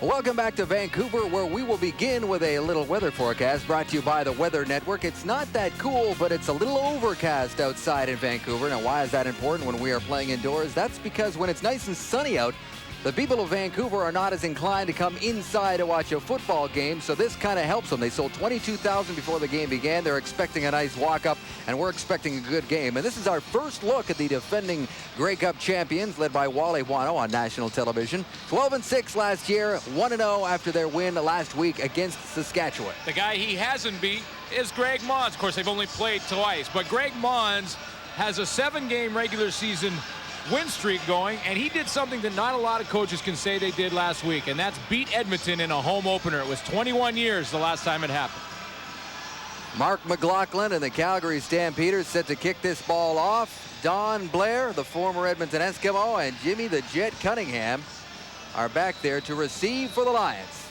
Welcome back to Vancouver, where we will begin with a little weather forecast brought to you by the Weather Network. It's not that cool, but it's a little overcast outside in Vancouver. Now, why is that important when we are playing indoors? That's because when it's nice and sunny out, the people of Vancouver are not as inclined to come inside to watch a football game, so this kind of helps them. They sold 22,000 before the game began. They're expecting a nice walk-up, and we're expecting a good game. And this is our first look at the defending Grey Cup champions, led by Wally Wano on national television. 12-6 last year, 1-0 after their win last week against Saskatchewan. The guy he hasn't beat is Greg Mons. Of course, they've only played twice, but Greg Mons has a 7-game regular season win streak going, and he did something that not a lot of coaches can say they did last week, and that's beat Edmonton in a home opener. It was 21 years the last time it happened. Mark McLaughlin and the Calgary Stampeders set to kick this ball off. Don Blair, the former Edmonton Eskimo, and Jimmy the Jet Cunningham are back there to receive for the Lions.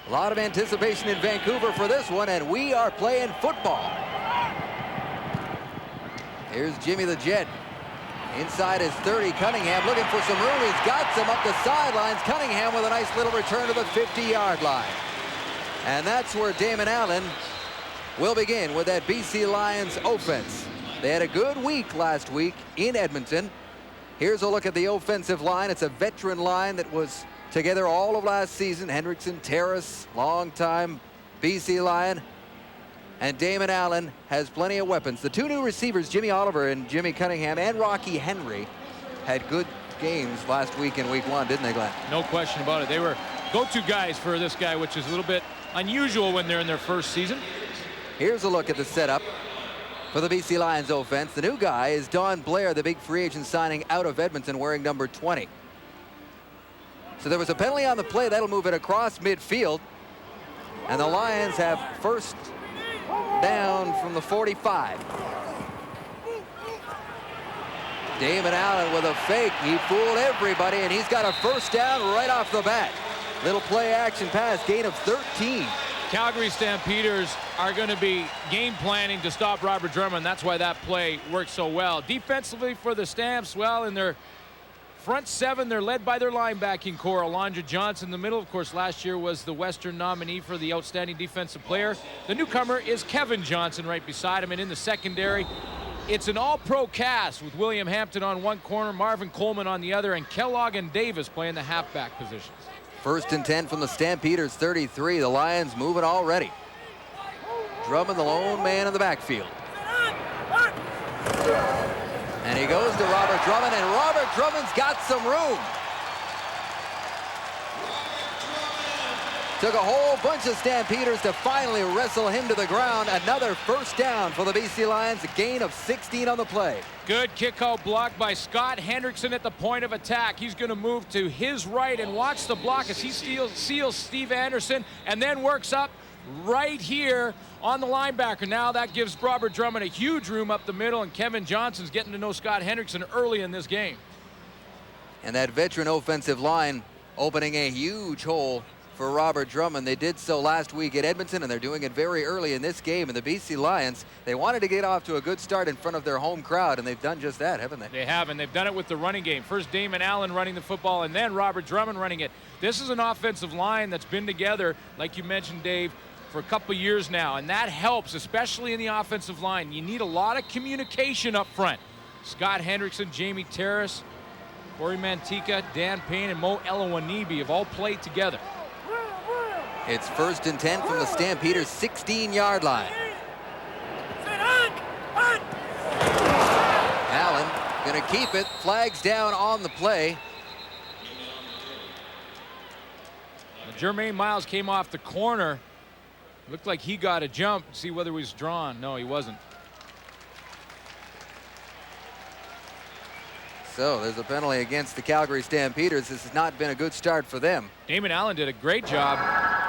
A lot of anticipation in Vancouver for this one, and we are playing football. Here's Jimmy the Jet. Inside his 30, Cunningham looking for some room. He's got some up the sidelines. Cunningham with a nice little return to the 50-yard line. And that's where Damon Allen will begin with that BC Lions offense. They had a good week last week in Edmonton. Here's a look at the offensive line. It's a veteran line that was together all of last season. Hendrickson, Terrace, long-time BC Lion. And Damon Allen has plenty of weapons. The two new receivers, Jimmy Oliver and Jimmy Cunningham, and Rocky Henry, had good games last week in week 1, didn't they, Glenn? No question about it. They were go-to guys for this guy, which is a little bit unusual when they're in their first season. Here's a look at the setup for the BC Lions offense. The new guy is Don Blair, the big free agent signing out of Edmonton, wearing number 20. So there was a penalty on the play. That'll move it across midfield. And the Lions have first down from the 45. Damon Allen with a fake. He fooled everybody, and he's got a first down right off the bat. Little play action pass, gain of 13. Calgary Stampeders are going to be game planning to stop Robert Drummond. That's why that play worked so well. Defensively for the Stamps, well, in their front seven, they're led by their linebacking core. Alondra Johnson in the middle. Of course, last year was the Western nominee for the outstanding defensive player. The newcomer is Kevin Johnson right beside him. And in the secondary, it's an all-pro cast with William Hampton on one corner, Marvin Coleman on the other, and Kellogg and Davis playing the halfback positions. First and 10 from the Stampeders 33. The Lions moving already. Drummond, the lone man in the backfield. And he goes to Robert Drummond, and Robert Drummond's got some room. Took a whole bunch of Stampeders to finally wrestle him to the ground. Another first down for the BC Lions, a gain of 16 on the play. Good kick-out block by Scott Hendrickson at the point of attack. He's going to move to his right and watch the block as he seals Steve Anderson and then works up right here on the linebacker. Now that gives Robert Drummond a huge room up the middle, and Kevin Johnson's getting to know Scott Hendrickson early in this game. And that veteran offensive line opening a huge hole for Robert Drummond. They did so last week at Edmonton, and they're doing it very early in this game. And the BC Lions, they wanted to get off to a good start in front of their home crowd, and they've done just that, haven't they? They have, and they've done it with the running game. First Damon Allen running the football, and then Robert Drummond running it. This is an offensive line that's been together, like you mentioned, Dave, for a couple years now, and that helps, especially in the offensive line. You need a lot of communication up front. Scott Hendrickson, Jamie Terrace, Corey Mantika, Dan Payne, and Mo Elawanibi have all played together. It's first and 10 from the Stampeders' 16-yard line. Allen going to keep it. Flags down on the play. Jermaine Miles came off the corner. Looked like he got a jump. See whether he was drawn. No, he wasn't. So there's a penalty against the Calgary Stampeders. This has not been a good start for them. Damon Allen did a great job.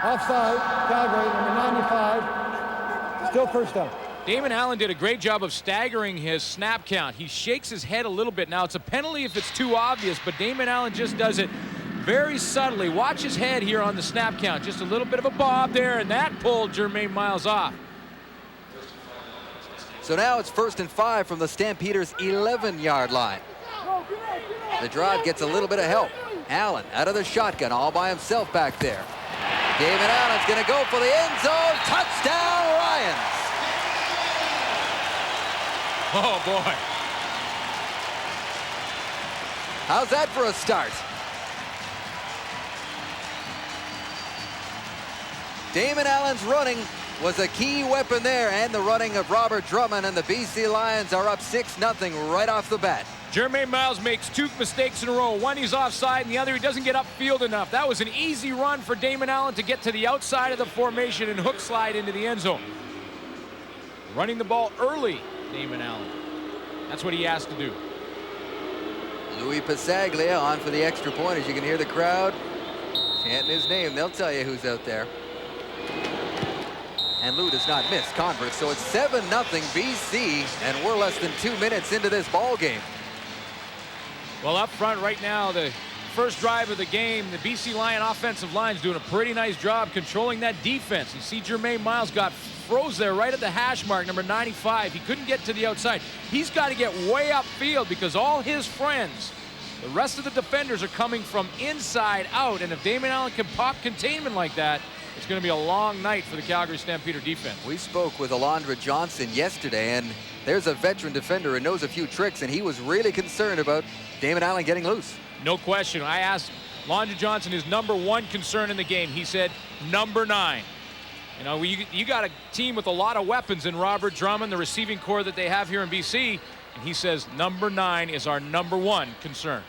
Offside, Calgary, number 95. Still first down. Damon Allen did a great job of staggering his snap count. He shakes his head a little bit. Now, it's a penalty if it's too obvious, but Damon Allen just does it very subtly. Watch his head here on the snap count. Just a little bit of a bob there, and that pulled Jermaine Miles off. So now it's first and 5 from the Stampeders' 11-yard line. The drive gets a little bit of help. Allen out of the shotgun all by himself back there. Damon Allen's going to go for the end zone. Touchdown, Lions. Oh, boy. How's that for a start? Damon Allen's running was a key weapon there, and the running of Robert Drummond, and the BC Lions are up 6-0 right off the bat. Jermaine Miles makes 2 mistakes in a row. One, he's offside, and the other, he doesn't get upfield enough. That was an easy run for Damon Allen to get to the outside of the formation and hook slide into the end zone. Running the ball early, Damon Allen. That's what he has to do. Louis Pasaglia on for the extra point. As you can hear the crowd chanting his name, they'll tell you who's out there. And Lou does not miss Converse, so it's 7-0 BC, and we're less than 2 minutes into this ball game. Well, up front right now, the first drive of the game, the BC Lion offensive line's doing a pretty nice job controlling that defense. You see Jermaine Miles got froze there right at the hash mark, number 95. He couldn't get to the outside. He's got to get way upfield because all his friends, the rest of the defenders, are coming from inside out. And if Damon Allen can pop containment like that, it's going to be a long night for the Calgary Stampeder defense. We spoke with Alondra Johnson yesterday, and there's a veteran defender who knows a few tricks, and he was really concerned about Damon Allen getting loose. No question. I asked Alondra Johnson his #1 concern in the game. He said number 9. You know, you got a team with a lot of weapons in Robert Drummond, the receiving core that they have here in BC, and he says number 9 is our #1 concern.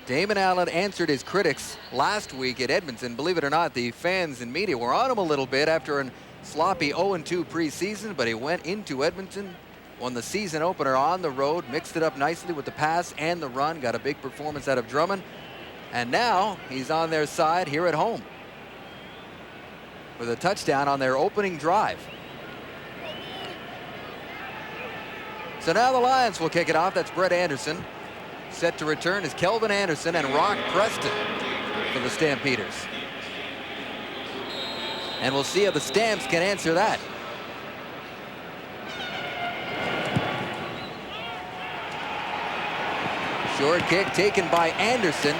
Damon Allen answered his critics last week at Edmonton. Believe it or not, the fans and media were on him a little bit after a sloppy 0-2 preseason, but he went into Edmonton, won the season opener on the road, mixed it up nicely with the pass and the run, got a big performance out of Drummond, and now he's on their side here at home with a touchdown on their opening drive. So now the Lions will kick it off. That's Brett Anderson. Set to return is Kelvin Anderson and Rock Preston for the Stampeders. And we'll see how the Stamps can answer that. Short kick taken by Anderson.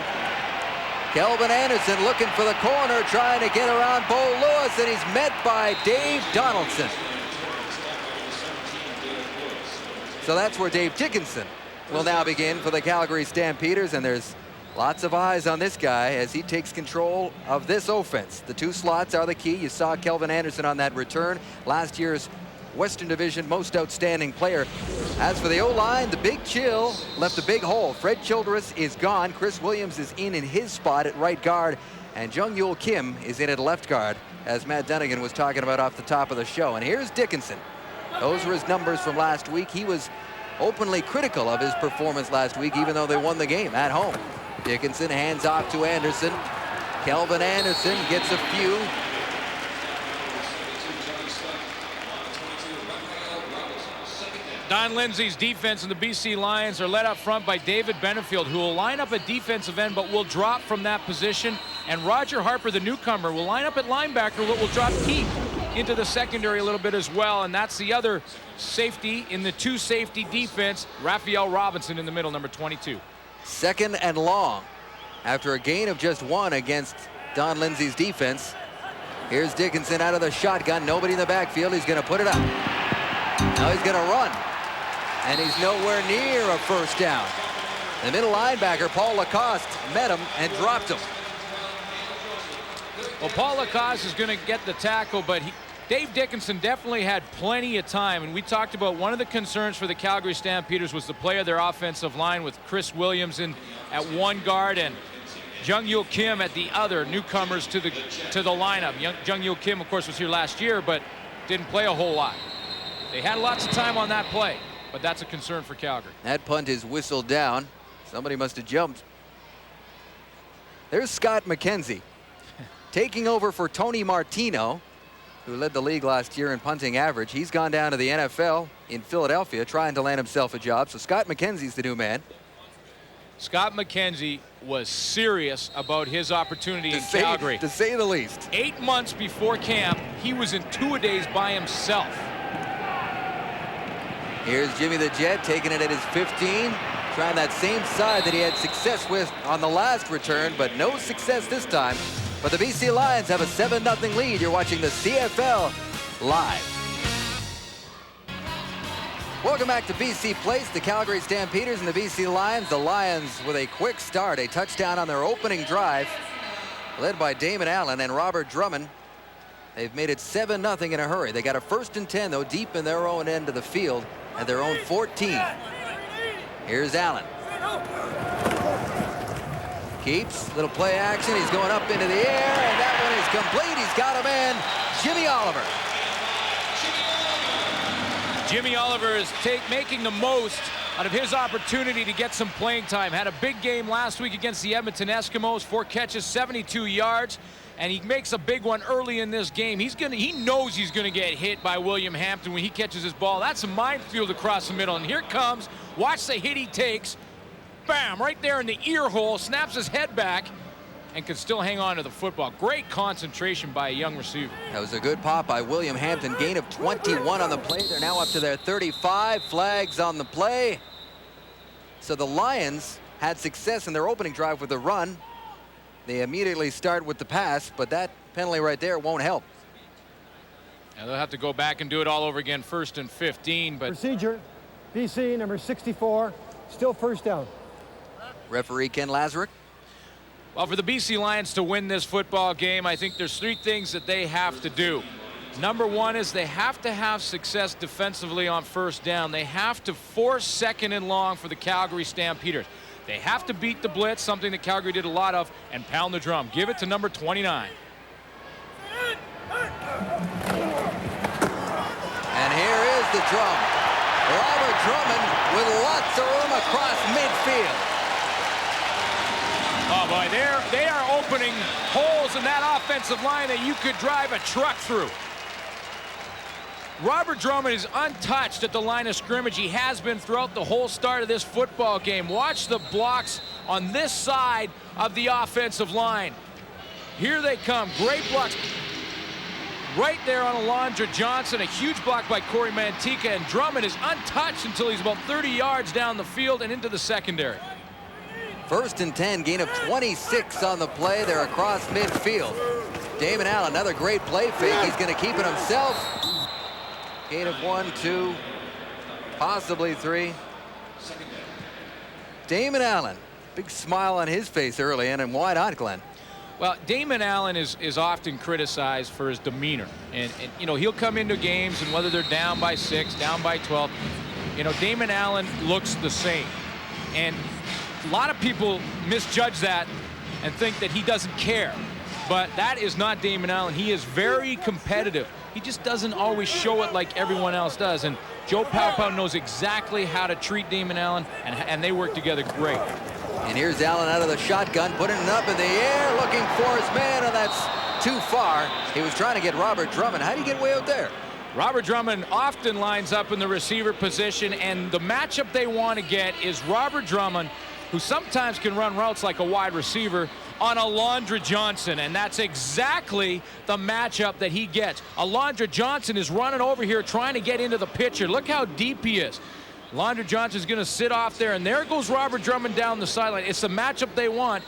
Kelvin Anderson looking for the corner, trying to get around Bo Lewis, and he's met by Dave Donaldson. So that's where Dave Dickinson will now begin for the Calgary Stampeders, and there's lots of eyes on this guy as he takes control of this offense. The 2 slots are the key. You saw Kelvin Anderson on that return, last year's Western Division most outstanding player. As for the O-line, the big chill left a big hole. Fred Childress is gone. Chris Williams is in his spot at right guard, and Jung Yul Kim is in at left guard, as Matt Dunnigan was talking about off the top of the show. And here's Dickinson. Those were his numbers from last week. He was openly critical of his performance last week, even though they won the game at home. Dickinson hands off to Anderson. Kelvin Anderson gets a few. Don Lindsay's defense and the BC Lions are led up front by David Benefield, who will line up at defensive end but will drop from that position. And Roger Harper, the newcomer, will line up at linebacker but will drop deep into the secondary a little bit as well. And that's the other safety in the 2-safety defense, Raphael Robinson in the middle, number 22. 2nd and long after a gain of just 1 against Don Lindsay's defense. Here's Dickinson out of the shotgun. Nobody in the backfield. He's going to put it up. Now he's going to run. And he's nowhere near a first down. The middle linebacker, Paul Lacoste, met him and dropped him. Well, Paul Lacoste is going to get the tackle, but Dave Dickinson definitely had plenty of time. And we talked about one of the concerns for the Calgary Stampeders was the play of their offensive line with Chris Williams in at one guard and Jung Yul Kim at the other, newcomers to the lineup. Jung Yul Kim, of course, was here last year, but didn't play a whole lot. They had lots of time on that play, but that's a concern for Calgary. That punt is whistled down. Somebody must have jumped. There's Scott McKenzie taking over for Tony Martino, who led the league last year in punting average. He's gone down to the NFL in Philadelphia trying to land himself a job. So Scott McKenzie's the new man. Scott McKenzie was serious about his opportunity in Calgary. To say the least. 8 months before camp, he was in two-a-days by himself. Here's Jimmy the Jet taking it at his 15. Trying that same side that he had success with on the last return, but no success this time. But the BC Lions have a 7-0 lead. You're watching the CFL live. Welcome back to BC Place, the Calgary Stampeders and the BC Lions. The Lions with a quick start, a touchdown on their opening drive, led by Damon Allen and Robert Drummond. They've made it 7-0 in a hurry. They got a 1st and 10, though, deep in their own end of the field at their own 14. Here's Allen. Keeps, little play action. He's going up into the air, and that one is complete. He's got a man, Jimmy Oliver. Jimmy Oliver is making the most out of his opportunity to get some playing time. Had a big game last week against the Edmonton Eskimos. 4 catches, 72 yards. And he makes a big one early in this game. He knows he's gonna get hit by William Hampton when he catches his ball. That's a minefield across the middle. And here comes, watch the hit he takes. Bam, right there in the ear hole, snaps his head back, and can still hang on to the football. Great concentration by a young receiver. That was a good pop by William Hampton. Gain of 21 on the play. They're now up to their 35. Flags on the play. So the Lions had success in their opening drive with the run. They immediately start with the pass, but that penalty right there won't help. Now they'll have to go back and do it all over again, 1st and 15. But Procedure, BC number 64, still 1st down. Referee Ken Lazarick. Well, for the BC Lions to win this football game, I think there's 3 things that they have to do. Number 1 is they have to have success defensively on 1st down. They have to force 2nd and long for the Calgary Stampeders. They have to beat the blitz, something that Calgary did a lot of, and pound the drum. Give it to number 29. And here is the drum. Robert Drummond with lots of room across midfield. Oh boy, they are opening holes in that offensive line that you could drive a truck through. Robert Drummond is untouched at the line of scrimmage. He has been throughout the whole start of this football game. Watch the blocks on this side of the offensive line. Here they come, great blocks. Right there on Alondra Johnson, a huge block by Corey Mantika, and Drummond is untouched until he's about 30 yards down the field and into the secondary. 1st and 10, gain of 26 on the play. They're across midfield. Damon Allen, another great play fake. He's going to keep it himself. Gain of 1, 2, possibly 3. Damon Allen, big smile on his face early in, and why not, Glenn? Well, Damon Allen is often criticized for his demeanor. And, you know, he'll come into games, and whether they're down by 6, down by 12, you know, Damon Allen looks the same. And a lot of people misjudge that and think that he doesn't care. But that is not Damon Allen. He is very competitive. He just doesn't always show it like everyone else does. And Joe Paopao knows exactly how to treat Damon Allen, and they work together great. And here's Allen out of the shotgun, putting it up in the air, looking for his man, and that's too far. He was trying to get Robert Drummond. How do you get way out there? Robert Drummond often lines up in the receiver position, and the matchup they want to get is Robert Drummond, who sometimes can run routes like a wide receiver, on Alondra Johnson, and that's exactly the matchup that he gets. Alondra Johnson is running over here trying to get into the picture. Look how deep he is. Alondra Johnson's going to sit off there, and there goes Robert Drummond down the sideline. It's the matchup they want,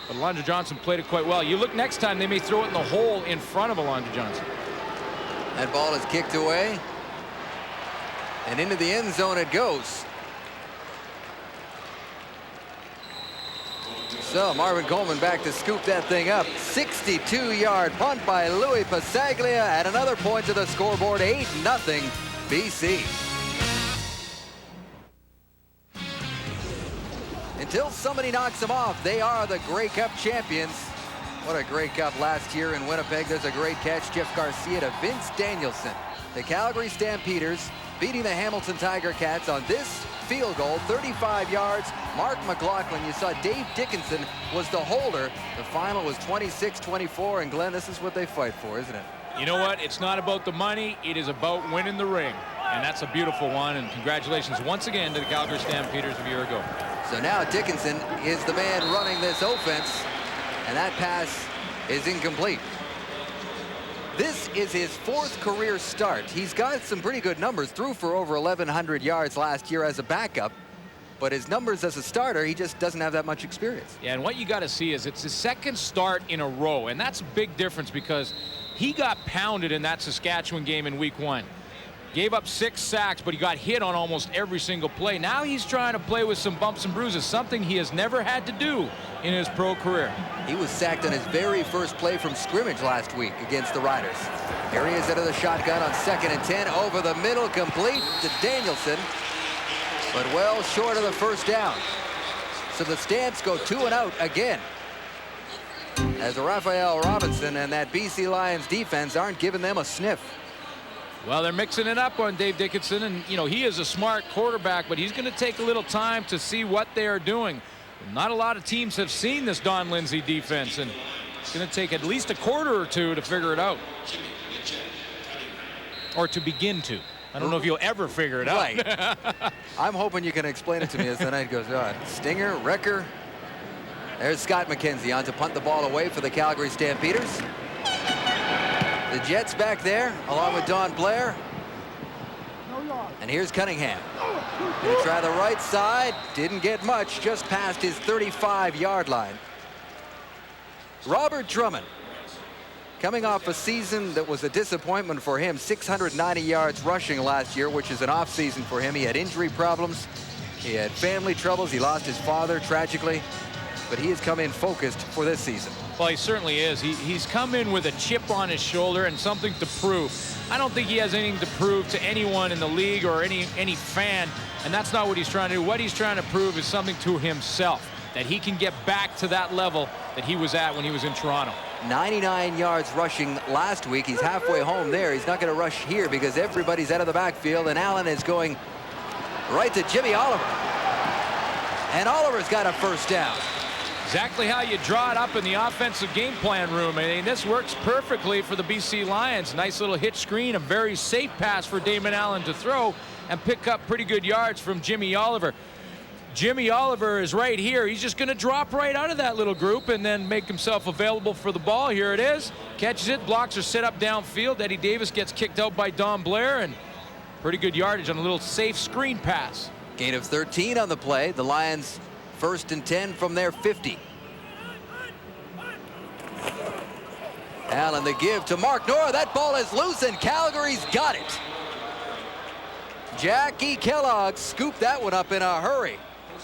but Alondra Johnson played it quite well. You look next time, they may throw it in the hole in front of Alondra Johnson. That ball is kicked away, and into the end zone it goes. So Marvin Coleman back to scoop that thing up. 62-yard punt by Louis Pasaglia. Add another point to the scoreboard. 8-0 BC. Until somebody knocks them off, they are the Grey Cup champions. What a Grey Cup last year in Winnipeg. There's a great catch. Jeff Garcia to Vince Danielson. The Calgary Stampeders beating the Hamilton Tiger Cats on this field goal, 35 yards. Mark McLaughlin, you saw Dave Dickinson was the holder. The final was 26-24, and Glenn, this is what they fight for, isn't it? You know what? It's not about the money. It is about winning the ring, and that's a beautiful one, and congratulations once again to the Calgary Stampeders a year ago. So now Dickinson is the man running this offense, and that pass is incomplete. This is his 4th career start. He's got some pretty good numbers. Threw for over 1,100 yards last year as a backup. But his numbers as a starter, he just doesn't have that much experience. Yeah, and what you got to see is it's his second start in a row, and that's a big difference because he got pounded in that Saskatchewan game in week 1. Gave up 6 sacks, but he got hit on almost every single play. Now he's trying to play with some bumps and bruises, something he has never had to do in his pro career. He was sacked on his very first play from scrimmage last week against the Riders. Here he is out of the shotgun on 2nd and 10. Over the middle, complete to Danielson, but well short of the first down. So the Stamps go 2 and out again, as Raphael Robinson and that BC Lions defense aren't giving them a sniff. Well, they're mixing it up on Dave Dickinson, and you know he is a smart quarterback, but he's going to take a little time to see what they are doing. Not a lot of teams have seen this Don Lindsay defense, and it's going to take at least a quarter or two to figure it out, or to begin to. I don't know if you'll ever figure it out. Right. I'm hoping you can explain it to me as the night goes on. Stinger, Wrecker. There's Scott McKenzie on to punt the ball away for the Calgary Stampeders. The Jets back there, along with Don Blair. And here's Cunningham. Gonna try the right side. Didn't get much, just past his 35-yard line. Robert Drummond, coming off a season that was a disappointment for him. 690 yards rushing last year, which is an off season for him. He had injury problems. He had family troubles. He lost his father tragically. But he has come in focused for this season. Well, he certainly is. He's come in with a chip on his shoulder and something to prove. I don't think he has anything to prove to anyone in the league or any fan, and that's not what he's trying to do. What he's trying to prove is something to himself, that he can get back to that level that he was at when he was in Toronto. 99 yards rushing last week. He's halfway home there. He's not going to rush here because everybody's out of the backfield, and Allen is going right to Jimmy Oliver. And Oliver's got a first down. Exactly how you draw it up in the offensive game plan room. I mean, this works perfectly for the BC Lions. Nice little hitch screen, a very safe pass for Damon Allen to throw and pick up pretty good yards from Jimmy Oliver. Jimmy Oliver is right here. He's just going to drop right out of that little group and then make himself available for the ball. Here it is. Catches it. Blocks are set up downfield. Eddie Davis gets kicked out by Don Blair, and pretty good yardage on a little safe screen pass. Gain of 13 on the play. The Lions 1st and 10 from their 50. Allen the give to Mark Nora. That ball is loose and Calgary's got it. Jackie Kellogg scooped that one up in a hurry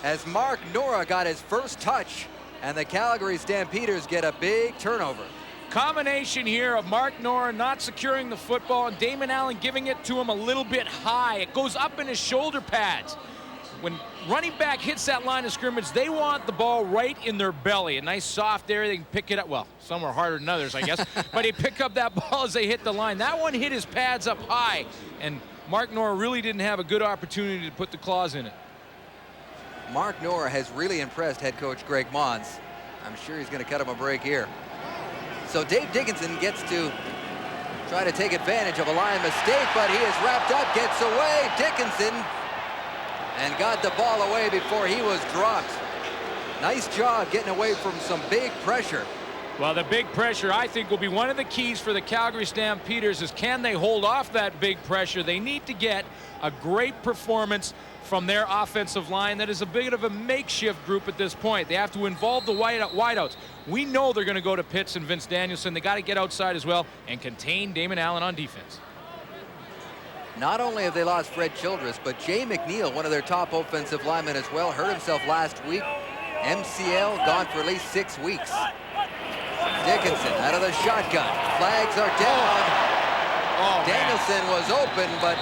as Mark Nora got his first touch, and the Calgary Stampeders get a big turnover. Combination here of Mark Nora not securing the football and Damon Allen giving it to him a little bit high. It goes up in his shoulder pads. When running back hits that line of scrimmage, they want the ball right in their belly. A nice soft area. They can pick it up. Well, some are harder than others, I guess. But he pick up that ball as they hit the line. That one hit his pads up high, and Mark Nora really didn't have a good opportunity to put the claws in it. Mark Nora has really impressed head coach Greg Mons. I'm sure he's going to cut him a break here. So Dave Dickinson gets to try to take advantage of a line mistake, but he is wrapped up, gets away. Dickinson, and got the ball away before he was dropped. Nice job getting away from some big pressure. Well, the big pressure, I think, will be one of the keys for the Calgary Stampeders is can they hold off that big pressure? They need to get a great performance from their offensive line. That is a bit of a makeshift group at this point. They have to involve the wideouts. We know they're going to go to Pitts and Vince Danielson. They got to get outside as well and contain Damon Allen on defense. Not only have they lost Fred Childress, but Jay McNeil, one of their top offensive linemen as well, hurt himself last week. MCL, gone for at least 6 weeks. Dickinson out of the shotgun. Flags are down. Danielson was open, but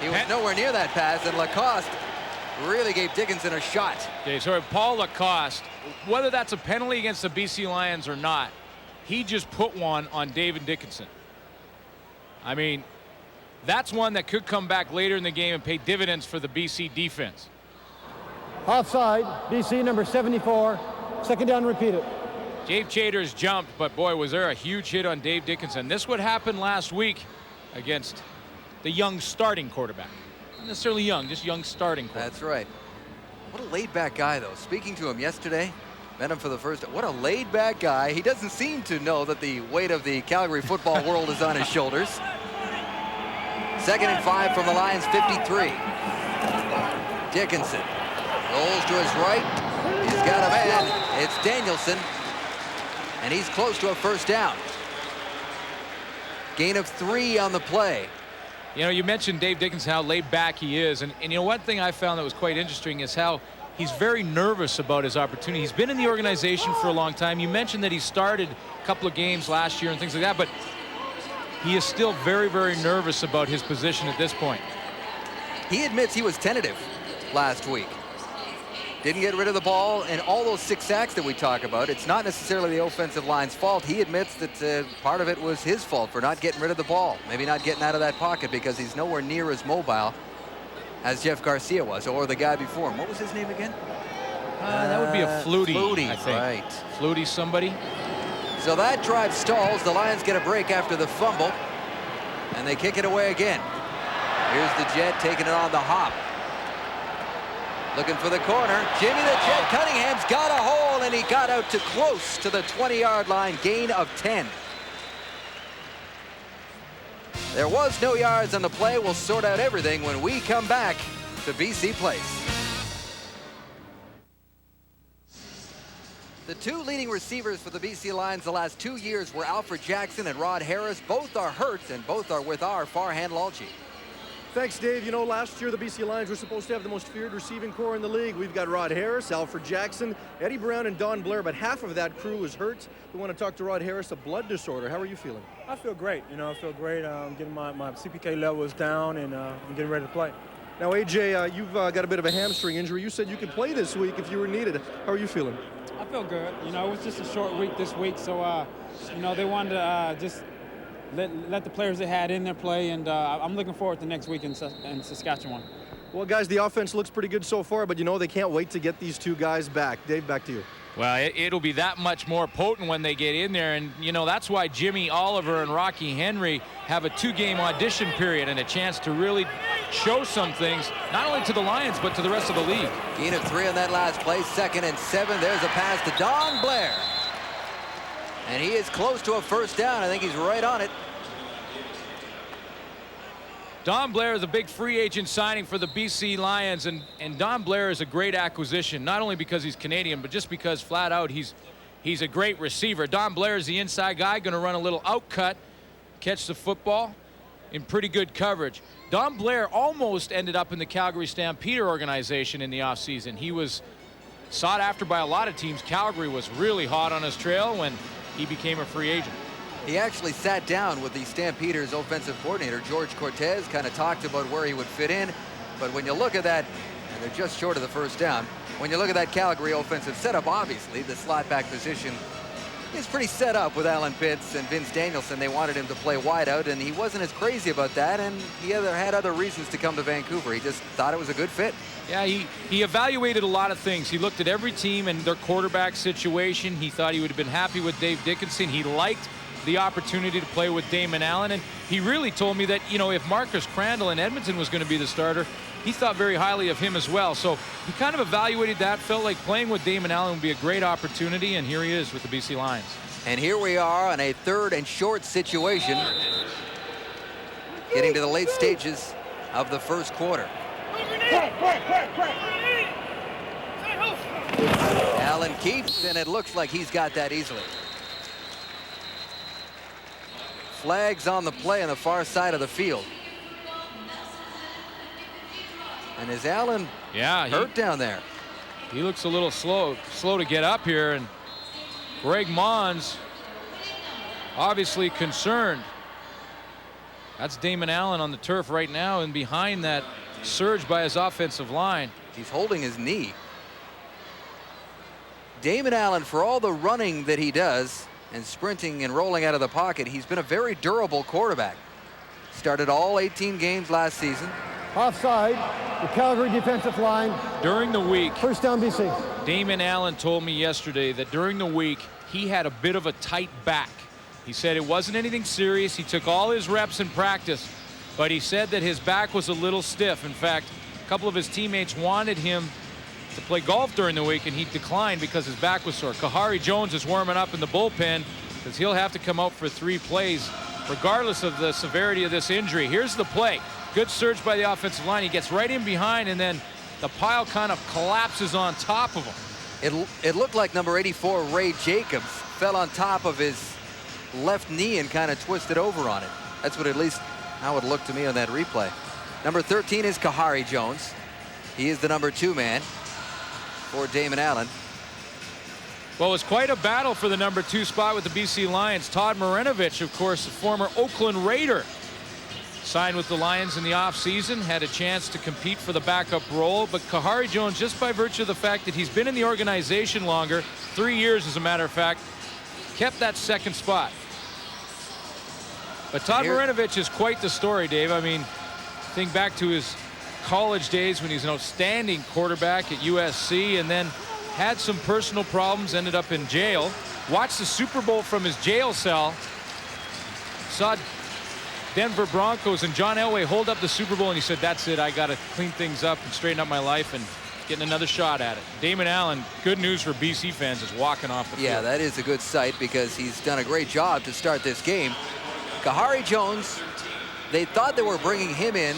he was nowhere near that pass, and Lacoste really gave Dickinson a shot. Okay, so Paul Lacoste, whether that's a penalty against the BC Lions or not, he just put one on David Dickinson. I mean, that's one that could come back later in the game and pay dividends for the BC defense. Offside, BC number 74. 2nd down, repeat it. Dave Chaders jumped, but boy, was there a huge hit on Dave Dickinson. This would happen last week against the young starting quarterback. Not necessarily young, just young starting quarterback. That's right. What a laid-back guy, though. Speaking to him yesterday, met him for the first time. What a laid-back guy. He doesn't seem to know that the weight of the Calgary football world is on his shoulders. 2nd and 5 from the Lions' 53. Dickinson rolls to his right. He's got a man. It's Danielson. And he's close to a first down. Gain of 3 on the play. You know, you mentioned Dave Dickinson, how laid back he is. And you know, one thing I found that was quite interesting is how he's very nervous about his opportunity. He's been in the organization for a long time. You mentioned that he started a couple of games last year and things like that, but he is still very, very nervous about his position at this point. He admits he was tentative last week. Didn't get rid of the ball, and all those 6 sacks that we talk about, it's not necessarily the offensive line's fault. He admits that part of it was his fault for not getting rid of the ball, maybe not getting out of that pocket, because he's nowhere near as mobile as Jeff Garcia was, or the guy before him. What was his name again? That would be a Flutie, Flutie, I think. right. Flutie somebody. So that drive stalls. The Lions get a break after the fumble, and they kick it away again. Here's the Jet taking it on the hop. Looking for the corner. Jimmy the Jet Cunningham's got a hole, and he got out to close to the 20-yard line. Gain of 10. There was no yards on the play. We'll sort out everything when we come back to BC Place. The 2 leading receivers for the BC Lions the last 2 years were Alfred Jackson and Rod Harris. Both are hurt, and both are with our Farhan Lalji. Thanks, Dave. You know, last year the BC Lions were supposed to have the most feared receiving core in the league. We've got Rod Harris, Alfred Jackson, Eddie Brown, and Don Blair, but half of that crew is hurt. We want to talk to Rod Harris, a blood disorder. How are you feeling? I feel great. You know, I feel great. I'm getting my CPK levels down, and I'm getting ready to play. Now, AJ, you've got a bit of a hamstring injury. You said you could play this week if you were needed. How are you feeling? I feel good. You know, it was just a short week this week, so, you know, they wanted to just let the players they had in there play, and I'm looking forward to next week in Saskatchewan. Well, guys, the offense looks pretty good so far, but, you know, they can't wait to get these 2 guys back. Dave, back to you. Well, it'll be that much more potent when they get in there, and, you know, that's why Jimmy Oliver and Rocky Henry have a 2-game audition period and a chance to really show some things, not only to the Lions, but to the rest of the league. Gain of 3 on that last play. 2nd and 7. There's a pass to Don Blair. And he is close to a first down. I think he's right on it. Don Blair is a big free agent signing for the BC Lions, and Don Blair is a great acquisition, not only because he's Canadian, but just because flat out he's a great receiver. Don Blair is the inside guy, going to run a little out cut, catch the football in pretty good coverage. Don Blair almost ended up in the Calgary Stampeder organization in the offseason. He was sought after by a lot of teams. Calgary was really hot on his trail when he became a free agent. He actually sat down with the Stampeders offensive coordinator, George Cortez, kind of talked about where he would fit in. But when you look at that, and they're just short of the first down, when you look at that Calgary offensive setup, obviously the slot back position is pretty set up with Alan Pitts and Vince Danielson. They wanted him to play wide out, and he wasn't as crazy about that, and he had other reasons to come to Vancouver. He just thought it was a good fit. Yeah, he evaluated a lot of things. He looked at every team and their quarterback situation. He thought he would have been happy with Dave Dickinson. He liked the opportunity to play with Damon Allen, and he really told me that, you know, if Marcus Crandall in Edmonton was going to be the starter, he thought very highly of him as well. So he kind of evaluated that, felt like playing with Damon Allen would be a great opportunity, and here he is with the BC Lions. And here we are on a 3rd and short situation, getting to the late stages of the first quarter. Allen keeps, and it looks like he's got that easily. Flags on the play on the far side of the field. And is Allen hurt down there? He looks a little slow to get up here, and Greg Mons obviously concerned. That's Damon Allen on the turf right now, and behind that surge by his offensive line. He's holding his knee. Damon Allen, for all the running that he does and sprinting and rolling out of the pocket, he's been a very durable quarterback. Started all 18 games last season. Offside, the Calgary defensive line. During the week, First down, BC. Damon Allen told me yesterday that during the week he had a bit of a tight back. He said it wasn't anything serious. He took all his reps in practice, but he said that his back was a little stiff. In fact, a couple of his teammates wanted him to play golf during the week, and he declined because his back was sore. Kahari Jones is warming up in the bullpen because he'll have to come out for 3 plays regardless of the severity of this injury. Here's the play. Good surge by the offensive line. He gets right in behind, and then the pile kind of collapses on top of him. It looked like number 84, Ray Jacobs, fell on top of his left knee and kind of twisted over on it. That's what at least how it looked to me on that replay. Number 13 is Kahari Jones. He is the number 2 man for Damon Allen. Well, it was quite a battle for the number 2 spot with the BC Lions. Todd Marinovich, of course, a former Oakland Raider, signed with the Lions in the offseason, had a chance to compete for the backup role. But Kahari Jones, just by virtue of the fact that he's been in the organization longer, 3 years as a matter of fact, kept that second spot. But Todd Marinovich is quite the story, Dave. I mean, think back to his college days when he's an outstanding quarterback at USC, and then had some personal problems, ended up in jail. Watched the Super Bowl from his jail cell. Saw Denver Broncos and John Elway hold up the Super Bowl, and he said, that's it, I got to clean things up and straighten up my life and getting another shot at it. Damon Allen, good news for BC fans, is walking off the field. Yeah, that is a good sight because he's done a great job to start this game. Kahari Jones, they thought they were bringing him in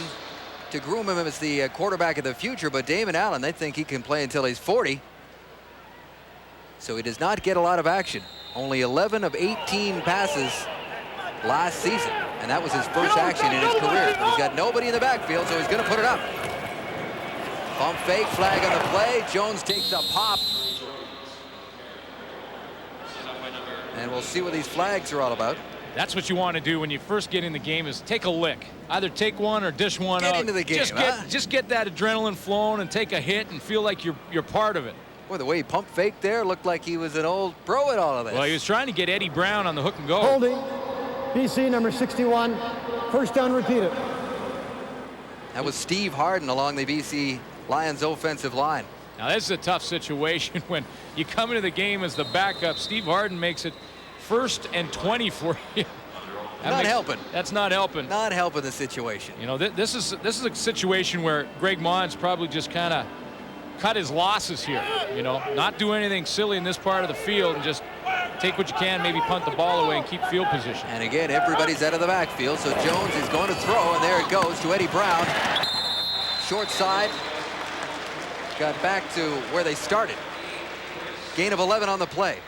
to groom him as the quarterback of the future, but Damon Allen, they think he can play until he's 40. So he does not get a lot of action. Only 11 of 18 passes last season, and that was his first action in his career. But he's got nobody in the backfield, so he's going to put it up. Pump fake, flag on the play. Jones takes a pop. And we'll see what these flags are all about. That's what you want to do when you first get in the game, is take a lick. Either take one or dish one out. Get into the game, just get that adrenaline flowing and take a hit and feel like you're part of it. Boy, the way he pump faked there looked like he was an old pro at all of this. Well, he was trying to get Eddie Brown on the hook and go. Holding. BC number 61. First down, repeat it. That was Steve Harden along the BC Lions offensive line. Now, this is a tough situation when you come into the game as the backup. Steve Harden makes it 1st and 20 for you. Helping. That's not helping. Not helping the situation. You know, this is a situation where Greg Mons probably just kind of cut his losses here. You know, not do anything silly in this part of the field and just take what you can, maybe punt the ball away and keep field position. And again, everybody's out of the backfield, so Jones is going to throw, and there it goes to Eddie Brown. Short side. Got back to where they started. Gain of 11 on the play.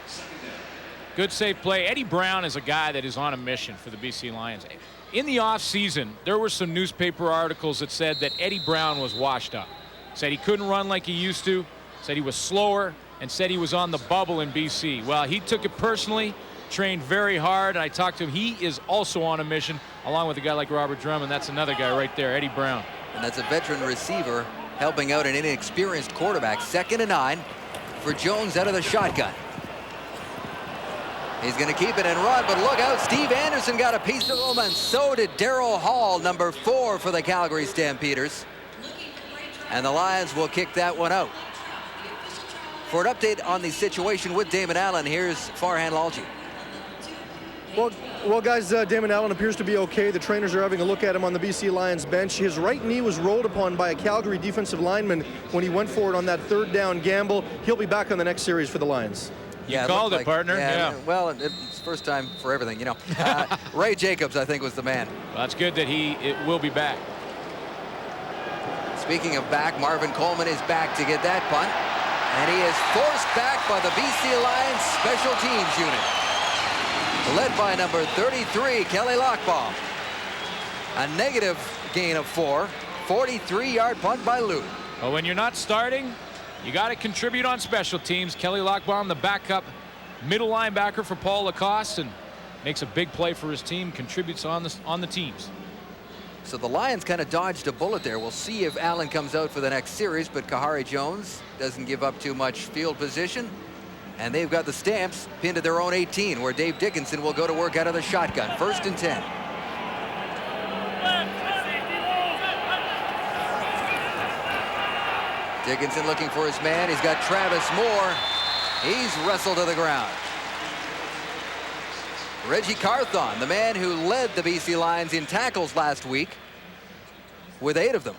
Good safe play. Eddie Brown is a guy that is on a mission for the BC Lions. In the offseason, there were some newspaper articles that said that Eddie Brown was washed up. Said he couldn't run like he used to, said he was slower, and said he was on the bubble in BC. Well, he took it personally, trained very hard, and I talked to him. He is also on a mission, along with a guy like Robert Drummond. That's another guy right there, Eddie Brown. And that's a veteran receiver helping out an inexperienced quarterback. 2nd and 9 for Jones out of the shotgun. He's going to keep it and run, but look out, Steve Anderson got a piece of him, and so did Darryl Hall, number 4 for the Calgary Stampeders. And the Lions will kick that one out. For an update on the situation with Damon Allen, here's Farhan Lalji. Well, guys, Damon Allen appears to be okay. The trainers are having a look at him on the BC Lions bench. His right knee was rolled upon by a Calgary defensive lineman when he went for it on that 3rd down gamble. He'll be back on the next series for the Lions. Yeah, called it, partner. Yeah. Well, it's first time for everything, you know. Ray Jacobs, I think, was the man. Well, that's good that it will be back. Speaking of back, Marvin Coleman is back to get that punt. And he is forced back by the BC Lions special teams unit, led by number 33, Kelly Lockbaum. A negative gain of 4. 43-yard punt by Lou. Well, when you're not starting, you got to contribute on special teams. Kelly Lockbaum, the backup middle linebacker for Paul Lacoste, and makes a big play for his team, contributes on the teams. So the Lions kind of dodged a bullet there. We'll see if Allen comes out for the next series, but Kahari Jones doesn't give up too much field position. And they've got the Stamps pinned to their own 18, where Dave Dickinson will go to work out of the shotgun. 1st and 10. Dickinson looking for his man. He's got Travis Moore. He's wrestled to the ground. Reggie Carthon, the man who led the BC Lions in tackles last week, with 8 of them.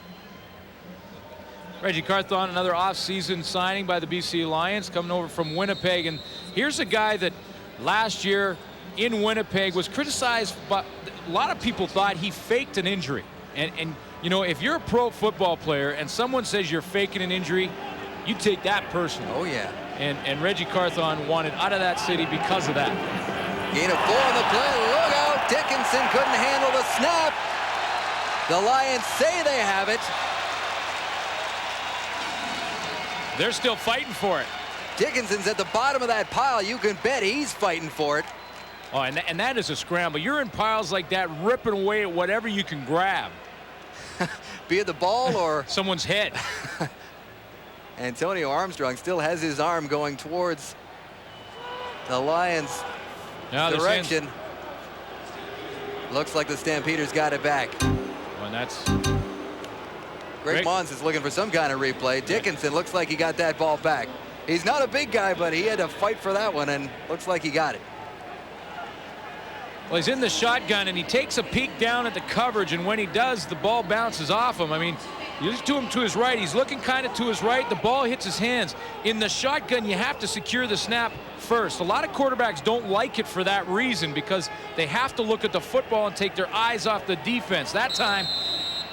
Reggie Carthon, another off-season signing by the BC Lions, coming over from Winnipeg. And here's a guy that last year in Winnipeg was criticized, but a lot of people thought he faked an injury. And You know, if you're a pro football player and someone says you're faking an injury, you take that personally. Oh, yeah. And Reggie Carthon wanted out of that city because of that. Gain of 4 on the play. Look out. Dickinson couldn't handle the snap. The Lions say they have it. They're still fighting for it. Dickinson's at the bottom of that pile. You can bet he's fighting for it. Oh, and that is a scramble. You're in piles like that, ripping away at whatever you can grab. Be it the ball or someone's head. Antonio Armstrong still has his arm going towards the Lions' direction. Looks like the Stampeders got it back. Well, and that's Greg Mons is looking for some kind of replay. Dickinson looks like he got that ball back. He's not a big guy, but he had to fight for that one, and looks like he got it. Well, he's in the shotgun, and he takes a peek down at the coverage, and when he does, the ball bounces off him. I mean, you look to him to his right. He's looking kind of to his right. The ball hits his hands. In the shotgun, you have to secure the snap first. A lot of quarterbacks don't like it for that reason because they have to look at the football and take their eyes off the defense. That time,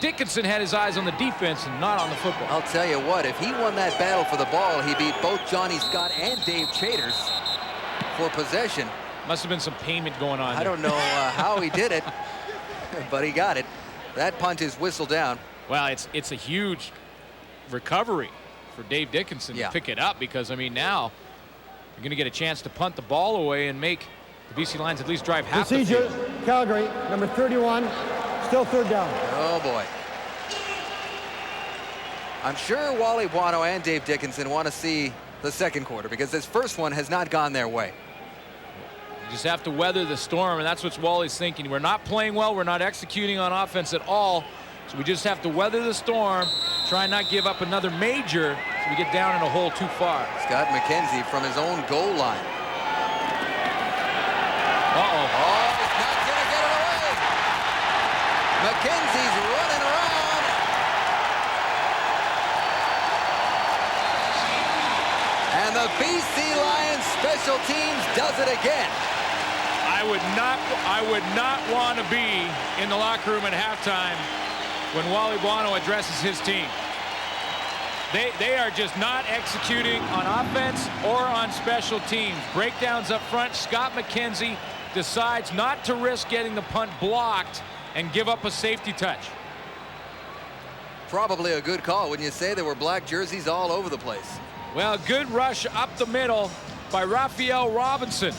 Dickinson had his eyes on the defense and not on the football. I'll tell you what, if he won that battle for the ball, he beat both Johnny Scott and Dave Chaters for possession. Must have been some payment going on. I don't know how he did it, but he got it. That punt is whistled down. Well, it's a huge recovery for Dave Dickinson to pick it up because, I mean, now you're going to get a chance to punt the ball away and make the BC Lions at least drive half the field. Calgary, number 31, still 3rd down. Oh, boy. I'm sure Wally Buono and Dave Dickinson want to see the second quarter because this first one has not gone their way. You just have to weather the storm, and that's what Wally's thinking. We're not playing well. We're not executing on offense at all. So we just have to weather the storm, try and not give up another major so we get down in a hole too far. Scott McKenzie from his own goal line. Uh-oh. Oh, he's not going to get it away. McKenzie's running around. And the BC Lions special teams does it again. I would not want to be in the locker room at halftime when Wally Buono addresses his team. They are just not executing on offense or on special teams. Breakdowns up front. Scott McKenzie decides not to risk getting the punt blocked and give up a safety touch. Probably a good call, wouldn't you say? There were black jerseys all over the place. Well, good rush up the middle by Raphael Robinson.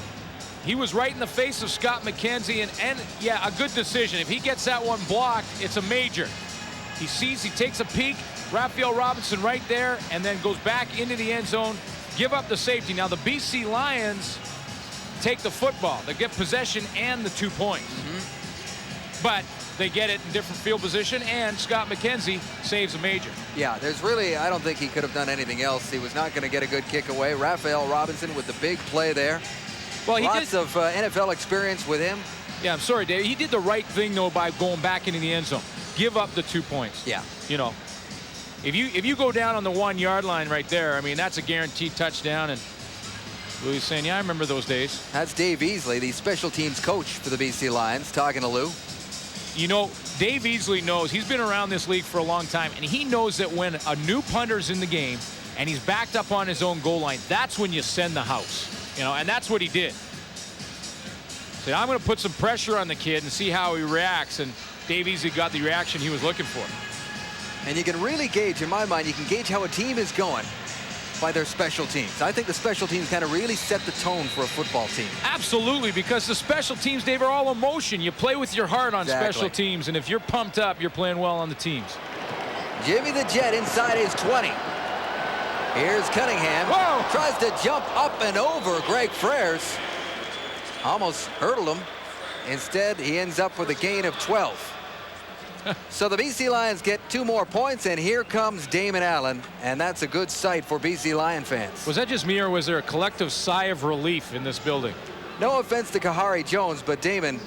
He was right in the face of Scott McKenzie, and yeah, a good decision. If he gets that one blocked, it's a major. He takes a peek, Raphael Robinson right there, and then goes back into the end zone, give up the safety. Now the BC Lions take the football. They get possession and the 2 points. But they get it in different field position, and Scott McKenzie saves a major. Yeah, there's really, I don't think he could have done anything else. He was not going to get a good kick away. Raphael Robinson with the big play there. Well, Lots of NFL experience with him. Yeah, I'm sorry, Dave. He did the right thing, though, by going back into the end zone. Give up the 2 points. Yeah. You know, if you go down on the 1 yard line right there, I mean, that's a guaranteed touchdown. And Lou's saying, yeah, I remember those days. That's Dave Easley, the special teams coach for the BC Lions, talking to Lou. You know, Dave Easley knows, he's been around this league for a long time, and he knows that when a new punter's in the game and he's backed up on his own goal line, that's when you send the house. You know, and that's what he did. Said, I'm going to put some pressure on the kid and see how he reacts, and Dave Easley got the reaction he was looking for. And you can really gauge, in my mind, you can gauge how a team is going by their special teams. I think the special teams kind of really set the tone for a football team. Absolutely, because the special teams, Dave, are all emotion. You play with your heart on special teams, and if you're pumped up, you're playing well on the teams. Jimmy the Jet inside his 20. Here's Cunningham. Whoa! Tries to jump up and over Greg Frères. Almost hurdled him. Instead, he ends up with a gain of 12. So the BC Lions get 2 more points, and here comes Damon Allen, and that's a good sight for BC Lion fans. Was that just me, or was there a collective sigh of relief in this building? No offense to Kahari Jones, but Damon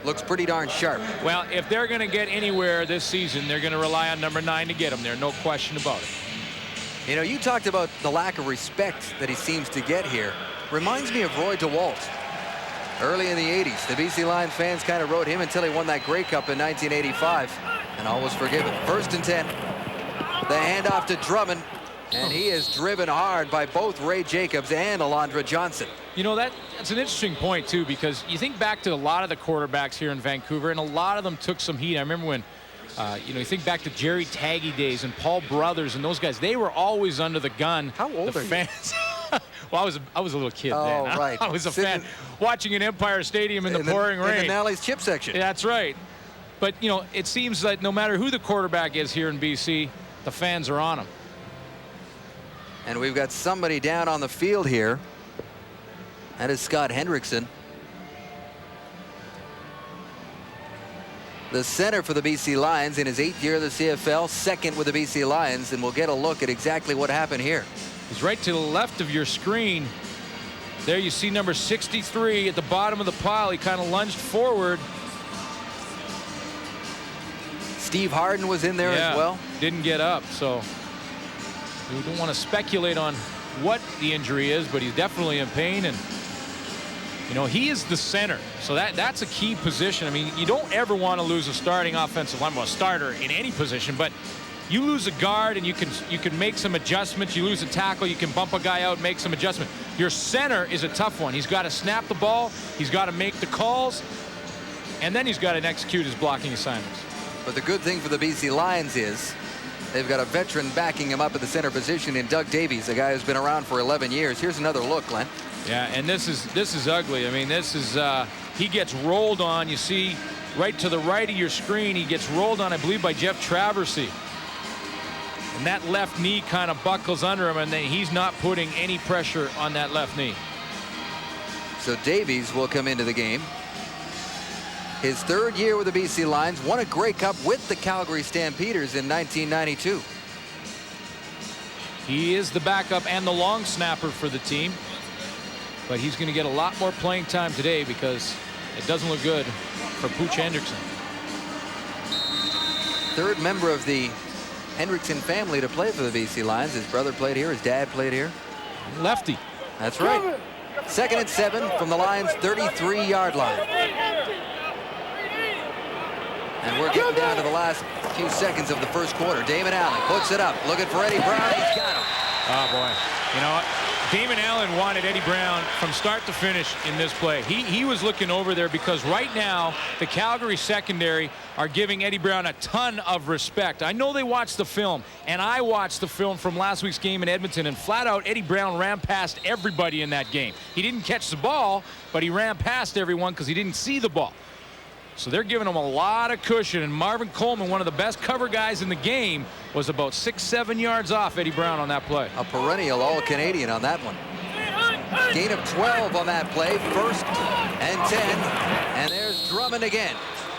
looks pretty darn sharp. Well, if they're going to get anywhere this season, they're going to rely on number 9 to get them there. No question about it. You know, you talked about the lack of respect that he seems to get here. Reminds me of Roy DeWalt. Early in the 80s, the BC Lions fans kind of rode him until he won that Grey Cup in 1985. And all was forgiven. 1st and 10. The handoff to Drummond. And he is driven hard by both Ray Jacobs and Alondra Johnson. You know, that's an interesting point, too, because you think back to a lot of the quarterbacks here in Vancouver, and a lot of them took some heat. I remember when, you think back to Jerry Taggy days and Paul Brothers and those guys. They were always under the gun. How old the are fans. Well, I was a little kid then. then. Right. I was a fan watching in Empire Stadium in the pouring rain. In the Nally's chip section. Yeah, that's right. But, it seems that no matter who the quarterback is here in BC, the fans are on him. And we've got somebody down on the field here. That is Scott Hendrickson. The center for the BC Lions in his 8th year of the CFL, 2nd with the BC Lions, and we'll get a look at exactly what happened here. He's right to the left of your screen. There you see number 63 at the bottom of the pile. He kind of lunged forward. Steve Harden was in there as well. Didn't get up, so we don't want to speculate on what the injury is, but he's definitely in pain. And he is the center, so that's a key position. I mean, you don't ever want to lose a starting offensive line, well, a starter in any position, but you lose a guard and you can make some adjustments. You lose a tackle, you can bump a guy out, make some adjustment. Your center is a tough one. He's got to snap the ball, he's got to make the calls, and then he's got to execute his blocking assignments. But the good thing for the BC Lions is they've got a veteran backing him up at the center position in Doug Davies, a guy who's been around for 11 years. Here's another look, Glenn. Yeah, and this is ugly. I mean, this is he gets rolled on. You see right to the right of your screen, he gets rolled on, I believe, by Jeff Traversy. And that left knee kind of buckles under him, and then he's not putting any pressure on that left knee. So Davies will come into the game. His 3rd year with the BC Lions, won a Grey Cup with the Calgary Stampeders in 1992. He is the backup and the long snapper for the team, but he's going to get a lot more playing time today because it doesn't look good for Pooch Hendrickson. 3rd member of the Hendrickson family to play for the BC Lions. His brother played here, his dad played here. Lefty. That's right. 2nd and 7 from the Lions' 33-yard line. And we're getting down to the last few seconds of the 1st quarter. Damon Allen puts it up, looking for Eddie Brown. He's got him. Oh, boy. You know what? Damon Allen wanted Eddie Brown from start to finish in this play. He was looking over there because right now the Calgary secondary are giving Eddie Brown a ton of respect. I know they watched the film, and I watched the film from last week's game in Edmonton, and flat out Eddie Brown ran past everybody in that game. He didn't catch the ball, but he ran past everyone because he didn't see the ball. So they're giving him a lot of cushion, and Marvin Coleman, one of the best cover guys in the game, was about 6-7 yards off Eddie Brown on that play. A perennial All-Canadian on that one. Gain of 12 on that play. 1st and 10. And there's Drummond again.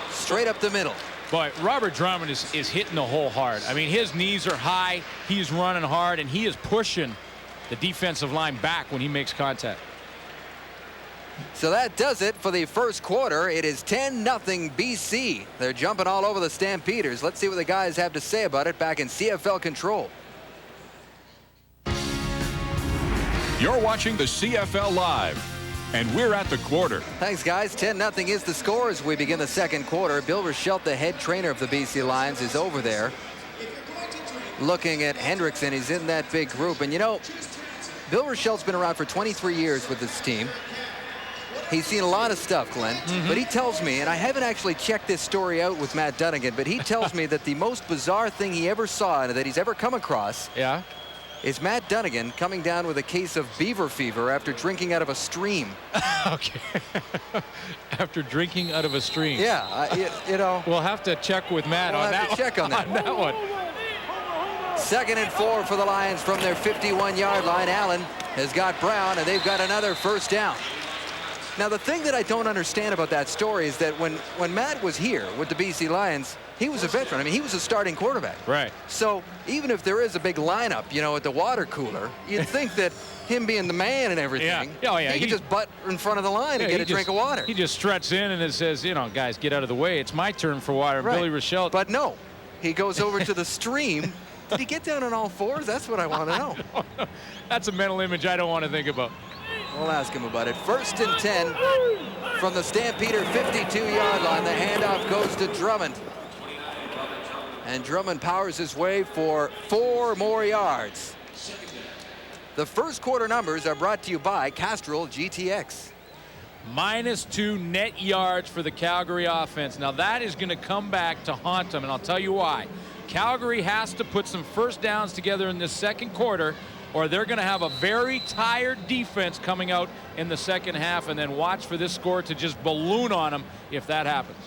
Straight up the middle. Boy, Robert Drummond is hitting the hole hard. I mean, his knees are high. He's running hard, and he is pushing the defensive line back when he makes contact. So that does it for the 1st quarter. It is 10-0 BC. They're jumping all over the Stampeders. Let's see what the guys have to say about it back in CFL control. You're watching the CFL Live, and we're at the quarter. Thanks, guys. 10-0 is the score as we begin the 2nd quarter. Bill Rochelle, the head trainer of the BC Lions, is over there looking at Hendrickson. He's in that big group. And, you know, Bill Rochelle's been around for 23 years with this team. He's seen a lot of stuff, Glenn, but he tells me, and I haven't actually checked this story out with Matt Dunnigan, but he tells me that the most bizarre thing he ever saw and that he's ever come across is Matt Dunnigan coming down with a case of beaver fever after drinking out of a stream. Okay. After drinking out of a stream. Yeah, you know. We'll have to check with Matt on that one. Check on that. On that one. 2nd and 4 for the Lions from their 51-yard line. Allen has got Brown, and they've got another 1st down. Now, the thing that I don't understand about that story is that when Matt was here with the BC Lions, he was a veteran. I mean, he was a starting quarterback. Right. So even if there is a big lineup, you know, at the water cooler, you'd think that him being the man and everything, he could just butt in front of the line and get a drink of water. He just struts in and it says, you know, guys, get out of the way. It's my turn for water. Right. Billy Rochelle. But no, he goes over to the stream. Did he get down on all fours? That's what I want to know. That's a mental image I don't want to think about. We'll ask him about it. 1st and 10 from the Stampeder 52-yard line. The handoff goes to Drummond. And Drummond powers his way for 4 more yards. The first quarter numbers are brought to you by Castrol GTX. -2 net yards for the Calgary offense. Now that is going to come back to haunt them, and I'll tell you why. Calgary has to put some first downs together in this second quarter, or they're going to have a very tired defense coming out in the second half, and then watch for this score to just balloon on them if that happens.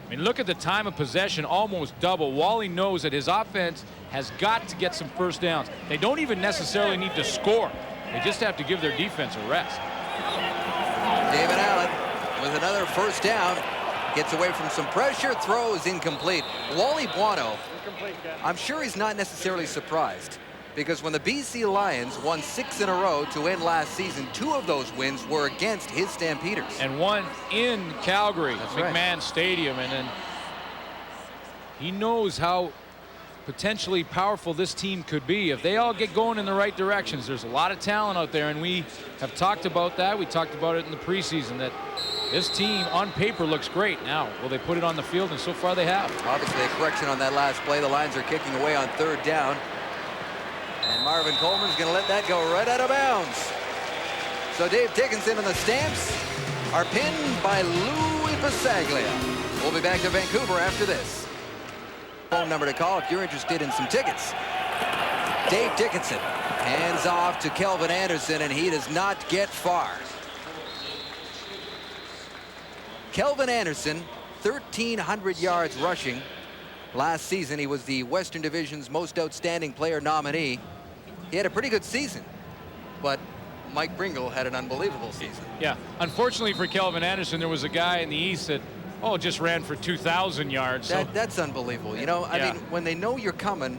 I mean, look at the time of possession, almost double. Wally knows that his offense has got to get some first downs. They don't even necessarily need to score. They just have to give their defense a rest. David Allen with another first down. Gets away from some pressure, throws incomplete. Wally Buono, I'm sure he's not necessarily surprised, because when the BC Lions won 6 in a row to end last season, 2 of those wins were against his Stampeders. And one in Calgary, That's McMahon right. Stadium. And then he knows how potentially powerful this team could be if they all get going in the right directions. There's a lot of talent out there, and we have talked about that. We talked about it in the preseason, that this team on paper looks great. Now, will they put it on the field? And so far they have. Obviously a correction on that last play. The Lions are kicking away on 3rd down. And Marvin Coleman's going to let that go right out of bounds. So Dave Dickinson and the Stamps are pinned by Louis Bisaglia. We'll be back to Vancouver after this. Phone number to call if you're interested in some tickets. Dave Dickinson hands off to Kelvin Anderson, and he does not get far. Kelvin Anderson, 1,300 yards rushing. Last season, he was the Western Division's most outstanding player nominee. He had a pretty good season, but Mike Bringle had an unbelievable season. Yeah, unfortunately for Kelvin Anderson, there was a guy in the East that just ran for 2,000 yards. That's unbelievable. You know, I mean, when they know you're coming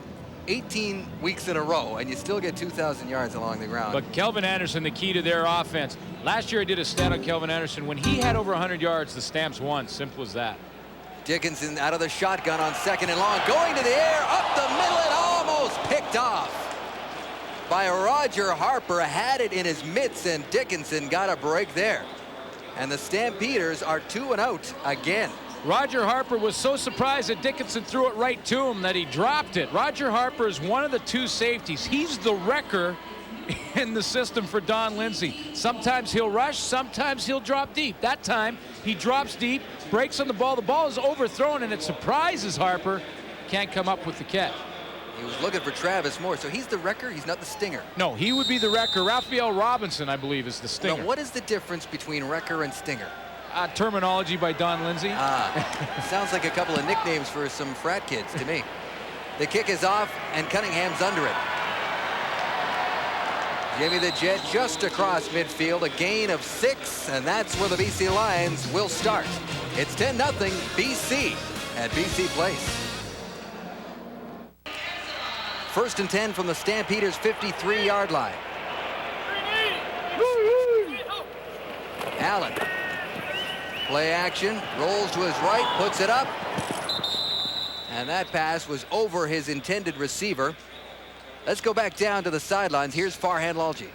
18 weeks in a row and you still get 2,000 yards along the ground. But Kelvin Anderson, the key to their offense. Last year I did a stat on Kelvin Anderson. When he had over 100 yards, the Stamps won. Simple as that. Dickinson out of the shotgun on 2nd and long, going to the air, up the middle, and almost picked off by Roger Harper. Had it in his mitts, and Dickinson got a break there. And the Stampeders are 2 and out again. Roger Harper was so surprised that Dickinson threw it right to him that he dropped it. Roger Harper is one of the 2 safeties. He's the wrecker in the system for Don Lindsay. Sometimes he'll rush, sometimes he'll drop deep. That time he drops deep, breaks on the ball. The ball is overthrown, and it surprises Harper. Can't come up with the catch. He was looking for Travis Moore, so he's the wrecker, he's not the stinger. No, he would be the wrecker. Raphael Robinson, I believe, is the stinger. Now, what is the difference between wrecker and stinger? Terminology by Don Lindsay. Sounds like a couple of nicknames for some frat kids to me. The kick is off, and Cunningham's under it. Jimmy the Jet just across midfield, a gain of 6, and that's where the BC Lions will start. It's 10-0 BC at BC Place. 1st and 10 from the Stampeders' 53-yard line. Allen. Play action, rolls to his right, puts it up. And that pass was over his intended receiver. Let's go back down to the sidelines. Here's Farhan Lalji.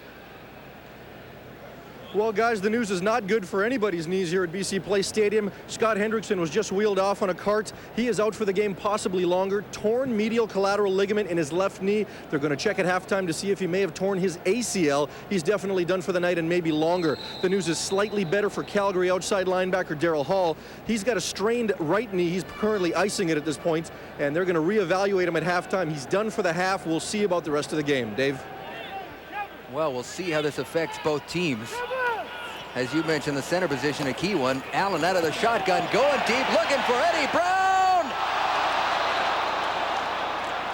Well, guys, the news is not good for anybody's knees here at BC Place Stadium. Scott Hendrickson was just wheeled off on a cart. He is out for the game, possibly longer. Torn medial collateral ligament in his left knee. They're going to check at halftime to see if he may have torn his ACL. He's definitely done for the night and maybe longer. The news is slightly better for Calgary outside linebacker Daryl Hall. He's got a strained right knee. He's currently icing it at this point, and they're going to reevaluate him at halftime. He's done for the half. We'll see about the rest of the game. Dave? Well, we'll see how this affects both teams. As you mentioned, the center position, a key one. Allen out of the shotgun, going deep, looking for Eddie Brown.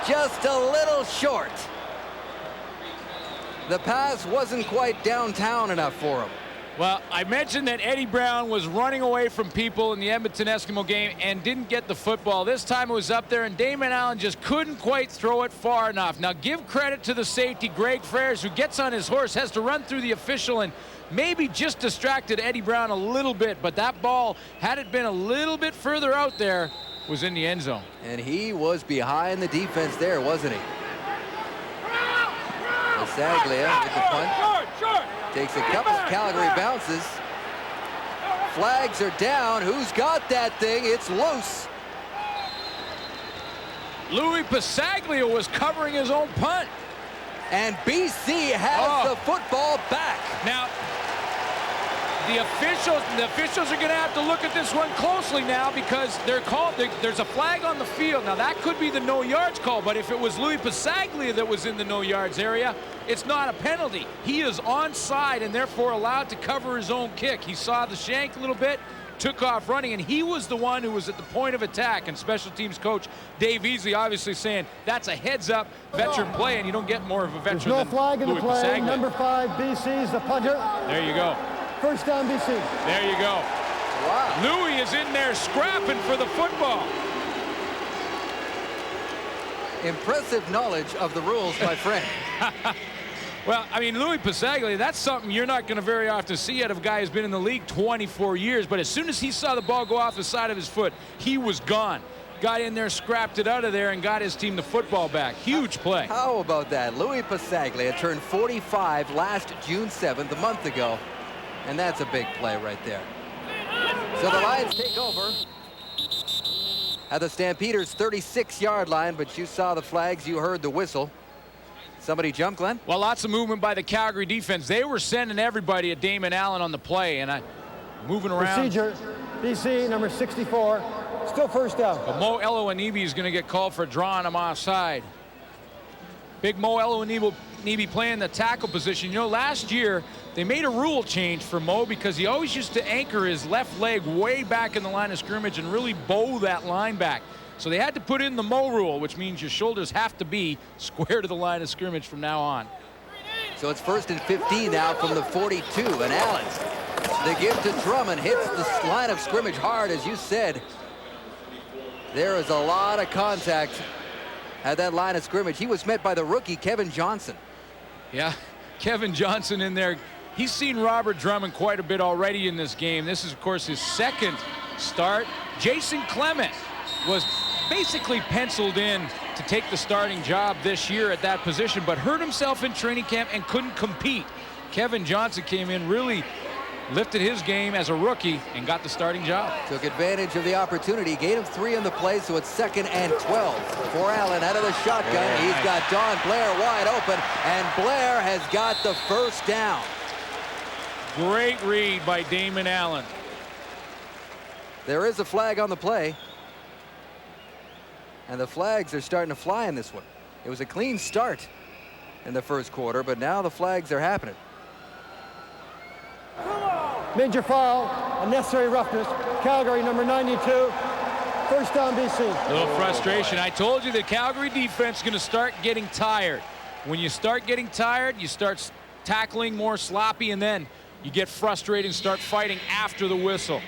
Just a little short. The pass wasn't quite downtown enough for him. Well, I mentioned that Eddie Brown was running away from people in the Edmonton Eskimo game and didn't get the football. This time it was up there, and Damon Allen just couldn't quite throw it far enough. Now, give credit to the safety, Greg Frères, who gets on his horse, has to run through the official, and maybe just distracted Eddie Brown a little bit. But that ball, had it been a little bit further out there, was in the end zone. And he was behind the defense there, wasn't he? Bisaglia with the punt. Takes a couple of Calgary bounces. Flags are down. Who's got that thing? It's loose. Louis Passaglio was covering his own punt. And BC has the football back. Now, the officials are going to have to look at this one closely now because there's a flag on the field. Now, that could be the no yards call, but if it was Louis Passaglio that was in the no yards area, it's not a penalty. He is onside and therefore allowed to cover his own kick. He saw the shank a little bit, took off running, and he was the one who was at the point of attack. And special teams coach Dave Easley obviously saying that's a heads-up veteran play, and you don't get more of a veteran There's no than flag in the Louis play. Passaglio. Number 5, BC's the punter. There you go. First down, BC. There you go. Wow. Louis is in there scrapping for the football. Impressive knowledge of the rules, my friend. Well, I mean, Louis Passaglio, that's something you're not going to very often see out of a guy who's been in the league 24 years. But as soon as he saw the ball go off the side of his foot, he was gone. Got in there, scrapped it out of there, and got his team the football back. Huge play. How about that? Louis Passaglio turned 45 last June 7th, a month ago. And that's a big play right there. So the Lions take over at the Stampeders' 36-yard line, but you saw the flags, you heard the whistle. Somebody jump, Glenn? Well, lots of movement by the Calgary defense. They were sending everybody at Damon Allen on the play, and moving around. Procedure, BC, number 64. Still first down. But Mo Eloanibi is going to get called for drawing him offside. Big Mo Eloanibi playing the tackle position. You know, last year they made a rule change for Mo because he always used to anchor his left leg way back in the line of scrimmage and really bow that line back. So they had to put in the Mo rule, which means your shoulders have to be square to the line of scrimmage from now on. So it's 1st and 15 now from the 42, and Allen, the give to Drummond, hits the line of scrimmage hard, as you said. There is a lot of contact at that line of scrimmage. He was met by the rookie, Kevin Johnson. Yeah, Kevin Johnson in there. He's seen Robert Drummond quite a bit already in this game. This is, of course, his second start. Jason Clement was basically penciled in to take the starting job this year at that position, but hurt himself in training camp and couldn't compete. Kevin Johnson came in, really lifted his game as a rookie and got the starting job. Took advantage of the opportunity, gain of 3 on the play, so it's 2nd and 12 for Allen out of the shotgun. Yeah, He's nice. got Don Blair wide open, and Blair has got the first down. Great read by Damon Allen. There is a flag on the play, and the flags are starting to fly in this one. It was a clean start in the first quarter, but now the flags are happening. Major foul, unnecessary roughness. Calgary, number 92. First down, BC. A little frustration. I told you the Calgary defense is going to start getting tired. When you start getting tired, you start tackling more sloppy, and then you get frustrated and start fighting after the whistle.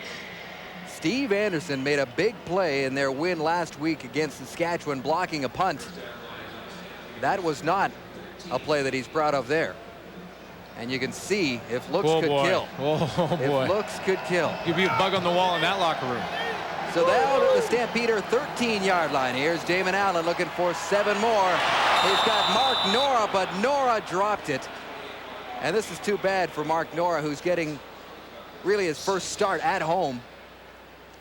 Steve Anderson made a big play in their win last week against Saskatchewan, blocking a punt. That was not a play that he's proud of there. And you can see if looks could kill. Oh, boy. If looks could kill. You'd be a bug on the wall in that locker room. So now to the Stampeder 13-yard line. Here's Damon Allen looking for 7 more. He's got Mark Nora, but Nora dropped it. And this is too bad for Mark Nora, who's getting really his first start at home.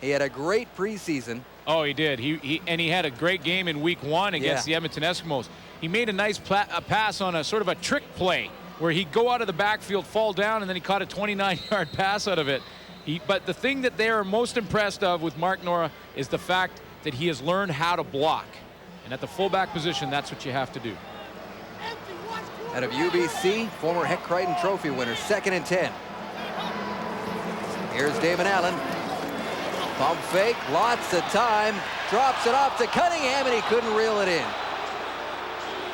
He had a great preseason. Oh, he did. He had a great game in week 1 against the Edmonton Eskimos. He made a nice pass on a sort of a trick play where he'd go out of the backfield, fall down, and then he caught a 29-yard pass out of it. But the thing that they are most impressed of with Mark Nora is the fact that he has learned how to block. And at the fullback position, that's what you have to do. Out of UBC, former Heck Crichton Trophy winner, 2nd and 10. Here's Damon Allen. Pump fake, lots of time. Drops it off to Cunningham, and he couldn't reel it in.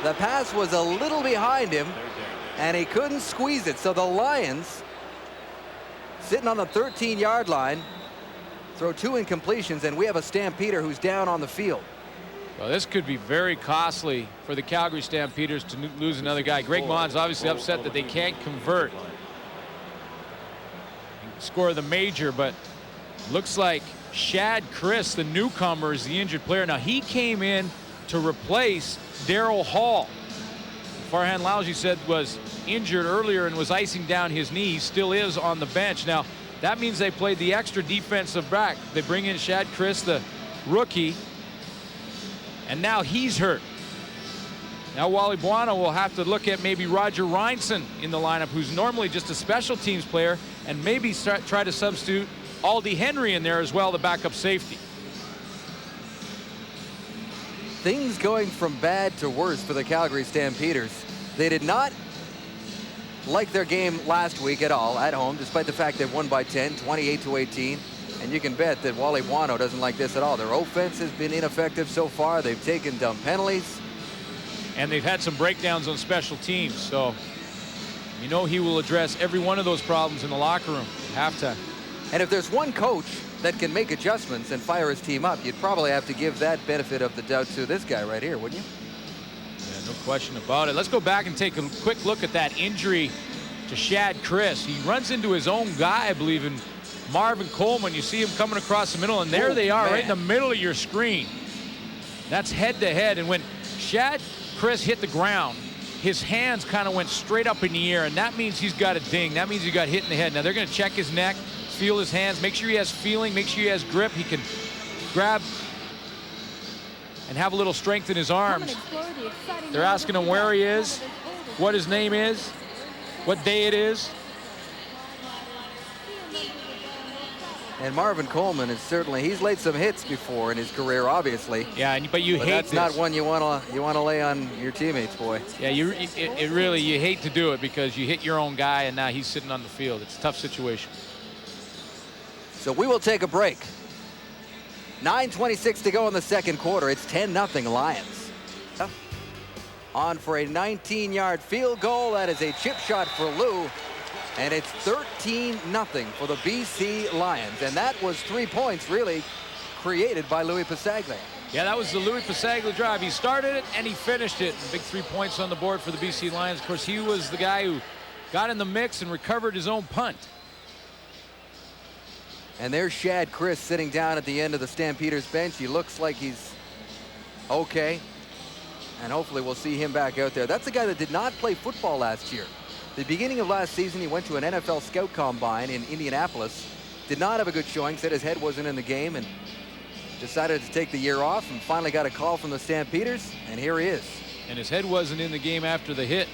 The pass was a little behind him, and he couldn't squeeze it. So the Lions, sitting on the 13-yard line, throw 2 incompletions, and we have a Stampeder who's down on the field. Well, this could be very costly for the Calgary Stampeders to lose another guy. Greg Mond's obviously upset that they can't convert and score the major, but looks like Shad Chris, the newcomer, is the injured player. Now, he came in to replace Daryl Hall. Farhan Lalji said was injured earlier and was icing down his knee. He still is on the bench. Now, that means they played the extra defensive back. They bring in Shad Chris, the rookie. And now he's hurt. Now Wally Buono will have to look at maybe Roger Reinson in the lineup, who's normally just a special teams player, and maybe try to substitute Aldi Henry in there as well, the backup safety. Things going from bad to worse for the Calgary Stampeders. They did not like their game last week at all at home, despite the fact they won by 10, 28-18. And you can bet that Wally Buono doesn't like this at all. Their offense has been ineffective so far. They've taken dumb penalties. And they've had some breakdowns on special teams. So, you know, he will address every one of those problems in the locker room at halftime. And if there's one coach that can make adjustments and fire his team up, you'd probably have to give that benefit of the doubt to this guy right here, wouldn't you? Yeah, no question about it. Let's go back and take a quick look at that injury to Shad Chris. He runs into his own guy, I believe, in Marvin Coleman. You see him coming across the middle, and there they are, right in the middle of your screen. That's head to head. And when Shad Chris hit the ground, his hands kind of went straight up in the air, and that means he's got a ding. That means he got hit in the head. Now they're going to check his neck, feel his hands, make sure he has feeling, make sure he has grip. He can grab and have a little strength in his arms. They're asking him where he is, what his name is, what day it is. And Marvin Coleman is certainly, he's laid some hits before in his career, obviously. Yeah, but you hate that's this. not one you want to lay on your teammates, boy. Yeah, it really, you hate to do it because you hit your own guy and now he's sitting on the field. It's a tough situation. So we will take a break. 9:26 to go in the second quarter. It's 10-0 Lions. On for a 19-yard field goal. That is a chip shot for Lou. And it's 13-0 for the BC Lions. And that was 3 points really created by Louis Pasaglia. Yeah, that was the Louis Pasaglia drive. He started it and he finished it. Big 3 points on the board for the BC Lions. Of course, he was the guy who got in the mix and recovered his own punt. And there's Shad Chris sitting down at the end of the Stampeders bench. He looks like he's okay. And hopefully we'll see him back out there. That's a guy that did not play football last year. The beginning of last season, he went to an NFL scout combine in Indianapolis. Did not have a good showing, said his head wasn't in the game, and decided to take the year off, and finally got a call from the Stampeders, and here he is. And his head wasn't in the game after the hit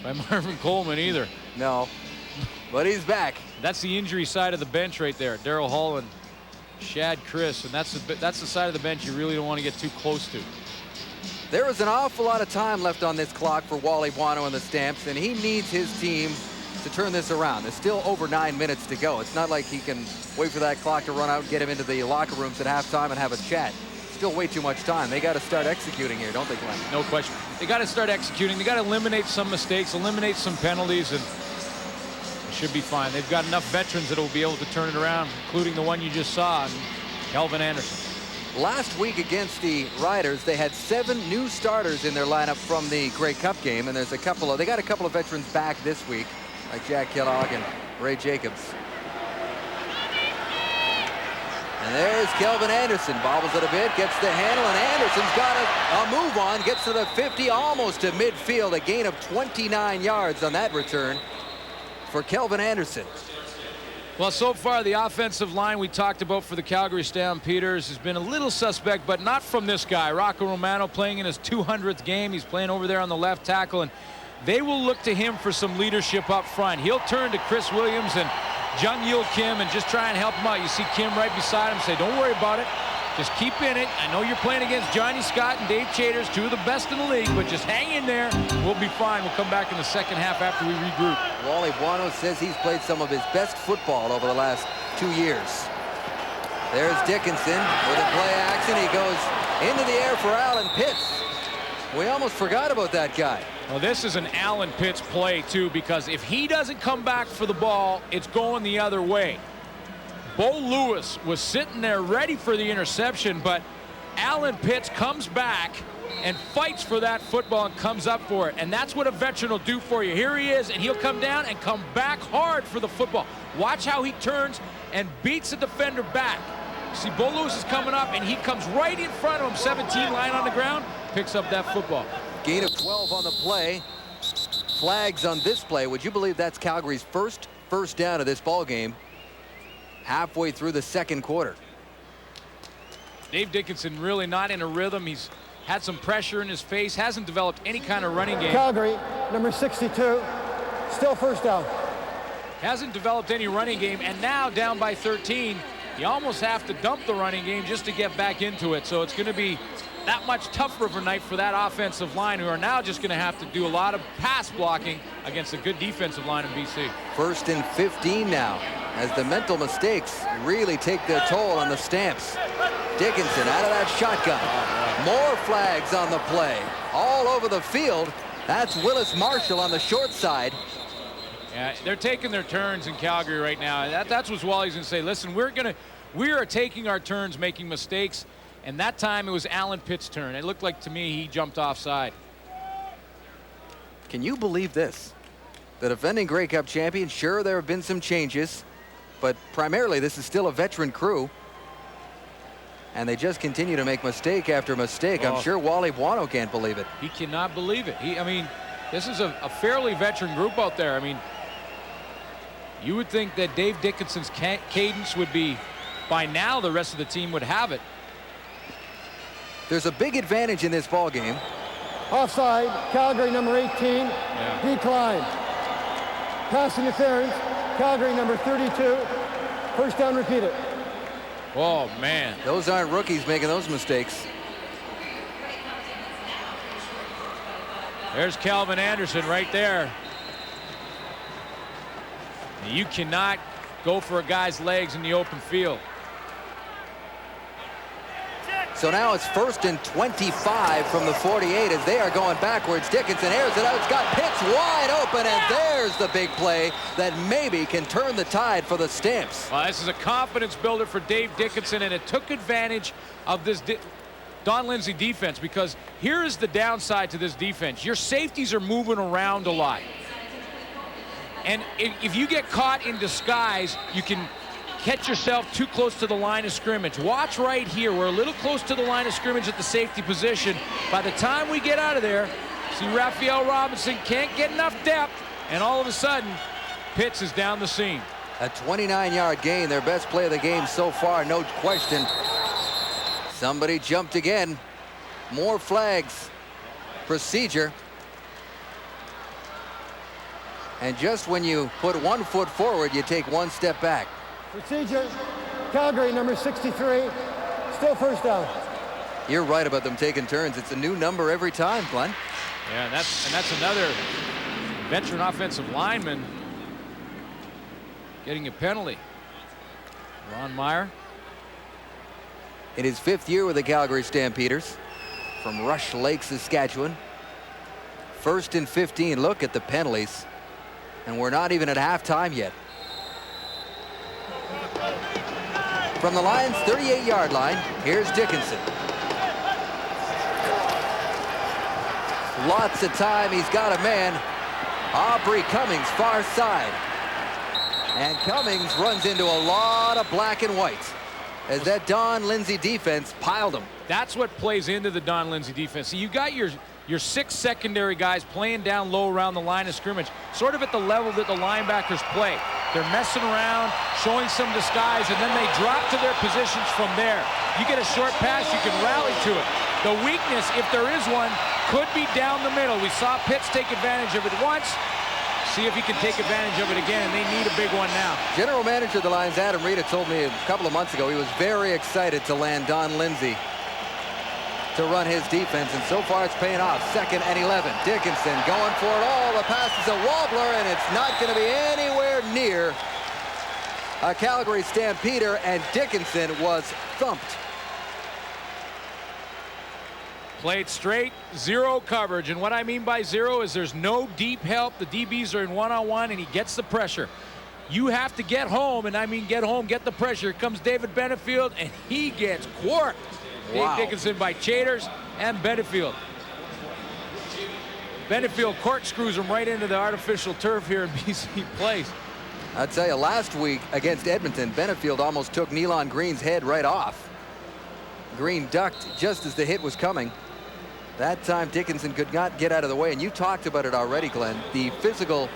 by Marvin Coleman either. No, but he's back. That's the injury side of the bench right there. Daryl Hull and Shad Chris, and that's the side of the bench you really don't want to get too close to. There is an awful lot of time left on this clock for Wally Buono and the Stamps, and he needs his team to turn this around. There's still over 9 minutes to go. It's not like he can wait for that clock to run out and get him into the locker rooms at halftime and have a chat. Still way too much time. They got to start executing here, don't they, Glenn? No question. They got to start executing. They got to eliminate some mistakes, eliminate some penalties, and it should be fine. They've got enough veterans that will be able to turn it around, including the one you just saw, Kelvin Anderson. Last week against the Riders, they had 7 new starters in their lineup from the Grey Cup game, and there's they got a couple of veterans back this week, like Jack Kellogg and Ray Jacobs. And there's Kelvin Anderson, bobbles it a bit, gets the handle, and Anderson's got a move on, gets to the 50, almost to midfield, a gain of 29 yards on that return for Kelvin Anderson. Well, so far the offensive line we talked about for the Calgary Stampeders has been a little suspect, but not from this guy. Rocco Romano playing in his 200th game. He's playing over there on the left tackle, and they will look to him for some leadership up front. He'll turn to Chris Williams and Jung Yul Kim and just try and help him out. You see Kim right beside him, say, don't worry about it. Just keep in it. I know you're playing against Johnny Scott and Dave Chaters, 2 of the best in the league, but just hang in there. We'll be fine. We'll come back in the second half after we regroup. Wally Buono says he's played some of his best football over the last 2 years. There's Dickinson with a play action. He goes into the air for Alan Pitts. We almost forgot about that guy. Well, this is an Alan Pitts play, too, because if he doesn't come back for the ball, it's going the other way. Bo Lewis was sitting there ready for the interception, but Alan Pitts comes back and fights for that football and comes up for it. And that's what a veteran will do for you. Here he is, and he'll come down and come back hard for the football. Watch how he turns and beats the defender back. See, Bo Lewis is coming up, and he comes right in front of him, 17, lying on the ground, picks up that football. Gain of 12 on the play. Flags on this play. Would you believe that's Calgary's first down of this ball game? Halfway through the second quarter. Dave Dickinson really not in a rhythm. He's had some pressure in his face, hasn't developed any kind of running game. Calgary, number 62, still first down. Hasn't developed any running game, and now down by 13, you almost have to dump the running game just to get back into it. So it's going to be that much tougher of a night for that offensive line, who are now just going to have to do a lot of pass blocking against a good defensive line in BC. 1st and 15 now, as the mental mistakes really take their toll on the Stamps. Dickinson out of that shotgun. More flags on the play. All over the field. That's Willis Marshall on the short side. Yeah, they're taking their turns in Calgary right now. That's what Wally's going to say. Listen, we are taking our turns making mistakes. And that time it was Alan Pitt's turn. It looked like to me he jumped offside. Can you believe this? The defending Grey Cup champion, sure, there have been some changes, but primarily this is still a veteran crew. And they just continue to make mistake after mistake. I'm sure Wally Buono can't believe it. He cannot believe it. I mean, this is a fairly veteran group out there. I mean, you would think that Dave Dickinson's cadence would be, by now the rest of the team would have it. There's a big advantage in this ball game. Offside, Calgary number 18, decline. Pass interference, Calgary number 32, first down repeated. Oh, man. Those aren't rookies making those mistakes. There's Calvin Anderson right there. You cannot go for a guy's legs in the open field. So now it's 1st and 25 from the 48 as they are going backwards. Dickinson airs it out. It's got Pitts wide open, and there's the big play that maybe can turn the tide for the Stamps. Well, this is a confidence builder for Dave Dickinson, and it took advantage of this Don Lindsay defense, because here is the downside to this defense. Your safeties are moving around a lot. And if you get caught in disguise, you can catch yourself too close to the line of scrimmage. Watch right here. We're a little close to the line of scrimmage at the safety position. By the time we get out of there, see Raphael Robinson can't get enough depth, and all of a sudden, Pitts is down the seam. A 29-yard gain, their best play of the game so far, no question. Somebody jumped again. More flags. Procedure. And just when you put one foot forward, you take one step back. Procedure, Calgary number 63, still first down. You're right about them taking turns. It's a new number every time, Glenn. Yeah, and that's another veteran offensive lineman getting a penalty. Ron Meyer. In his 5th year with the Calgary Stampeders from Rush Lake, Saskatchewan. 1st and 15. Look at the penalties. And we're not even at halftime yet. From the Lions' 38-yard line, here's Dickinson. Lots of time. He's got a man. Aubrey Cummings, far side. And Cummings runs into a lot of black and white as that Don Lindsay defense piled him. That's what plays into the Don Lindsay defense. So you got your 6 secondary guys playing down low around the line of scrimmage, sort of at the level that the linebackers play. They're messing around, showing some disguise, and then they drop to their positions from there. You get a short pass, you can rally to it. The weakness, if there is one, could be down the middle. We saw Pitts take advantage of it once. See if he can take advantage of it again, and they need a big one now. General manager of the Lions, Adam Reed, told me a couple of months ago he was very excited to land Don Lindsay to run his defense, and so far it's paying off. 2nd and 11. Dickinson going for it all. The pass is a wobbler, and it's not going to be anywhere near a Calgary Stampeder, and Dickinson was thumped. Played straight, 0 coverage, and what I mean by 0 is there's no deep help. The DBs are in one-on-one, and he gets the pressure. You have to get home, and I mean get home, get the pressure. Here comes David Benefield, and he gets quarked. Wow. Dave Dickinson by Chaters and Benefield. Benefield corkscrews him right into the artificial turf here in BC Place. I'll tell you, last week against Edmonton, Benefield almost took Nealon Green's head right off. Green ducked just as the hit was coming. That time Dickinson could not get out of the way, and you talked about it already, Glenn. The physical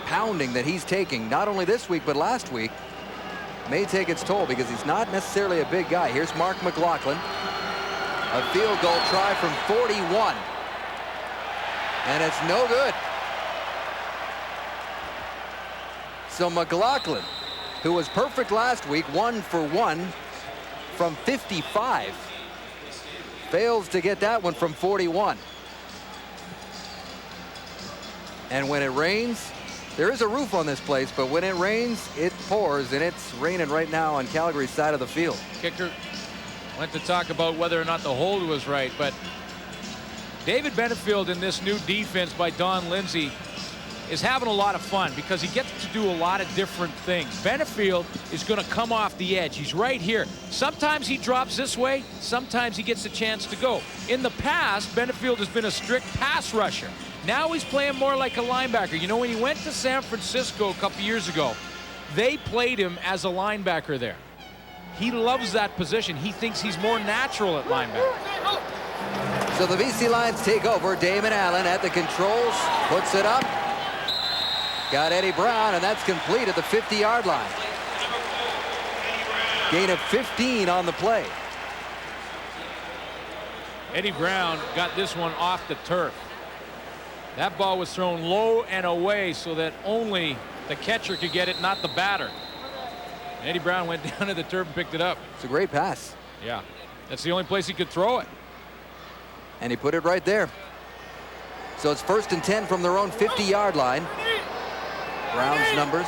pounding that he's taking, not only this week but last week, may take its toll because he's not necessarily a big guy. Here's Mark McLaughlin. A field goal try from 41. And it's no good. So McLaughlin, who was perfect last week, 1 for 1 from 55, fails to get that one from 41. And when it rains, there is a roof on this place, but when it rains, it pours, and it's raining right now on Calgary's side of the field. Kicker went to talk about whether or not the hold was right, but David Benefield in this new defense by Don Lindsay is having a lot of fun because he gets to do a lot of different things. Benefield is going to come off the edge. He's right here. Sometimes he drops this way. Sometimes he gets a chance to go. In the past, Benefield has been a strict pass rusher. Now he's playing more like a linebacker. You know, when he went to San Francisco a couple years ago, they played him as a linebacker there. He loves that position. He thinks he's more natural at linebacker. So the BC Lions take over. Damon Allen at the controls, puts it up. Got Eddie Brown, and that's complete at the 50-yard line. Gain of 15 on the play. Eddie Brown got this one off the turf. That ball was thrown low and away so that only the catcher could get it, not the batter. Eddie Brown went down to the turf and picked it up. It's a great pass. Yeah, that's the only place he could throw it. And he put it right there. So it's 1st and 10 from their own 50-yard line. Brown's numbers.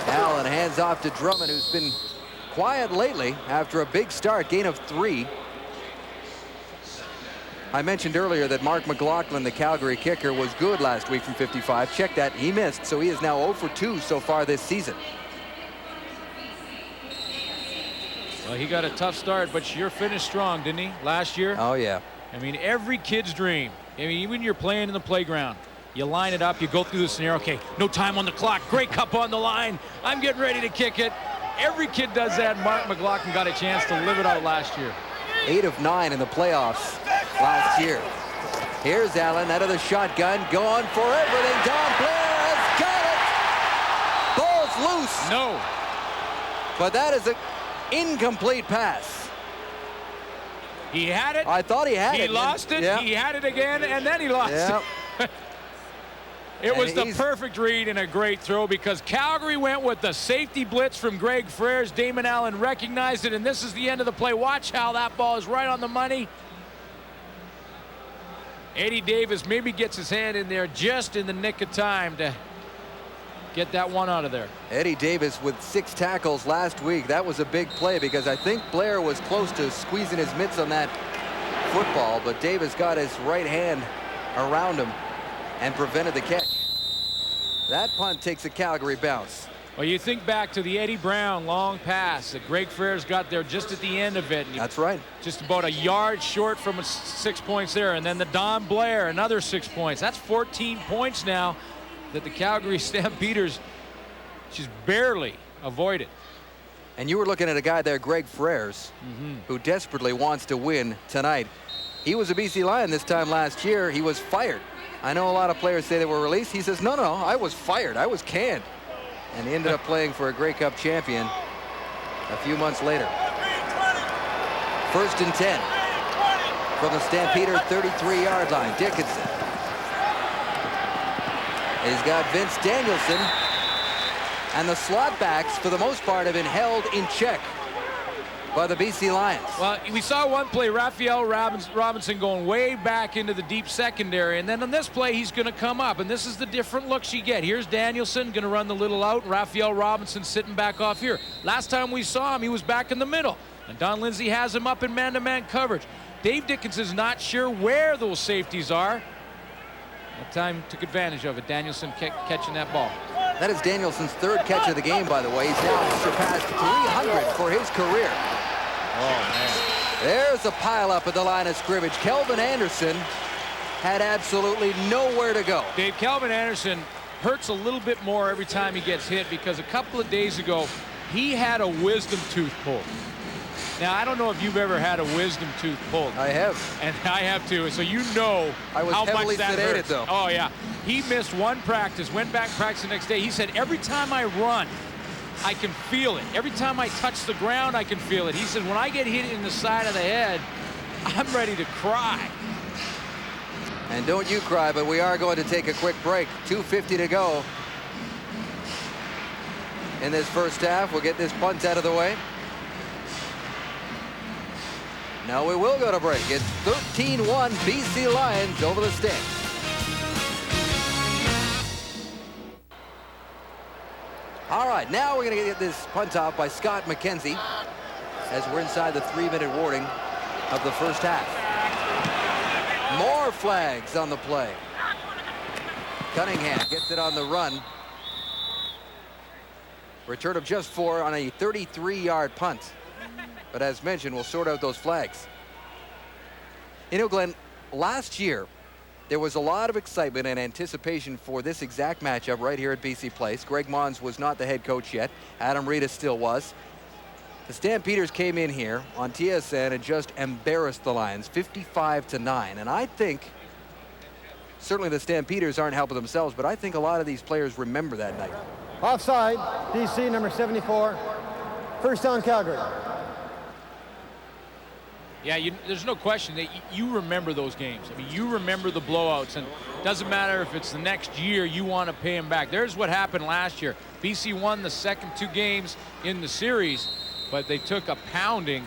Allen hands off to Drummond, who's been quiet lately after a big start. Gain of 3. I mentioned earlier that Mark McLaughlin, the Calgary kicker, was good last week from 55. Check that. He missed, so he is now 0 for 2 so far this season. Well, he got a tough start, but sure finished strong, didn't he, last year? Oh, yeah. I mean, every kid's dream. I mean, even you're playing in the playground, you line it up, you go through the scenario. Okay, no time on the clock. Grey Cup on the line. I'm getting ready to kick it. Every kid does that. Mark McLaughlin got a chance to live it out last year. 8 of 9 in the playoffs last year. Here's Allen out of the shotgun, going for everything. Don Blair has got it. Ball's loose. No. But that is an incomplete pass. He had it. I thought he had it. He lost it. Yeah. He had it again, and then he lost it. It was the perfect read and a great throw because Calgary went with the safety blitz from Greg Freres. Damon Allen recognized it, and this is the end of the play. Watch how that ball is right on the money. Eddie Davis maybe gets his hand in there just in the nick of time to get that one out of there. Eddie Davis with 6 tackles last week. That was a big play because I think Blair was close to squeezing his mitts on that football, but Davis got his right hand around him and prevented the catch. That punt takes a Calgary bounce. Well, you think back to the Eddie Brown long pass that Greg Freres got there just at the end of it. That's right. Just about a yard short from 6 points there. And then the Don Blair, another 6 points. That's 14 points now that the Calgary Stampeders just barely avoided. And you were looking at a guy there, Greg Freres, who desperately wants to win tonight. He was a BC Lion this time last year. He was fired. I know a lot of players say they were released. He says, no, I was fired. I was canned. And he ended up playing for a Grey Cup champion a few months later. 1st and 10 from the Stampeder 33-yard line. Dickinson. He's got Vince Danielson. And the slot backs, for the most part, have been held in check by the BC Lions. Well, we saw one play, Raphael Robinson going way back into the deep secondary, and then on this play he's going to come up, and this is the different looks you get. Here's Danielson going to run the little out, and Raphael Robinson sitting back off here. Last time we saw him, he was back in the middle, and Don Lindsay has him up in man-to-man coverage. Dave Dickinson's not sure where those safeties are. That time took advantage of it. Danielson catching that ball. That is Danielson's 3rd catch of the game, by the way. He's now surpassed 300 for his career. Oh, man. There's a pileup at the line of scrimmage. Kelvin Anderson had absolutely nowhere to go. Dave, Kelvin Anderson hurts a little bit more every time he gets hit because a couple of days ago, he had a wisdom tooth pulled. Now, I don't know if you've ever had a wisdom tooth pulled. I have. And I have too. So you know I was how heavily much that sedated, hurts. though. Oh, yeah. He missed one practice, went back practice the next day. He said, every time I run, I can feel it. Every time I touch the ground, I can feel it. He said, when I get hit in the side of the head, I'm ready to cry. And don't you cry, but we are going to take a quick break. 2:50 to go in this first half. We'll get this punt out of the way. Now we will go to break. It's 13-1 BC Lions over the Stamps. All right, now we're going to get this punt off by Scott McKenzie as we're inside the 3-minute warning of the first half. More flags on the play. Cunningham gets it on the run. Return of just 4 on a 33-yard punt. But as mentioned, we'll sort out those flags. You know, Glenn, last year, there was a lot of excitement and anticipation for this exact matchup right here at BC Place. Greg Mons was not the head coach yet. Adam Rita still was. The Stampeders came in here on TSN and just embarrassed the Lions, 55-9. And I think, certainly the Stampeders aren't helping themselves, but I think a lot of these players remember that night. Offside, BC number 74. First down, Calgary. Yeah, there's no question that you remember those games. I mean, you remember the blowouts, and it doesn't matter if it's the next year, you want to pay them back. There's what happened last year. BC won the second 2 games in the series, but they took a pounding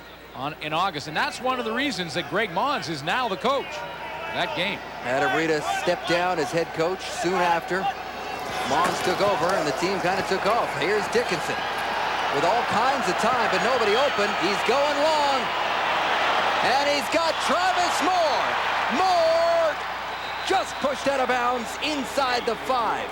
in August, and that's one of the reasons that Greg Mons is now the coach of that game. Adam Rita stepped down as head coach soon after. Mons took over, and the team kind of took off. Here's Dickinson with all kinds of time, but nobody open. He's going long. And he's got Travis Moore. Moore just pushed out of bounds inside the 5.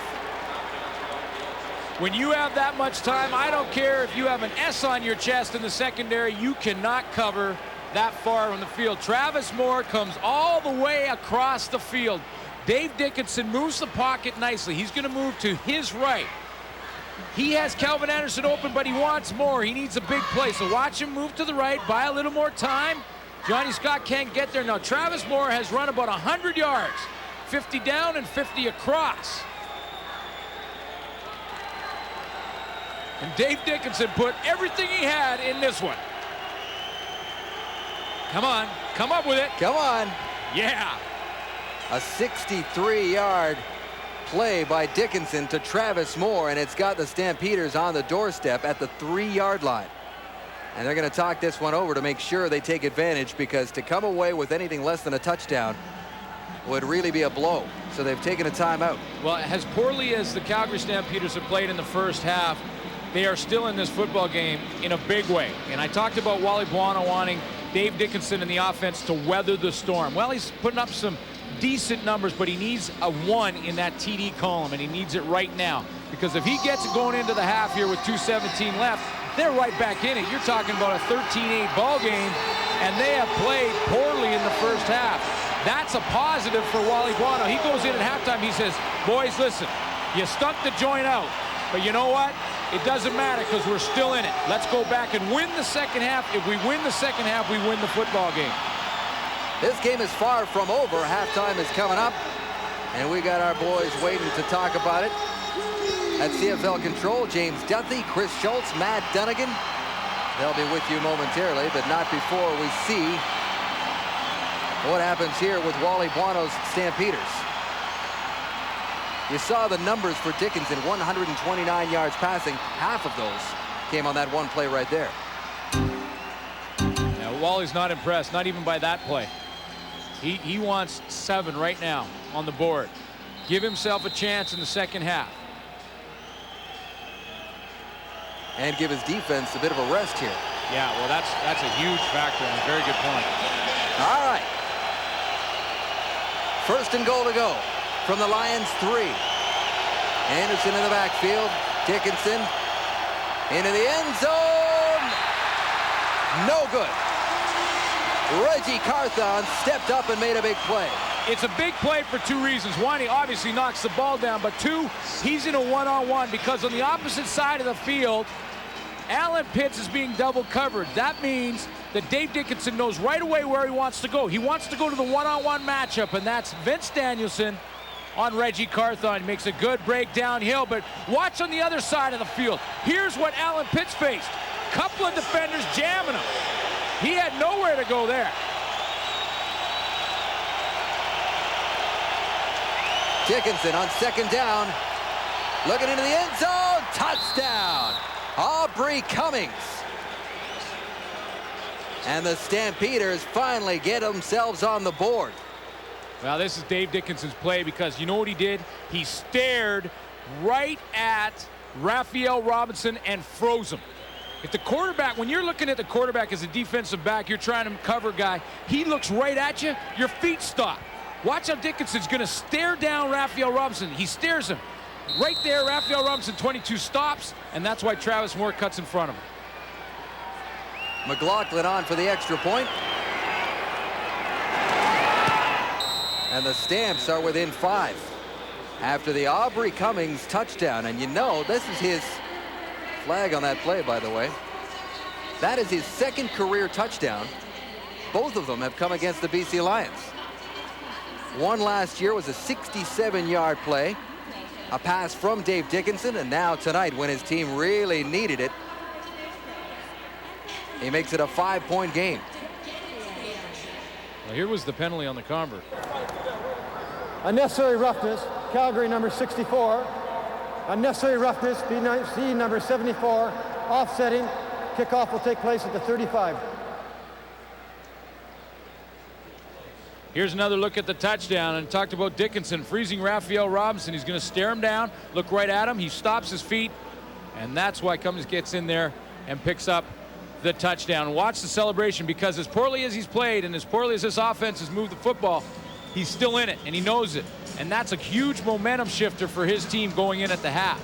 When you have that much time, I don't care if you have an S on your chest in the secondary, you cannot cover that far from the field. Travis Moore comes all the way across the field. Dave Dickinson moves the pocket nicely. He's going to move to his right. He has Calvin Anderson open, but he wants more. He needs a big play. So watch him move to the right, buy a little more time. Johnny Scott can't get there. Now, Travis Moore has run about 100 yards, 50 down and 50 across. And Dave Dickinson put everything he had in this one. Come on, come up with it. Come on. Yeah. A 63-yard play by Dickinson to Travis Moore, and it's got the Stampeders on the doorstep at the 3-yard line. And they're going to talk this one over to make sure they take advantage, because to come away with anything less than a touchdown would really be a blow. So they've taken a timeout. Well, as poorly as the Calgary Stampeders have played in the first half, they are still in this football game in a big way. And I talked about Wally Buono wanting Dave Dickinson in the offense to weather the storm. Well, he's putting up some decent numbers, but he needs a 1 in that TD column, and he needs it right now. Because if he gets it going into the half here with 2:17 left, they're right back in it. You're talking about a 13-8 ball game, and they have played poorly in the first half. That's a positive for Wally Buono. He goes in at halftime, he says, boys, listen, you stunk the joint out, but you know what? It doesn't matter, because we're still in it. Let's go back and win the second half. If we win the second half, we win the football game. This game is far from over. Halftime is coming up, and we got our boys waiting to talk about it. At CFL Control, James Duthie, Chris Schultz, Matt Dunnigan. They'll be with you momentarily, but not before we see what happens here with Wally Buono's Stampeders. You saw the numbers for Dickinson, 129 yards passing. Half of those came on that one play right there. Now, Wally's not impressed, not even by that play. He wants 7 right now on the board. Give himself a chance in the second half. And give his defense a bit of a rest here. Yeah, well, that's a huge factor and a very good point. All right. First and goal to go from the Lions 3. Anderson in the backfield. Dickinson into the end zone. No good. Reggie Carthon stepped up and made a big play. It's a big play for 2 reasons. One, he obviously knocks the ball down, but 2, he's in a one-on-one, because on the opposite side of the field, Alan Pitts is being double covered. That means that Dave Dickinson knows right away where he wants to go. He wants to go to the one-on-one matchup, and that's Vince Danielson on Reggie Carthon. Makes a good break downhill, but watch on the other side of the field. Here's what Alan Pitts faced. Couple of defenders jamming him. He had nowhere to go there. Dickinson on second down. Looking into the end zone. Touchdown. Aubrey Cummings. And the Stampeders finally get themselves on the board. Well, this is Dave Dickinson's play because you know what he did? He stared right at Raphael Robinson and froze him. If the quarterback, when you're looking at the quarterback as a defensive back, you're trying to cover a guy, he looks right at you, your feet stop. Watch how Dickinson's going to stare down Raphael Robinson. He stares him. Right there, Raphael Robinson, 22, stops, and that's why Travis Moore cuts in front of him. McLaughlin on for the extra point. And the Stamps are within 5 after the Aubrey Cummings touchdown. And you know, this is his flag on that play, by the way. That is his second career touchdown. Both of them have come against the BC Lions. One last year was a 67-yard play, a pass from Dave Dickinson, and now tonight when his team really needed it, he makes it a 5-point game. Well, here was the penalty on the convert. Unnecessary roughness, Calgary number 64. Unnecessary roughness, BC number 74. Offsetting, kickoff will take place at the 35. Here's another look at the touchdown, and talked about Dickinson freezing Raphael Robinson. He's going to stare him down, look right at him. He stops his feet, and that's why Cummings gets in there and picks up the touchdown. Watch the celebration, because as poorly as he's played and as poorly as this offense has moved the football, he's still in it, and he knows it. And that's a huge momentum shifter for his team going in at the half.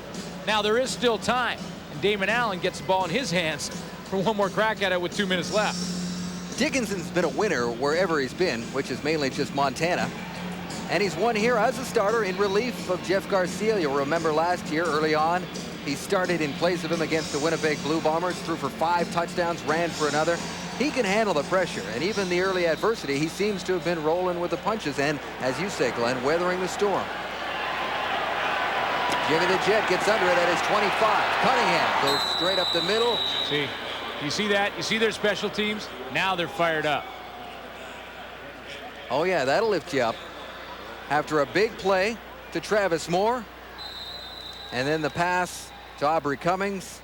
Now, there is still time, and Damon Allen gets the ball in his hands for one more crack at it with 2 minutes left. Dickinson's been a winner wherever he's been, which is mainly just Montana. And he's won here as a starter in relief of Jeff Garcia. You'll remember last year, early on, he started in place of him against the Winnipeg Blue Bombers, threw for 5 touchdowns, ran for another. He can handle the pressure, and even the early adversity, he seems to have been rolling with the punches and, as you say, Glenn, weathering the storm. Jimmy the Jet gets under it at his 25. Cunningham goes straight up the middle. See, you see that? You see their special teams? Now they're fired up. Oh, yeah, that'll lift you up. After a big play to Travis Moore, and then the pass to Aubrey Cummings.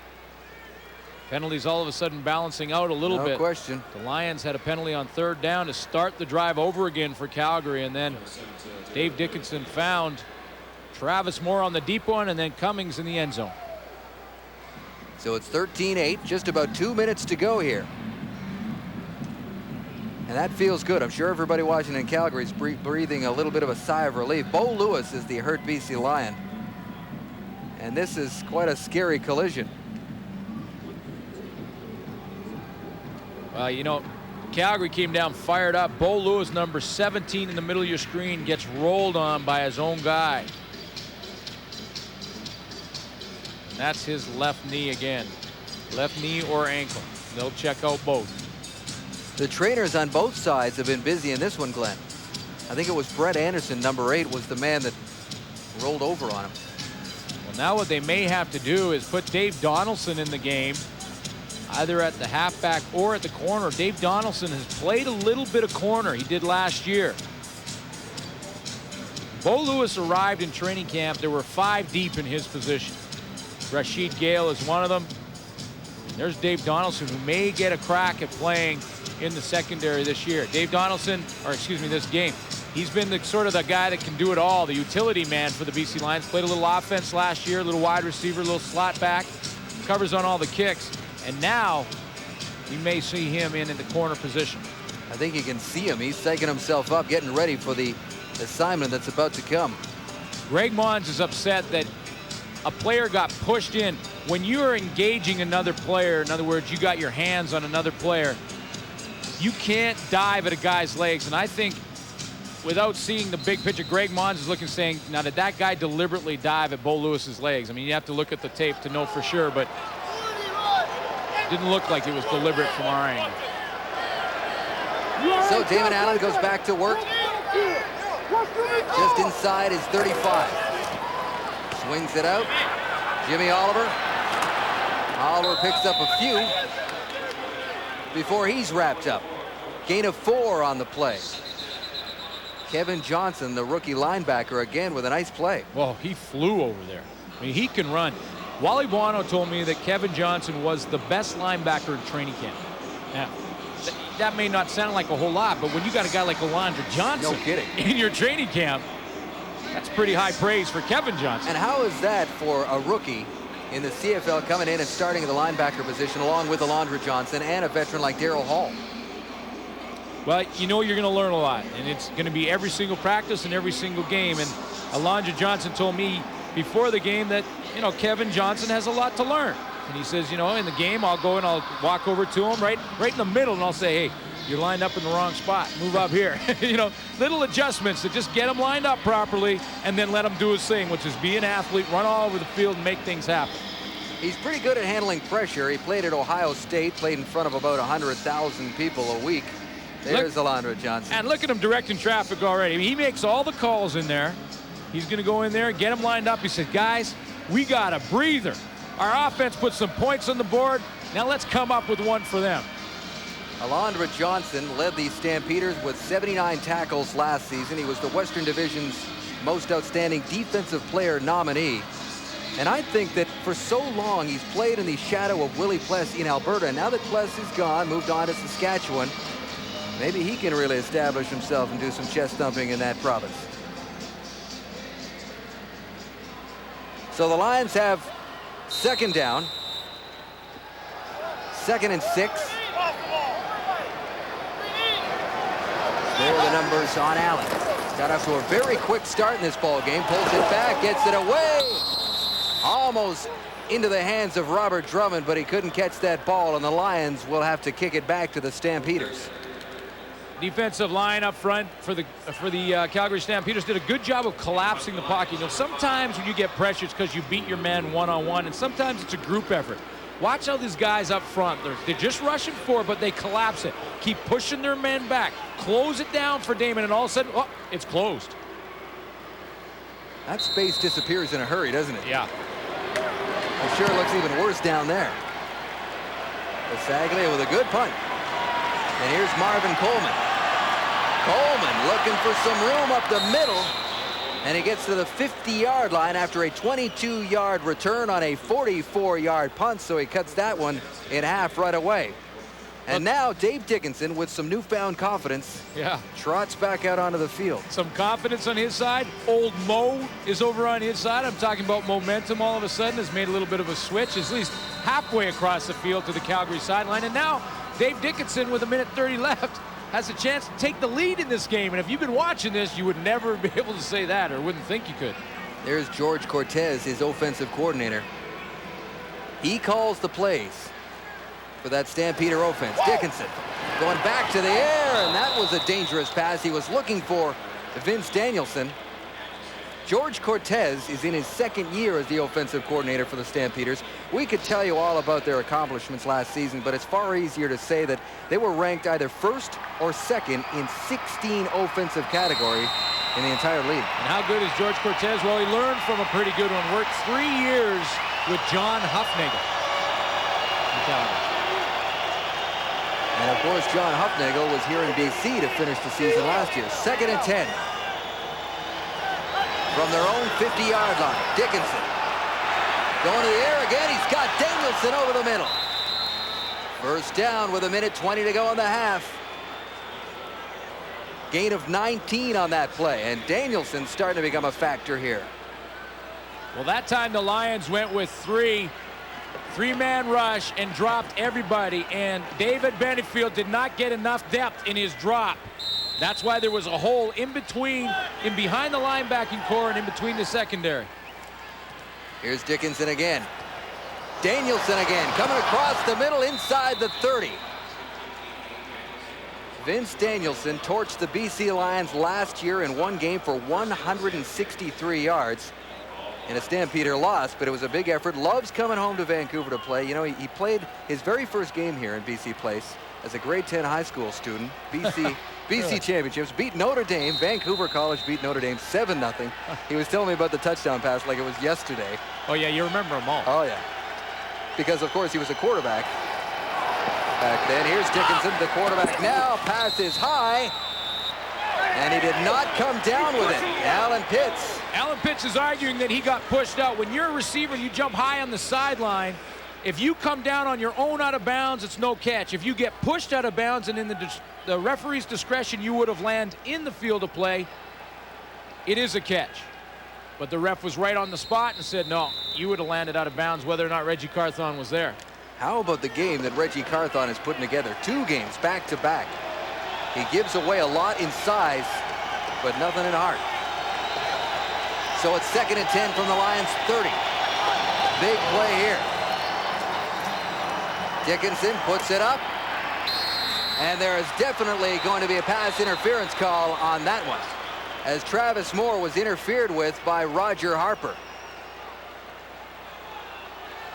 Penalties all of a sudden balancing out a little bit. No question. The Lions had a penalty on third down to start the drive over again for Calgary, and then Dave Dickinson found Travis Moore on the deep one, and then Cummings in the end zone. So it's 13-8, just about 2 minutes to go here. And that feels good. I'm sure everybody watching in Calgary is breathing a little bit of a sigh of relief. Bo Lewis is the hurt BC Lion. And this is quite a scary collision. Well, you know, Calgary came down fired up. Bo Lewis, number 17 in the middle of your screen, gets rolled on by his own guy. And that's his left knee again. Left knee or ankle. They'll check out both. The trainers on both sides have been busy in this one, Glenn. I think it was Brett Anderson, number 8, was the man that rolled over on him. Well, now what they may have to do is put Dave Donaldson in the game, either at the halfback or at the corner. Dave Donaldson has played a little bit of corner. He did last year. Bo Lewis arrived in training camp. There were 5 deep in his position. Rashid Gale is one of them. There's Dave Donaldson, who may get a crack at playing in the secondary this year. Dave Donaldson, or excuse me, this game. He's been the sort of the guy that can do it all, the utility man for the BC Lions. Played a little offense last year, a little wide receiver, a little slot back, covers on all the kicks. And now we may see him in the corner position. I think you can see him. He's psyching himself up, getting ready for the assignment that's about to come. Greg Mons is upset that a player got pushed in. When you are engaging another player, in other words, you got your hands on another player, you can't dive at a guy's legs. And I think, without seeing the big picture, Greg Mons is looking, saying, now did that guy deliberately dive at Bo Lewis's legs? I mean, you have to look at the tape to know for sure, but it didn't look like it was deliberate from our angle. So Damon Allen goes back to work. Just inside his 35. Swings it out. Jimmy Oliver. Oliver picks up a few before he's wrapped up. Gain of 4 on the play. Kevin Johnson, the rookie linebacker, again with a nice play. Well, he flew over there. I mean, he can run. Wally Buono told me that Kevin Johnson was the best linebacker in training camp. Now, that may not sound like a whole lot, but when you got a guy like Alondra Johnson No kidding. in your training camp, that's pretty high praise for Kevin Johnson. And how is that for a rookie in the CFL coming in and starting at the linebacker position along with Alondra Johnson and a veteran like Daryl Hall? Well, you know you're going to learn a lot, and it's going to be every single practice and every single game. And Alondra Johnson told me before the game that, you know, Kevin Johnson has a lot to learn. And he says, you know, in the game, I'll go and I'll walk over to him right in the middle, and I'll say, hey, you're lined up in the wrong spot. Move up here. You know, little adjustments to just get him lined up properly and then let him do his thing, which is be an athlete, run all over the field, and make things happen. He's pretty good at handling pressure. He played at Ohio State, played in front of about 100,000 people a week. There's Alondra Johnson. And look at him directing traffic already. I mean, he makes all the calls in there. He's going to go in there and get him lined up. He said, guys, we got a breather. Our offense put some points on the board. Now let's come up with one for them. Alondra Johnson led the Stampeders with 79 tackles last season. He was the Western Division's most outstanding defensive player nominee. And I think that for so long he's played in the shadow of Willie Pless in Alberta. And now that Pless is gone, moved on to Saskatchewan, maybe he can really establish himself and do some chest thumping in that province. So the Lions have second down. 2nd and 6. There are the numbers on Allen. Got off to a very quick start in this ball game. Pulls it back, gets it away. Almost into the hands of Robert Drummond, but he couldn't catch that ball, and the Lions will have to kick it back to the Stampeders. Defensive line up front for the Calgary Stampeders did a good job of collapsing the pocket. You know, sometimes when you get pressure, it's because you beat your man one-on-one, and sometimes it's a group effort. Watch how these guys up front, they're just rushing forward, but they collapse it. Keep pushing their men back. Close it down for Damon, and all of a sudden, oh, it's closed. That space disappears in a hurry, doesn't it? Yeah. I'm sure it looks even worse down there. Bisaglia with a good punt. And here's Marvin Coleman. Coleman looking for some room up the middle. And he gets to the 50-yard line after a 22-yard return on a 44-yard punt. So he cuts that one in half right away. And now Dave Dickinson, with some newfound confidence, trots back out onto the field. Some confidence on his side. Old Mo is over on his side. I'm talking about momentum all of a sudden has made a little bit of a switch, at least halfway across the field to the Calgary sideline. And now Dave Dickinson, with 1:30 left, has a chance to take the lead in this game. And if you've been watching this, you would never be able to say that, or wouldn't think you could. There's George Cortez, his offensive coordinator. He calls the plays for that Stampeder offense. Dickinson going back to the air, and that was a dangerous pass. He was looking for Vince Danielson. George Cortez is in his 2nd year as the offensive coordinator for the Stampeders. We could tell you all about their accomplishments last season, but it's far easier to say that they were ranked either 1st or 2nd in 16 offensive category in the entire league. And how good is George Cortez? Well, he learned from a pretty good one. Worked 3 years with John Huffnagel. And of course, John Huffnagel was here in BC to finish the season last year. 2nd and 10. From their own 50-yard line. Dickinson going to the air again. He's got Danielson over the middle. First down with 1:20 to go in the half. Gain of 19 on that play, and Danielson's starting to become a factor here. Well, that time the Lions went with three-man rush and dropped everybody, and David Benefield did not get enough depth in his drop. That's why there was a hole in behind the linebacking core and in between the secondary. Here's Dickinson again. Danielson again, coming across the middle inside the 30. Vince Danielson torched the BC Lions last year in one game for 163 yards. And a Stampeder loss, but it was a big effort. Loves coming home to Vancouver to play. You know, he played his very first game here in BC Place as a grade 10 high school student. BC championships, beat Notre Dame. Vancouver College beat Notre Dame 7-0. He was telling me about the touchdown pass like it was yesterday. Oh, yeah, you remember them all. Oh, yeah. Because, of course, he was a quarterback back then. Here's Dickinson, the quarterback now. Pass is high. And he did not come down with it. Alan Pitts is arguing that he got pushed out. When you're a receiver, you jump high on the sideline. If you come down on your own out of bounds, it's no catch. If you get pushed out of bounds and in the referee's discretion, you would have landed in the field of play, it is a catch. But the ref was right on the spot and said, no, you would have landed out of bounds whether or not Reggie Carthon was there. How about the game that Reggie Carthon is putting together? 2 games back-to-back. He gives away a lot in size, but nothing in heart. So it's 2nd and 10 from the Lions 30. Big play here. Dickinson puts it up. And there is definitely going to be a pass interference call on that one, as Travis Moore was interfered with by Roger Harper.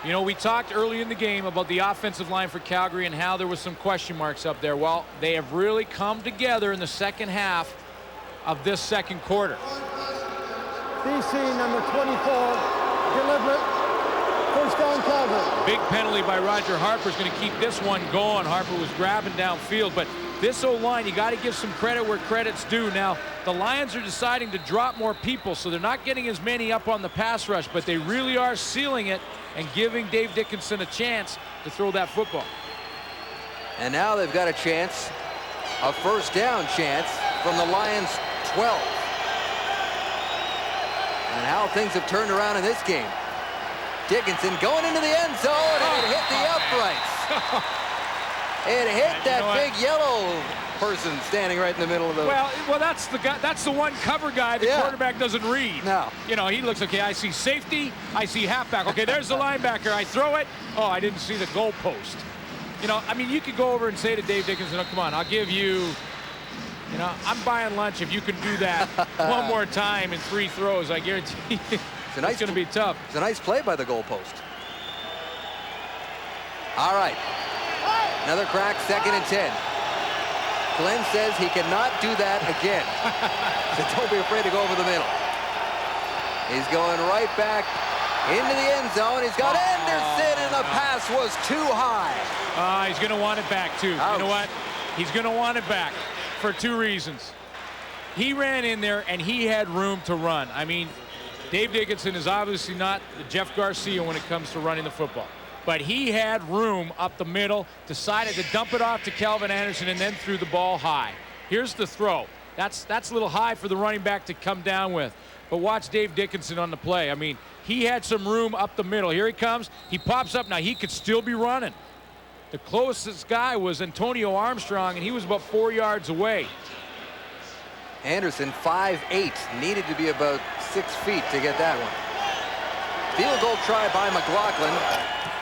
You know, we talked early in the game about the offensive line for Calgary and how there was some question marks up there. Well, they have really come together in the second half of this second quarter. BC number 24, deliberate, first down Calgary. Big penalty by Roger Harper is going to keep this one going. Harper was grabbing downfield, but this O-line, you got to give some credit where credit's due. Now, the Lions are deciding to drop more people, so they're not getting as many up on the pass rush, but they really are sealing it and giving Dave Dickinson a chance to throw that football. And now they've got a chance, a first down chance from the Lions 12. And how things have turned around in this game. Dickinson going into the end zone, and it hit the uprights. It hit that big yellow person standing right in the middle of the... Well, that's the guy. That's the one cover guy the quarterback doesn't read. No. You know, he looks, okay, I see safety, I see halfback. Okay, there's the linebacker. I throw it. Oh, I didn't see the goal post. You know, I mean, you could go over and say to Dave Dickinson, oh, come on, I'll give you, you know, I'm buying lunch if you can do that one more time in 3 throws. I guarantee you it's going to be tough. It's a nice play by the goalpost. All right. Another crack, 2nd and 10. Glenn says he cannot do that again. So don't be afraid to go over the middle. He's going right back into the end zone. He's got Anderson, and the pass was too high. He's going to want it back, too. Ouch. You know what? He's going to want it back for 2 reasons. He ran in there, and he had room to run. I mean, Dave Dickinson is obviously not the Jeff Garcia when it comes to running the football. But he had room up the middle, decided to dump it off to Calvin Anderson, and then threw the ball high. Here's the throw. That's a little high for the running back to come down with. But watch Dave Dickinson on the play. I mean, he had some room up the middle. Here he comes. He pops up. Now, he could still be running. The closest guy was Antonio Armstrong, and he was about 4 yards away. Anderson, 5'8", needed to be about 6 feet to get that one. Field goal try by McLaughlin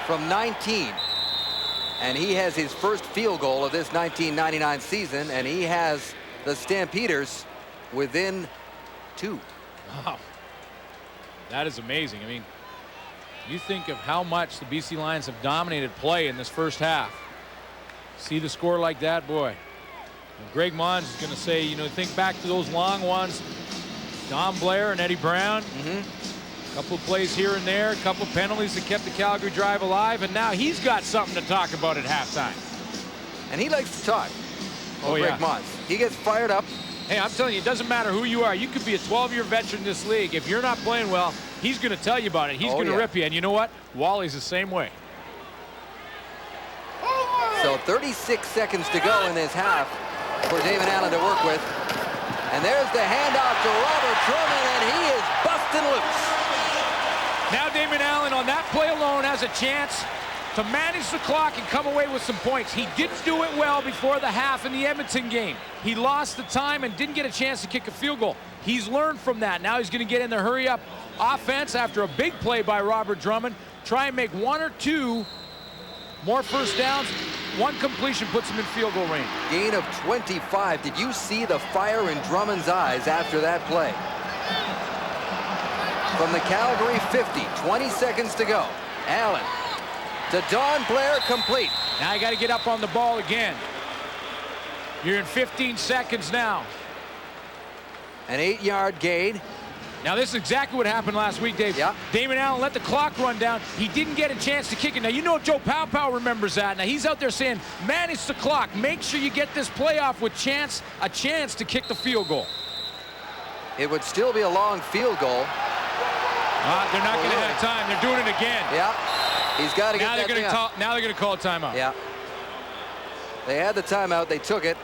from 19. And he has his first field goal of this 1999 season, and he has the Stampeders within 2. Wow. That is amazing. I mean, you think of how much the BC Lions have dominated play in this first half. See the score like that, boy. And Greg Mons is going to say, you know, think back to those long ones. Don Blair and Eddie Brown. A couple of plays here and there, a couple of penalties that kept the Calgary drive alive, and now he's got something to talk about at halftime. And he likes to talk. Greg Mons. He gets fired up. Hey, I'm telling you, it doesn't matter who you are. You could be a 12-year veteran in this league. If you're not playing well, he's going to tell you about it. He's going to rip you. And you know what? Wally's the same way. So 36 seconds to go in this half for David Allen to work with. And there's the handoff to Robert Drummond, and he is busting loose. Now Damon Allen on that play alone has a chance to manage the clock and come away with some points. He didn't do it well before the half in the Edmonton game. He lost the time and didn't get a chance to kick a field goal. He's learned from that. Now he's going to get in the hurry-up offense after a big play by Robert Drummond. Try and make 1 or 2 more first downs. 1 completion puts him in field goal range. Gain of 25. Did you see the fire in Drummond's eyes after that play? From the Calgary 50, 20 seconds to go. Allen to Don Blair, complete. Now you got to get up on the ball again. You're in 15 seconds now. An 8-yard gain. Now, this is exactly what happened last week, Dave. Yeah. Damon Allen let the clock run down. He didn't get a chance to kick it. Now, you know Joe Pow remembers that. Now, he's out there saying, manage the clock. Make sure you get this playoff with a chance to kick the field goal. It would still be a long field goal. They're not going to have time. They're doing it again. Yeah. He's got to get that thing out. Now they're going to call a timeout. Yeah. They had the timeout. They took it.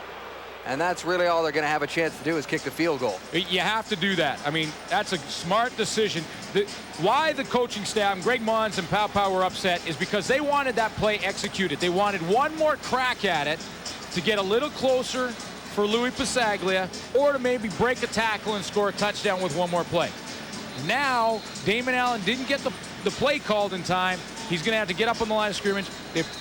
And that's really all they're going to have a chance to do is kick the field goal. You have to do that. I mean, that's a smart decision. Why the coaching staff, Greg Mons and Pow were upset is because they wanted that play executed. They wanted one more crack at it to get a little closer for Louis Pasaglia, or to maybe break a tackle and score a touchdown with one more play. Now, Damon Allen didn't get the play called in time. He's going to have to get up on the line of scrimmage.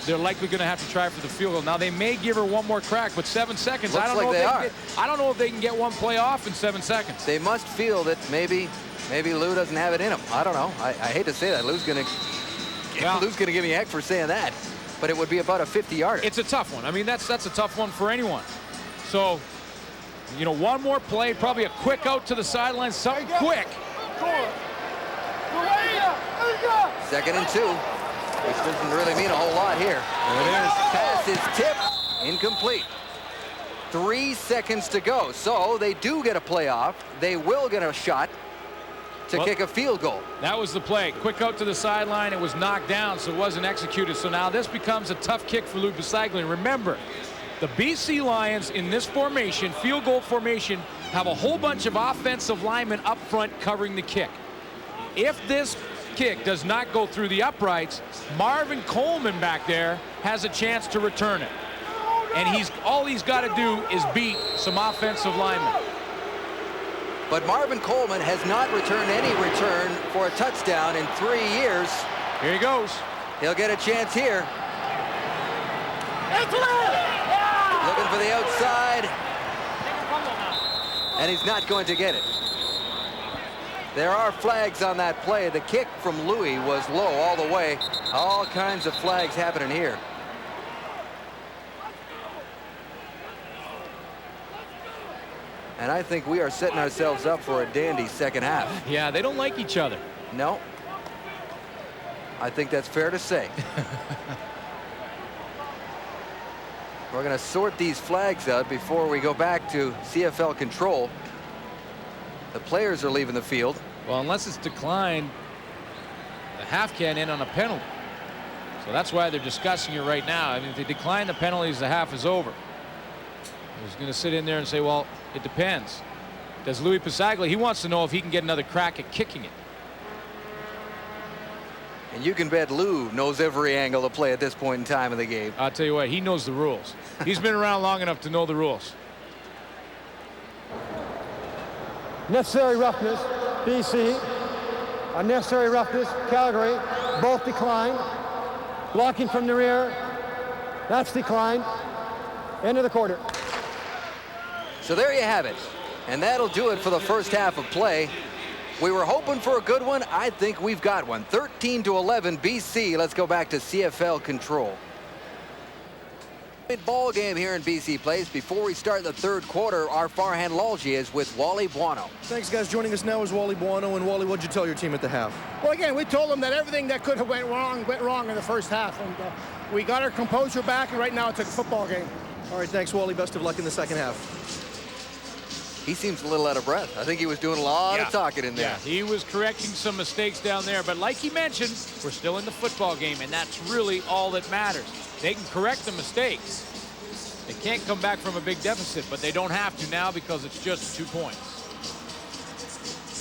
They're likely going to have to try for the field goal. Now, they may give her one more crack, but 7 seconds. Looks I don't know if they can get one play off in 7 seconds. They must feel that maybe Lou doesn't have it in him. I don't know. I hate to say that. Lou's going to give me heck for saying that. But it would be about a 50-yarder. It's a tough one. I mean, that's a tough one for anyone. So, you know, one more play, probably a quick out to the sideline, something quick. 2nd and 2, which doesn't really mean a whole lot here. There it is. Pass is tipped, incomplete. 3 seconds to go. So they do get a playoff. They will get a shot to kick a field goal. That was the play. Quick out to the sideline. It was knocked down, so it wasn't executed. So now this becomes a tough kick for Louis Pasaglia. Remember, the BC Lions in this formation, field goal formation, have a whole bunch of offensive linemen up front covering the kick. If this kick does not go through the uprights, Marvin Coleman back there has a chance to return it. And all he's got to do is beat some offensive linemen. But Marvin Coleman has not returned any return for a touchdown in 3 years. Here he goes. He'll get a chance here. Looking for the outside. And he's not going to get it. There are flags on that play. The kick from Louis was low all the way. All kinds of flags happening here. And I think we are setting ourselves up for a dandy second half. Yeah, they don't like each other. No. I think that's fair to say. We're going to sort these flags out before we go back to CFL control. The players are leaving the field. Well, unless it's declined, the half can't in on a penalty. So that's why they're discussing it right now. I mean, if they decline the penalties, the half is over. He's going to sit in there and say, well, it depends. Does Louis Pasaglia, he wants to know if he can get another crack at kicking it. And you can bet Lou knows every angle of play at this point in time in the game. I'll tell you what, he knows the rules. He's been around long enough to know the rules. Necessary roughness, BC. Unnecessary roughness, Calgary. Both declined. Blocking from the rear. That's declined. End of the quarter. So there you have it. And that'll do it for the first half of play. We were hoping for a good one. I think we've got one. 13-11 BC. Let's go back to CFL control. Ball game here in BC Place. Before we start the third quarter, our Farhan Lalji is with Wally Buono. Thanks, guys. Joining us now is Wally Buono. And Wally, what'd you tell your team at the half? Well, again, we told them that everything that could have went wrong in the first half. And we got our composure back, and right now it's a football game. All right, thanks, Wally. Best of luck in the second half. He seems a little out of breath. I think he was doing a lot of talking in there. Yeah, he was correcting some mistakes down there. But like he mentioned, we're still in the football game, and that's really all that matters. They can correct the mistakes. They can't come back from a big deficit, but they don't have to now because it's just 2 points.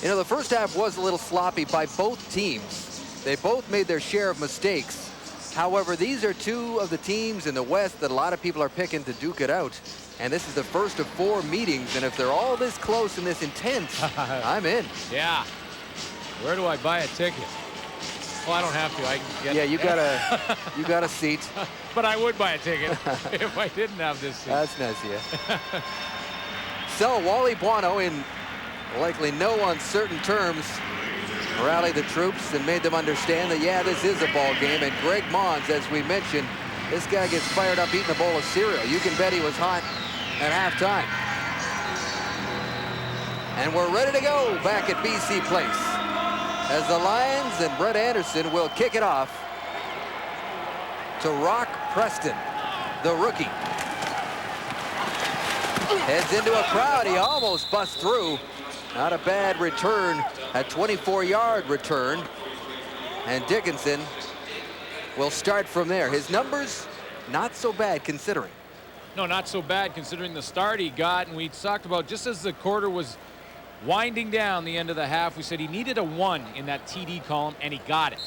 You know, the first half was a little sloppy by both teams. They both made their share of mistakes. However, these are two of the teams in the West that a lot of people are picking to duke it out. And this is the first of 4 meetings. And if they're all this close and this intense, I'm in. Yeah. Where do I buy a ticket? Well, I don't have to. I can get Yeah, you got a seat. But I would buy a ticket if I didn't have this seat. That's nice of you. So Wally Buono, in likely no uncertain terms, rallied the troops and made them understand that, yeah, this is a ball game. And Greg Mons, as we mentioned, this guy gets fired up eating a bowl of cereal. You can bet he was hot at halftime. And we're ready to go back at BC Place as the Lions and Brett Anderson will kick it off to Rock Preston, the rookie. Heads into a crowd. He almost busts through. Not a bad return, a 24-yard return. And Dickinson will start from there. His numbers, not so bad considering. No, not so bad considering the start he got. And we talked about just as the quarter was winding down the end of the half, we said he needed a 1 in that TD column, and he got it.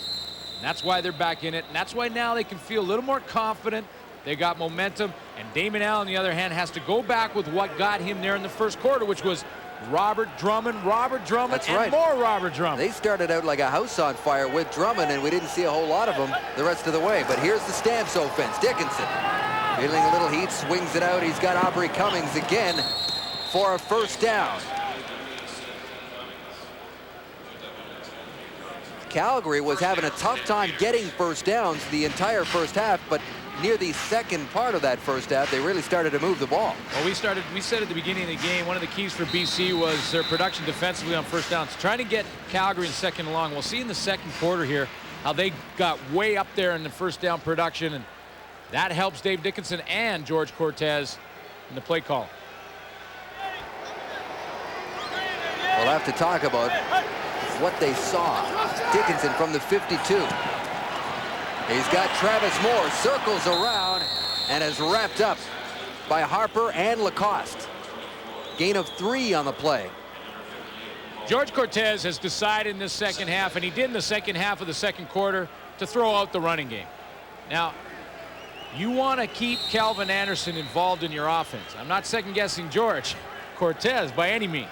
And that's why they're back in it. And that's why now they can feel a little more confident. They got momentum. And Damon Allen, on the other hand, has to go back with what got him there in the first quarter, which was Robert Drummond, That's and right. more Robert Drummond. They started out like a house on fire with Drummond, and we didn't see a whole lot of them the rest of the way. But here's the Stamps offense. Dickinson feeling a little heat, swings it out. He's got Aubrey Cummings again for a first down. Calgary was having a tough time getting first downs the entire first half, but near the second part of that first half, they really started to move the ball. Well, we said at the beginning of the game, one of the keys for BC was their production defensively on first downs, trying to get Calgary in second and long. We'll see in the second quarter here how they got way up there in the first down production, and that helps Dave Dickinson and George Cortez in the play call. We'll have to talk about what they saw. Dickinson from the 52. He's got Travis Moore, circles around, and is wrapped up by Harper and Lacoste. Gain of 3 on the play. George Cortez has decided in this second half, and he did in the second half of the second quarter, to throw out the running game. Now, you want to keep Calvin Anderson involved in your offense. I'm not second-guessing George Cortez by any means.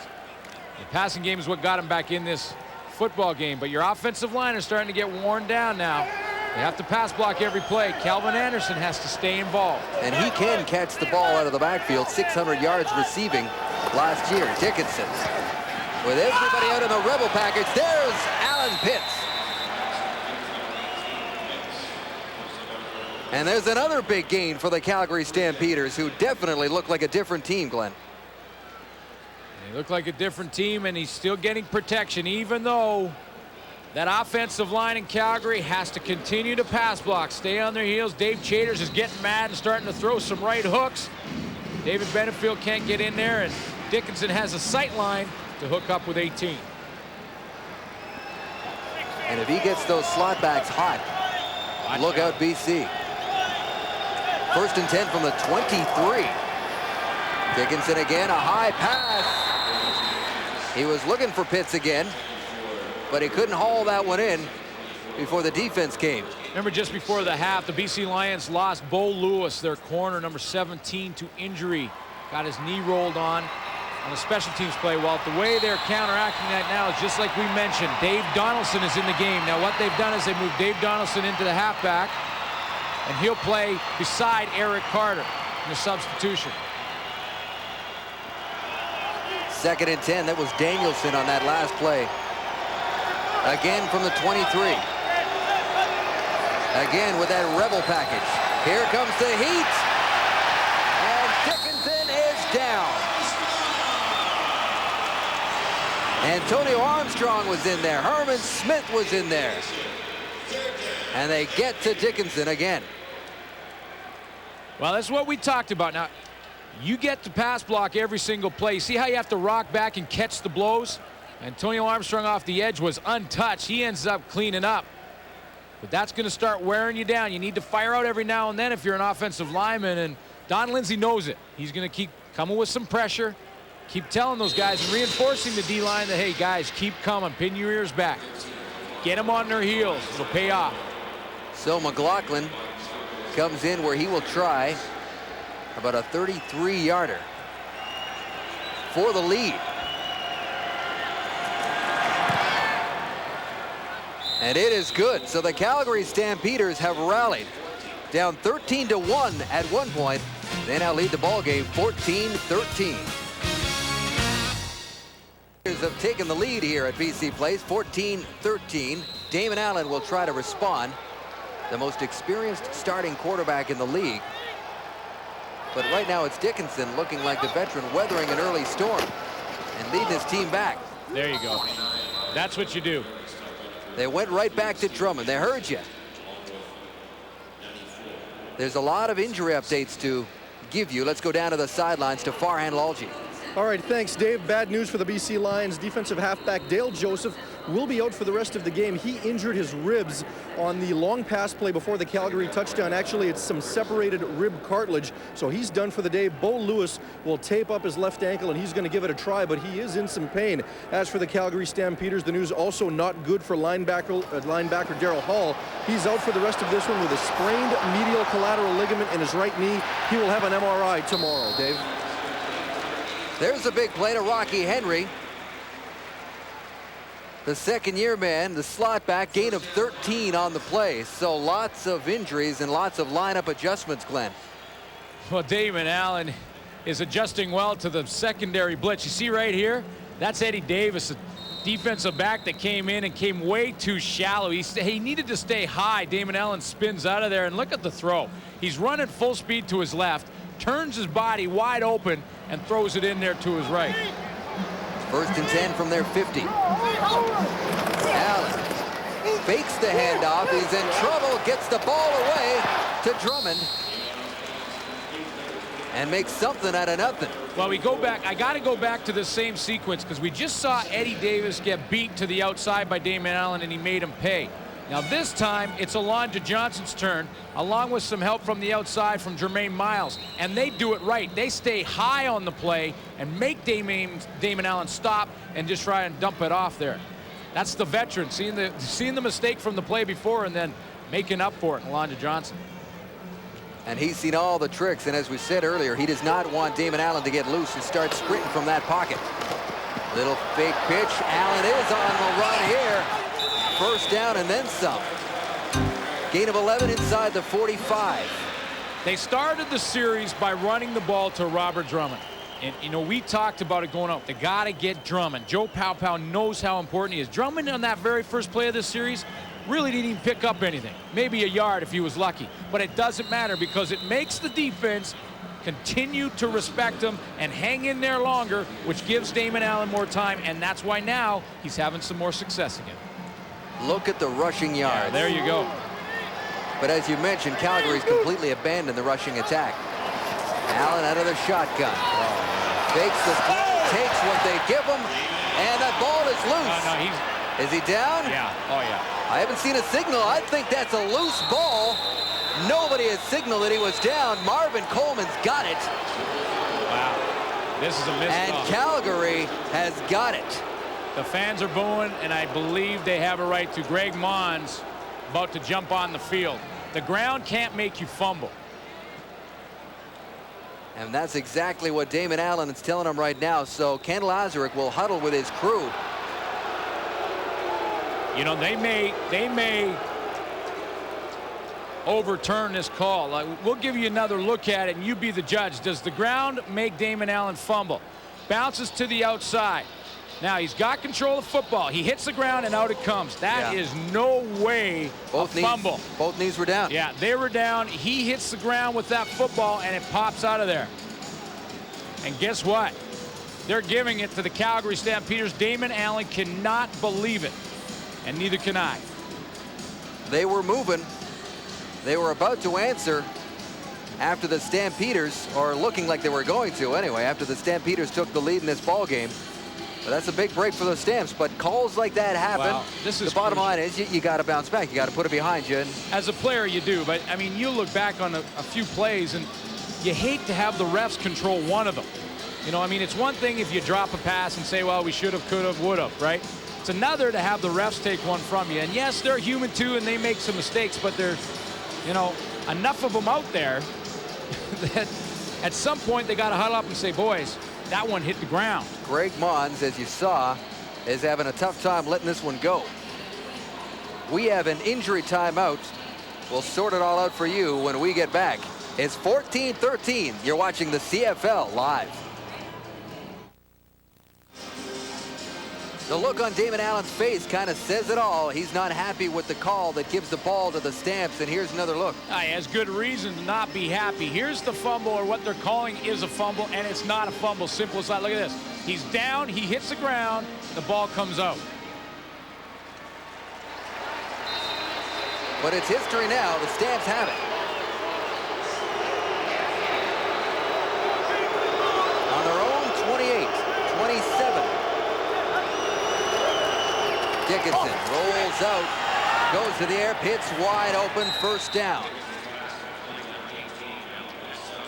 The passing game is what got him back in this football game, but your offensive line is starting to get worn down now. They have to pass block every play. Calvin Anderson has to stay involved. And he can catch the ball out of the backfield. 600 yards receiving last year. Dickinson with everybody out in the rebel package. There's Alan Pitts. And there's another big gain for the Calgary Stampeders, who definitely look like a different team, Glenn. They look like a different team, and he's still getting protection, even though that offensive line in Calgary has to continue to pass block, stay on their heels. Dave Chaters is getting mad and starting to throw some right hooks. David Benefield can't get in there, and Dickinson has a sight line to hook up with 18. And if he gets those slot backs hot, look out BC. First and 10 from the 23. Dickinson again, a high pass. He was looking for Pitts again, but he couldn't haul that one in before the defense came. Remember, just before the half, the BC Lions lost Bo Lewis, their corner, number 17, to injury. Got his knee rolled on a special teams play. Well, the way they're counteracting that now is just like we mentioned. Dave Donaldson is in the game. Now, what they've done is they moved Dave Donaldson into the halfback, and he'll play beside Eric Carter in the substitution. Second and 10. That was Danielson on that last play. Again from the 23. Again with that rebel package. Here comes the heat. And Dickinson is down. Antonio Armstrong was in there. Herman Smith was in there. And they get to Dickinson again. Well, that's what we talked about. Now, you get to pass block every single play. See how you have to rock back and catch the blows? Antonio Armstrong off the edge was untouched. He ends up cleaning up. But that's going to start wearing you down. You need to fire out every now and then if you're an offensive lineman, and Don Lindsay knows it. He's going to keep coming with some pressure, keep telling those guys and reinforcing the D-line that, hey, guys, keep coming, pin your ears back. Get them on their heels. It'll pay off. So McLaughlin comes in where he will try about a 33-yarder for the lead. And it is good. So the Calgary Stampeders have rallied. Down 13-1 at one point. They now lead the ball game 14-13. Have taken the lead here at BC Place, 14-13. Damon Allen will try to respond. The most experienced starting quarterback in the league. But right now it's Dickinson looking like the veteran weathering an early storm and leading his team back. There you go. That's what you do. They went right back to Drummond. They heard you. There's a lot of injury updates to give you. Let's go down to the sidelines to Farhan Lalji. All right, thanks, Dave. Bad news for the BC Lions. Defensive halfback Dale Joseph will be out for the rest of the game. He injured his ribs on the long pass play before the Calgary touchdown. Actually, it's some separated rib cartilage, so he's done for the day. Bo Lewis will tape up his left ankle, and he's going to give it a try, but he is in some pain. As for the Calgary Stampeders, the news also not good for linebacker Daryl Hall. He's out for the rest of this one with a sprained medial collateral ligament in his right knee. He will have an MRI tomorrow, Dave. There's a big play to Rocky Henry. The second-year man, the slot back, gain of 13 on the play. So lots of injuries and lots of lineup adjustments, Glenn. Well, Damon Allen is adjusting well to the secondary blitz. You see right here, that's Eddie Davis, a defensive back that came in and came way too shallow. He needed to stay high. Damon Allen spins out of there, and look at the throw. He's running full speed to his left, turns his body wide open, and throws it in there to his right. First and 10 from their 50. Allen fakes the handoff. He's in trouble. Gets the ball away to Drummond. And makes something out of nothing. Well, we go back. I got to go back to the same sequence because we just saw Eddie Davis get beat to the outside by Damon Allen, and he made him pay. Now this time it's Alonzo Johnson's turn, along with some help from the outside from Jermaine Miles, and they do it right. They stay high on the play and make Damon Allen stop and just try and dump it off there. That's the veteran, seeing the mistake from the play before and then making up for it, Alonzo Johnson. And he's seen all the tricks, and as we said earlier, he does not want Damon Allen to get loose and start sprinting from that pocket. Little fake pitch. Allen is on the run here. First down and then some. Gain of 11 inside the 45. They started the series by running the ball to Robert Drummond. And, you know, we talked about it going out. They got to get Drummond. Joe Pow knows how important he is. Drummond on that very first play of this series really didn't even pick up anything. Maybe a yard if he was lucky. But it doesn't matter because it makes the defense continue to respect him and hang in there longer, which gives Damon Allen more time. And that's why now he's having some more success again. Look at the rushing yards. Yeah, there you go. But as you mentioned, Calgary's completely abandoned the rushing attack. Allen out of the shotgun. Fakes the throw, takes what they give him, and that ball is loose. Is he down? Yeah. Oh, yeah. I haven't seen a signal. I think that's a loose ball. Nobody has signaled that he was down. Marvin Coleman's got it. Wow. This is a missed And ball. Calgary has got it. The fans are booing, and I believe they have a right to. Greg Mons about to jump on the field. The ground can't make you fumble. And that's exactly what Damon Allen is telling him right now. So Ken Lazarick will huddle with his crew. You know, they may overturn this call. We'll give you another look at it, and you be the judge. Does the ground make Damon Allen fumble? Bounces to the outside. Now he's got control of the football. He hits the ground and out it comes. That is no way a fumble. Both knees were down. Yeah, they were down. He hits the ground with that football and it pops out of there. And guess what? They're giving it to the Calgary Stampeders. Damon Allen cannot believe it, and neither can I. They were moving. They were about to answer after the Stampeders, or looking like they were going to anyway, after the Stampeders took the lead in this ball game. But that's a big break for the Stamps, but calls like that happen. Wow, this is the bottom crucial. line is you got to bounce back. You got to put it behind you. And as a player, you do, but I mean, you look back on a few plays and you hate to have the refs control one of them. You know, I mean, it's one thing if you drop a pass and say, well, we should have, could have, would have, right? It's another to have the refs take one from you. And yes, they're human too, and they make some mistakes, but there's, you know, enough of them out there that at some point they got to huddle up and say, boys, that one hit the ground. Greg Mons, as you saw, is having a tough time letting this one go. We have an injury timeout. We'll sort it all out for you when we get back. It's 14-13. You're watching the CFL live. The look on Damon Allen's face kind of says it all. He's not happy with the call that gives the ball to the Stamps, and here's another look. He has good reason to not be happy. Here's the fumble, or what they're calling is a fumble, and it's not a fumble. Simple as that. Look at this. He's down, he hits the ground, the ball comes out. But it's history now. The Stamps have it. On their own 28, 27. Dickinson rolls out, goes to the air, hits wide open, first down.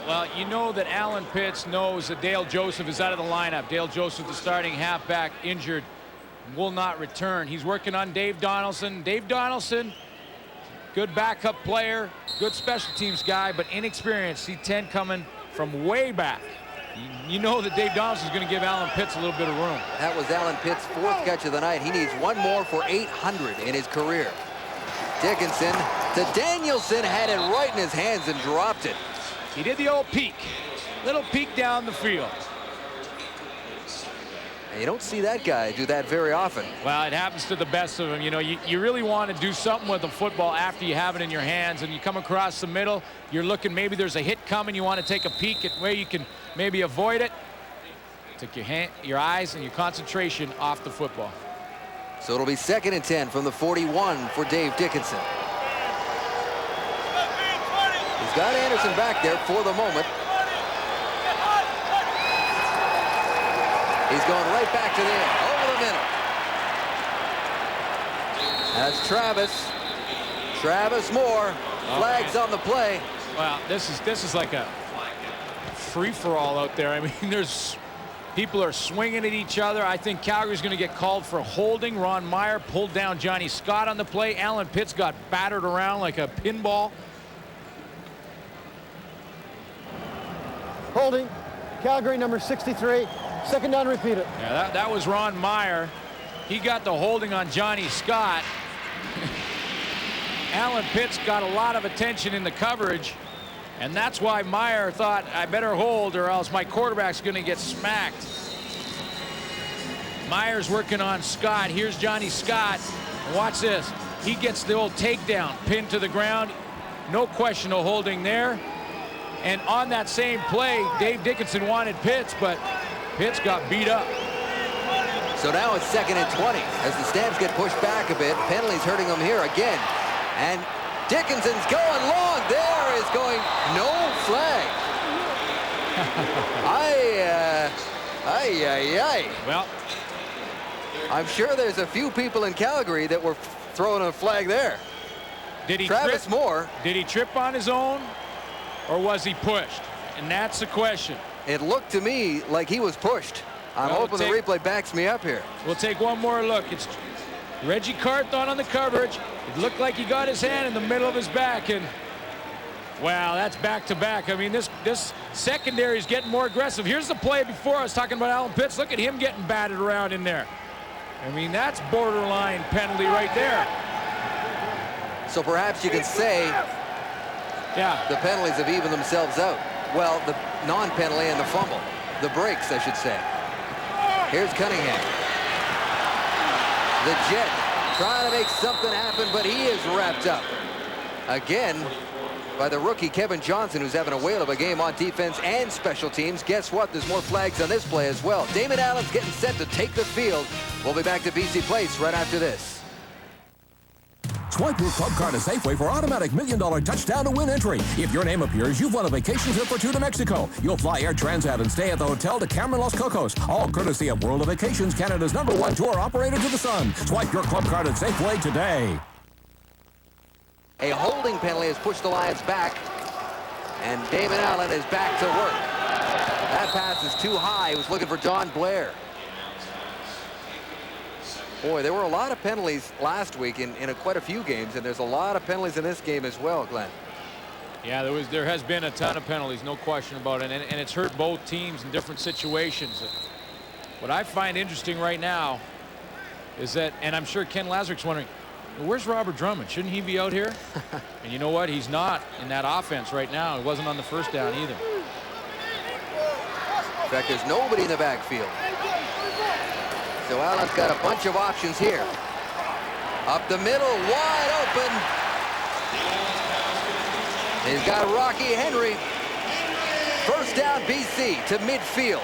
Well, you know that Alan Pitts knows that Dale Joseph is out of the lineup. Dale Joseph, the starting halfback, injured, will not return. He's working on Dave Donaldson. Dave Donaldson, good backup player, good special teams guy, but inexperienced. C10 coming from way back. You know that Dave Donaldson is going to give Alan Pitts a little bit of room. That was Alan Pitts' 4th catch of the night. He needs one more for 800 in his career. Dickinson to Danielson, had it right in his hands and dropped it. He did the old peek. Little peek down the field. And you don't see that guy do that very often. Well, it happens to the best of them. You know, you really want to do something with the football after you have it in your hands, and you come across the middle, you're looking, maybe there's a hit coming, you want to take a peek at where you can maybe avoid it. Take your eyes and your concentration off the football. So it'll be 2nd and 10 from the 41 for Dave Dickinson. He's got Anderson back there for the moment. He's going right back to the end, over the middle. That's Travis. Travis Moore. Flags on the play. Well, this is like a free-for-all out there. I mean, people are swinging at each other. I think Calgary's going to get called for holding. Ron Meyer pulled down Johnny Scott on the play. Alan Pitts got battered around like a pinball. Holding. Calgary number 63. 2nd down, repeat it. Yeah, that was Ron Meyer. He got the holding on Johnny Scott. Alan Pitts got a lot of attention in the coverage, and that's why Meyer thought, I better hold or else my quarterback's going to get smacked. Meyer's working on Scott. Here's Johnny Scott. Watch this. He gets the old takedown, pinned to the ground. No question of holding there. And on that same play, Dave Dickinson wanted Pitts, but Pitts got beat up. So now it's 2nd and 20 as the Stamps get pushed back a bit. Penalties hurting them here again. And Dickinson's going long. There is going no flag. Well, I'm sure there's a few people in Calgary that were throwing a flag there. Did he Travis Moore. Did he trip on his own, or was he pushed? And that's the question. It looked to me like he was pushed. I'm hoping the replay backs me up here. We'll take one more look. It's Reggie Carthon on the coverage. It looked like he got his hand in the middle of his back, and wow, that's back-to-back. I mean, this secondary is getting more aggressive. Here's the play before. I was talking about Alan Pitts. Look at him getting batted around in there. I mean, that's borderline penalty right there. So perhaps you can say the penalties have evened themselves out. Well, the non-penalty and the fumble. The breaks, I should say. Here's Cunningham. The Jet trying to make something happen, but he is wrapped up. Again, by the rookie Kevin Johnson, who's having a whale of a game on defense and special teams. Guess what? There's more flags on this play as well. Damon Allen's getting set to take the field. We'll be back to BC Place right after this. Swipe your club card at Safeway for automatic $1 million touchdown to win entry. If your name appears, you've won a vacation trip or two to Mexico. You'll fly Air Transat and stay at the hotel to Cameron Los Cocos. All courtesy of World of Vacations, Canada's #1 tour operator to the sun. Swipe your club card at Safeway today. A holding penalty has pushed the Lions back, and Damon Allen is back to work. That pass is too high. He was looking for Don Blair. Boy, there were a lot of penalties last week in quite a few games, and there's a lot of penalties in this game as well, Glenn. Yeah, there has been a ton of penalties, no question about it, and it's hurt both teams in different situations. What I find interesting right now is that, and I'm sure Ken Lazarick's wondering, where's Robert Drummond? Shouldn't he be out here? And you know what? He's not in that offense right now. He wasn't on the first down either. In fact, there's nobody in the backfield. So Allen's got a bunch of options here. Up the middle, wide open. He's got Rocky Henry. First down, BC to midfield.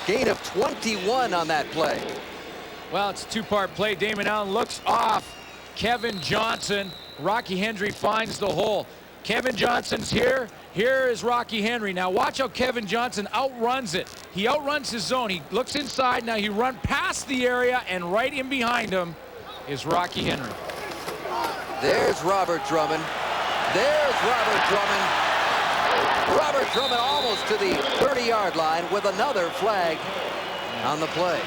Gain of 21 on that play. Well, it's a two-part play. Damon Allen looks off Kevin Johnson. Rocky Henry finds the hole. Kevin Johnson's here. Here is Rocky Henry. Now watch how Kevin Johnson outruns it. He outruns his zone. He looks inside. Now he runs past the area, and right in behind him is Rocky Henry. There's Robert Drummond. There's Robert Drummond. Robert Drummond almost to the 30-yard line with another flag on the play.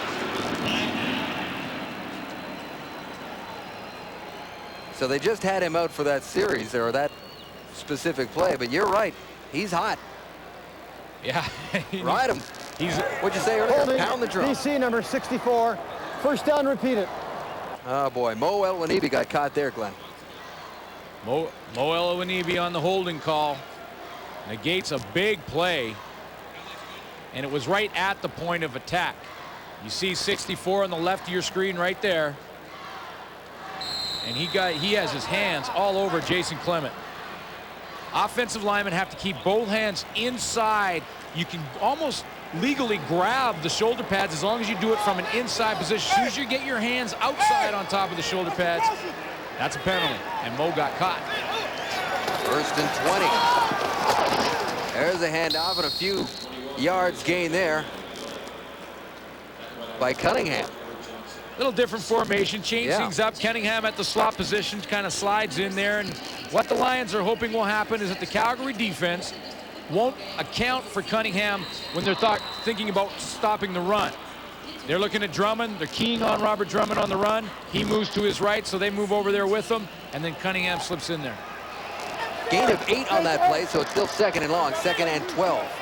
So they just had him out for that series or that specific play, but you're right. He's hot. Yeah. Ride him. What'd you say earlier? Holding, Pound the drum. BC number 64. First down, repeat it. Oh, boy. Mo Elwanibi got caught there, Glenn. Mo Elwanibi on the holding call. Negates a big play. And it was right at the point of attack. You see 64 on the left of your screen right there. And he has his hands all over Jason Clement. Offensive linemen have to keep both hands inside. You can almost legally grab the shoulder pads as long as you do it from an inside position. As soon as you get your hands outside on top of the shoulder pads, that's a penalty. And Mo got caught. First and 20. There's a handoff and a few yards gain there by Cunningham. Little different formation, change things up. Cunningham at the slot position kind of slides in there, and what the Lions are hoping will happen is that the Calgary defense won't account for Cunningham when they're thinking about stopping the run. They're looking at Drummond. They're keying on Robert Drummond on the run. He moves to his right, so they move over there with him, and then Cunningham slips in there. Gain of 8 on that play, so it's still second and long, second and 12.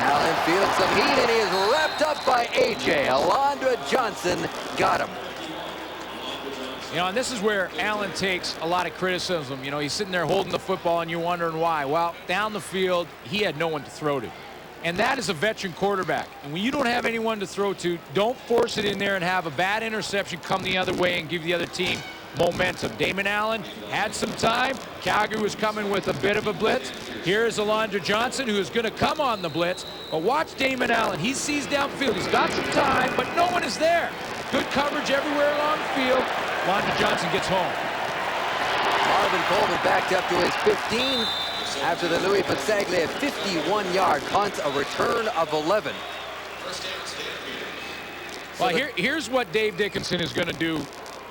Allen feels some heat, and he is wrapped up by A.J. Alondra Johnson got him. You know, and this is where Allen takes a lot of criticism. You know, he's sitting there holding the football, and you're wondering why. Well, down the field, he had no one to throw to. And that is a veteran quarterback. And when you don't have anyone to throw to, don't force it in there and have a bad interception come the other way and give the other team momentum. Damon Allen had some time. Calgary was coming with a bit of a blitz. Here's Alondra Johnson, who is going to come on the blitz. But watch Damon Allen. He sees downfield. He's got some time, but no one is there. Good coverage everywhere along the field. Alondra Johnson gets home. Marvin Coleman backed up to his 15 after the Louis Pasaglia 51-yard punt, a return of 11. Well, here's what Dave Dickinson is going to do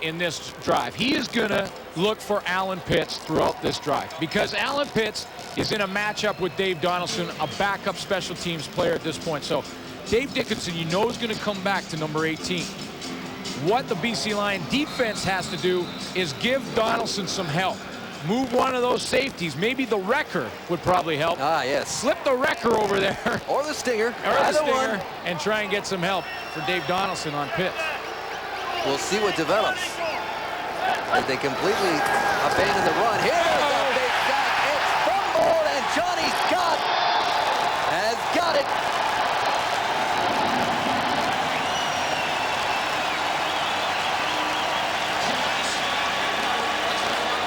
in this drive. He is going to look for Alan Pitts throughout this drive because Alan Pitts is in a matchup with Dave Donaldson, a backup special teams player at this point. So Dave Dickinson, you know, is going to come back to number 18. What the BC Lion defense has to do is give Donaldson some help. Move one of those safeties. Maybe the wrecker would probably help. Ah, yes. Slip the wrecker over there. Or the stinger. Or the stinger. And try and get some help for Dave Donaldson on Pitts. We'll see what develops. As they completely abandon the run. Here's a big sack. It's fumbled, and Johnny Scott has got it.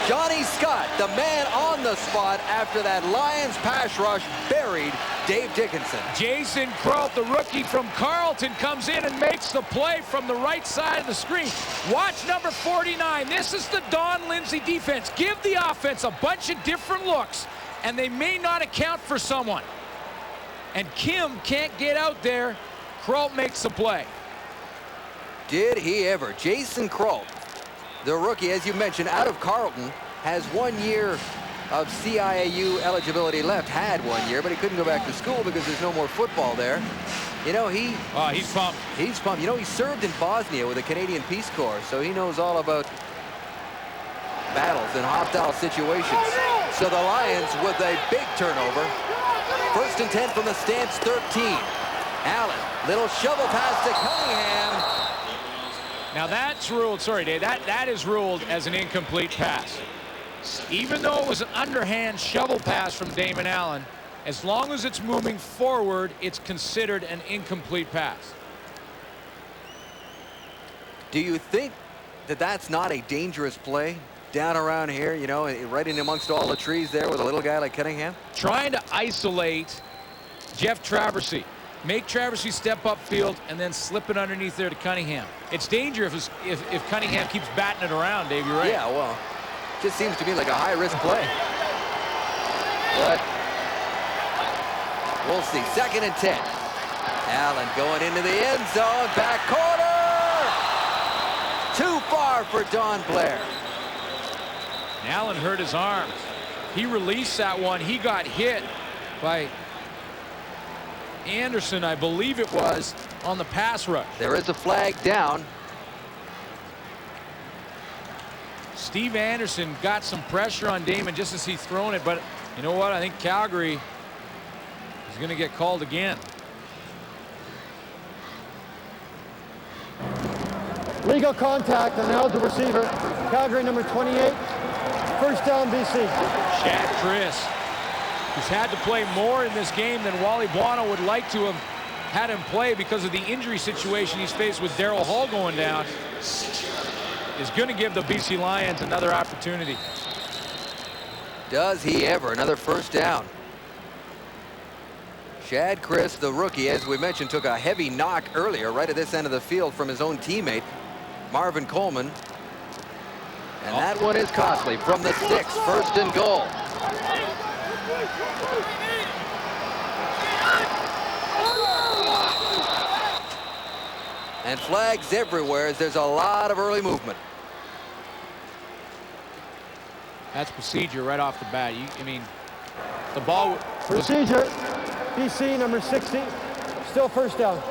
Johnny Scott, the man on the spot after that Lions pass rush buried Dave Dickinson. Jason Krolt, the rookie from Carleton, comes in and makes the play from the right side of the screen. Watch number 49. This is the Don Lindsay defense. Give the offense a bunch of different looks, and they may not account for someone. And Kim can't get out there. Krolt makes the play. Did he ever? Jason Krolt, the rookie, as you mentioned, out of Carleton, has 1 year of CIAU eligibility left. Had 1 year, but he couldn't go back to school because there's no more football there. You know, he's pumped. He's pumped. You know, he served in Bosnia with the Canadian Peace Corps, so he knows all about battles and hostile situations. So the Lions with a big turnover. First and 10 from the Stamps 13. Allen, little shovel pass to Cunningham. Now that's ruled, sorry Dave, that is ruled as an incomplete pass. Even though it was an underhand shovel pass from Damon Allen, as long as it's moving forward, it's considered an incomplete pass. Do you think that that's not a dangerous play down around here, you know, right in amongst all the trees there with a little guy like Cunningham? Trying to isolate Jeff Traversy. Make Traversy step upfield and then slip it underneath there to Cunningham. It's dangerous if Cunningham keeps batting it around, Dave. You're right. Yeah, well, just seems to me like a high-risk play. But we'll see. 2nd and 10. Allen going into the end zone. Back corner. Too far for Don Blair. Allen hurt his arm. He released that one. He got hit by Anderson, I believe it was, on the pass rush. There is a flag down. Steve Anderson got some pressure on Damon just as he's thrown it, but you know what? I think Calgary is going to get called again. Legal contact on the eligible receiver. Calgary number 28. First down, BC. Shad Chris, who's had to play more in this game than Wally Buono would like to have had him play because of the injury situation he's faced with Daryl Hall going down, is going to give the BC Lions another opportunity. Does he ever? Another first down. Shad Chris, the rookie, as we mentioned, took a heavy knock earlier right at this end of the field from his own teammate, Marvin Coleman. And that one is costly from the 6, 1st and goal. And flags everywhere as there's a lot of early movement. That's procedure right off the bat. I mean, the ball was... Procedure, BC number 60, still first down.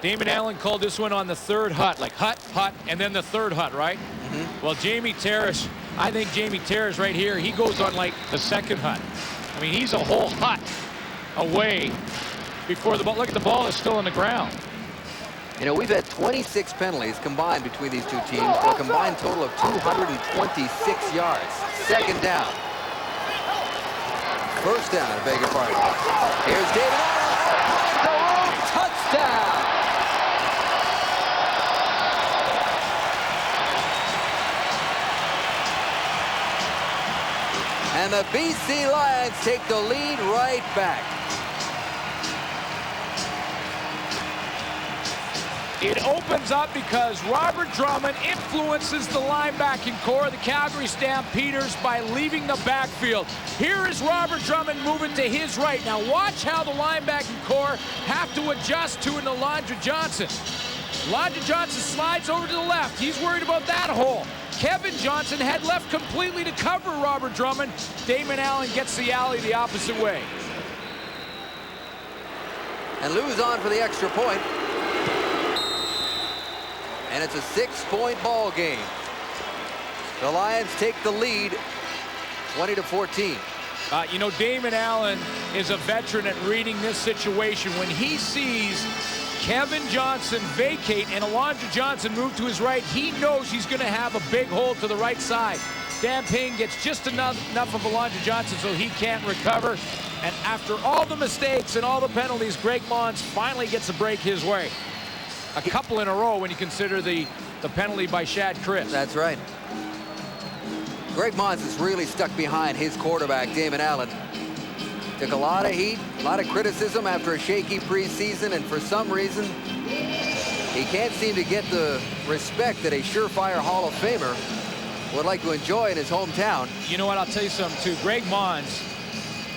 Damon Allen called this one on the 3rd hut, like hut, and then the 3rd hut, right? Well, Jamie Terrace, I think Jamie Terrace right here, he goes on like the 2nd hut. I mean, he's a whole hut away before the ball. Look at the ball is still on the ground. You know, we've had 26 penalties combined between these two teams, a combined total of 226 yards. 2nd down. 1st down, I beg your pardon. Here's David Allen. Touchdown. And the BC Lions take the lead right back. It opens up because Robert Drummond influences the linebacking core of the Calgary Stampeders by leaving the backfield. Here is Robert Drummond moving to his right. Now watch how the linebacking core have to adjust to an Alondra Johnson. Alondra Johnson slides over to the left. He's worried about that hole. Kevin Johnson had left completely to cover Robert Drummond. Damon Allen gets the alley the opposite way. And Lou's on for the extra point. And it's a 6-point ball game. The Lions take the lead 20-14. You know, Damon Allen is a veteran at reading this situation. When he sees Kevin Johnson vacate and Alondra Johnson move to his right, he knows he's going to have a big hole to the right side. Dan Payne gets just enough of Alondra Johnson so he can't recover. And after all the mistakes and all the penalties, Greg Mons finally gets a break his way. A couple in a row when you consider the penalty by Shad Chris. That's right. Greg Mons is really stuck behind his quarterback, Damon Allen. Took a lot of heat, a lot of criticism after a shaky preseason, and for some reason, he can't seem to get the respect that a surefire Hall of Famer would like to enjoy in his hometown. You know what, I'll tell you something too. Greg Mons,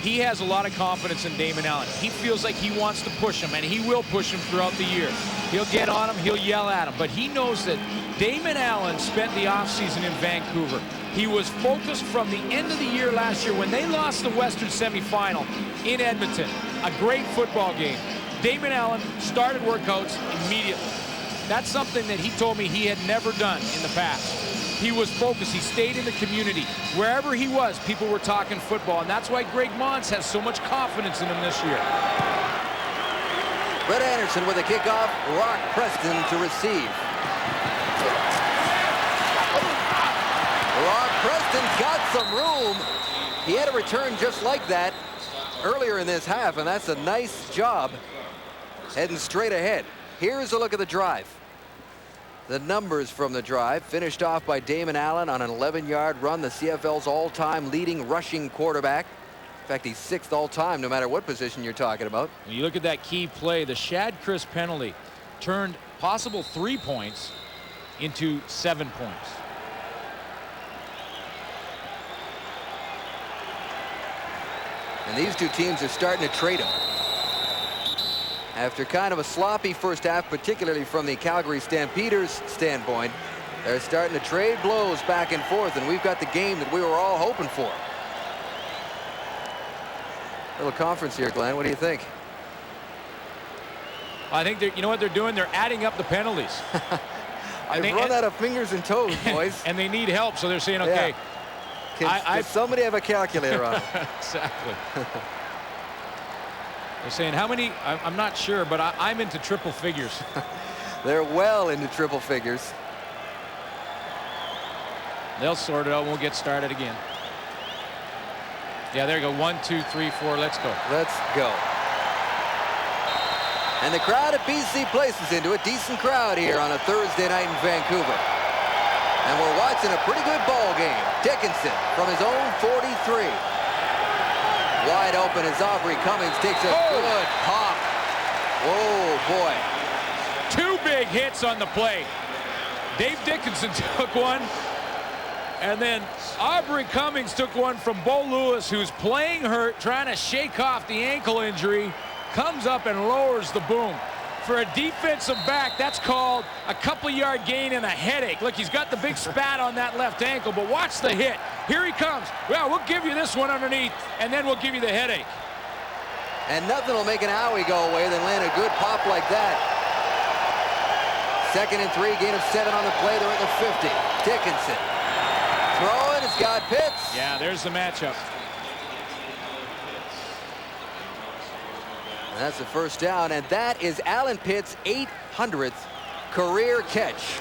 he has a lot of confidence in Damon Allen. He feels like he wants to push him, and he will push him throughout the year. He'll get on him, he'll yell at him, but he knows that Damon Allen spent the offseason in Vancouver. He was focused from the end of the year last year when they lost the Western semifinal in Edmonton. A great football game. Damon Allen started workouts immediately. That's something that he told me he had never done in the past. He was focused. He stayed in the community. Wherever he was, people were talking football, and that's why Greg Mons has so much confidence in him this year. Brett Anderson with a kickoff. Rock Preston to receive. Rock Preston Dickinson's got some room. He had a return just like that earlier in this half, and that's a nice job heading straight ahead. Here's a look at the drive. The numbers from the drive, finished off by Damon Allen on an 11-yard run, the CFL's all-time leading rushing quarterback. In fact, he's 6th all-time, no matter what position you're talking about. When you look at that key play, the Shad Chris penalty turned possible 3 points into 7 points. And these two teams are starting to trade him. After kind of a sloppy first half, particularly from the Calgary Stampeders standpoint, they're starting to trade blows back and forth, and we've got the game that we were all hoping for. Little conference here, Glenn. What do you think? I think you know what they're doing? They're adding up the penalties. I've run out of fingers and toes, boys. And they need help, so they're saying, okay. Yeah. Can somebody have a calculator on it? Exactly. They're saying how many? I'm not sure, but I'm into triple figures. They're well into triple figures. They'll sort it out. We'll get started again. Yeah, there you go. 1, 2, 3, 4. Let's go. Let's go. And the crowd at BC Place is into a decent crowd here on a Thursday night in Vancouver. And we're watching a pretty good ball game. Dickinson from his own 43. Wide open as Aubrey Cummings takes a good pop. Oh, boy. 2 big hits on the play. Dave Dickinson took one. And then Aubrey Cummings took one from Bo Lewis, who's playing hurt, trying to shake off the ankle injury. Comes up and lowers the boom. For a defensive back, that's called a couple-yard gain and a headache. Look, he's got the big spat on that left ankle, but watch the hit. Here he comes. Well, we'll give you this one underneath, and then we'll give you the headache. And nothing will make an owie go away than land a good pop like that. 2nd and 3, gain of 7 on the play. They're at the 50. Dickinson throwing. It's got Pitts. Yeah, there's the matchup. And that's the first down, and that is Alan Pitts' 800th career catch.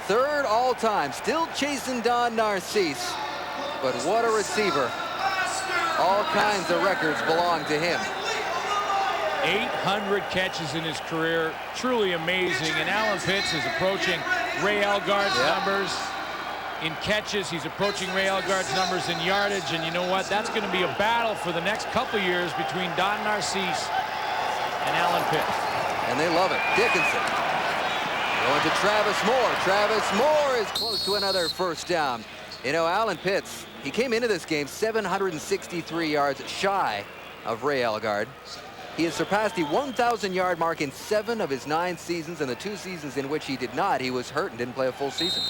3rd all-time, still chasing Don Narcisse, but what a receiver. All kinds of records belong to him. 800 catches in his career, truly amazing. And Alan Pitts is approaching Ray Elgaard's numbers in catches. He's approaching Ray Elgaard's numbers in yardage, and you know what? That's going to be a battle for the next couple years between Don Narcisse and Alan Pitts. And they love it. Dickinson going to Travis Moore. Travis Moore is close to another first down. You know, Alan Pitts, he came into this game 763 yards shy of Ray Elgaard. He has surpassed the 1,000-yard mark in 7 of his 9 seasons, and the 2 seasons in which he did not, he was hurt and didn't play a full season.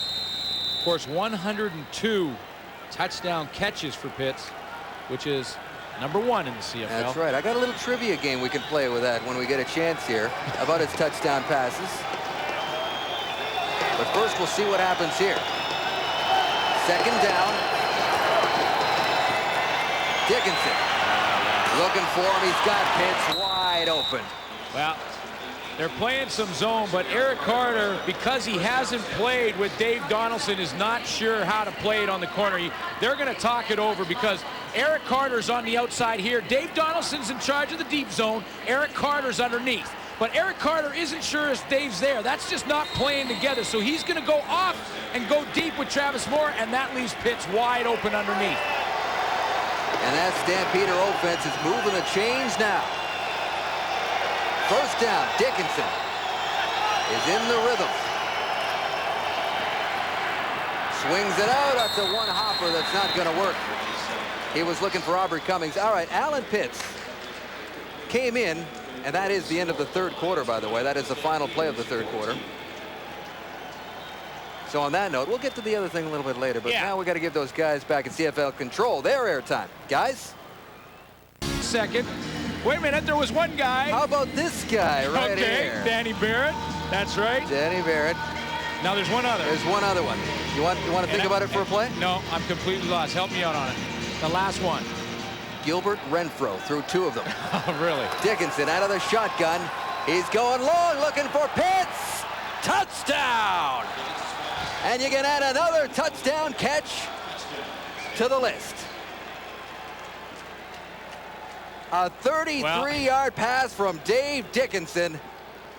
Of course, 102 touchdown catches for Pitts, which is #1 in the CFL. That's right. I got a little trivia game we can play with that when we get a chance here about his touchdown passes. But first, we'll see what happens here. 2nd down. Dickinson looking for him. He's got Pitts wide open. Well, they're playing some zone, but Eric Carter, because he hasn't played with Dave Donaldson, is not sure how to play it on the corner. They're going to talk it over because Eric Carter's on the outside here. Dave Donaldson's in charge of the deep zone. Eric Carter's underneath. But Eric Carter isn't sure if Dave's there. That's just not playing together. So he's going to go off and go deep with Travis Moore, and that leaves Pitts wide open underneath. And that Stampeder offense is moving the chains now. First down, Dickinson is in the rhythm. Swings it out. That's a one-hopper that's not going to work. He was looking for Aubrey Cummings. All right, Alan Pitts came in, and that is the end of the 3rd quarter, by the way. That is the final play of the 3rd quarter. So on that note, we'll get to the other thing a little bit later, but now we got to give those guys back in CFL control their airtime. Guys? Second. Wait a minute, there was one guy. How about this guy right here? Danny Barrett. That's right. Danny Barrett. Now there's one other. There's one other one. You want to think about it for a play? No, I'm completely lost. Help me out on it. The last one. Gilbert Renfro threw 2 of them. Oh, really? Dickinson out of the shotgun. He's going long, looking for Pitts. Touchdown! And you can add another touchdown catch to the list. A 33-yard pass from Dave Dickinson,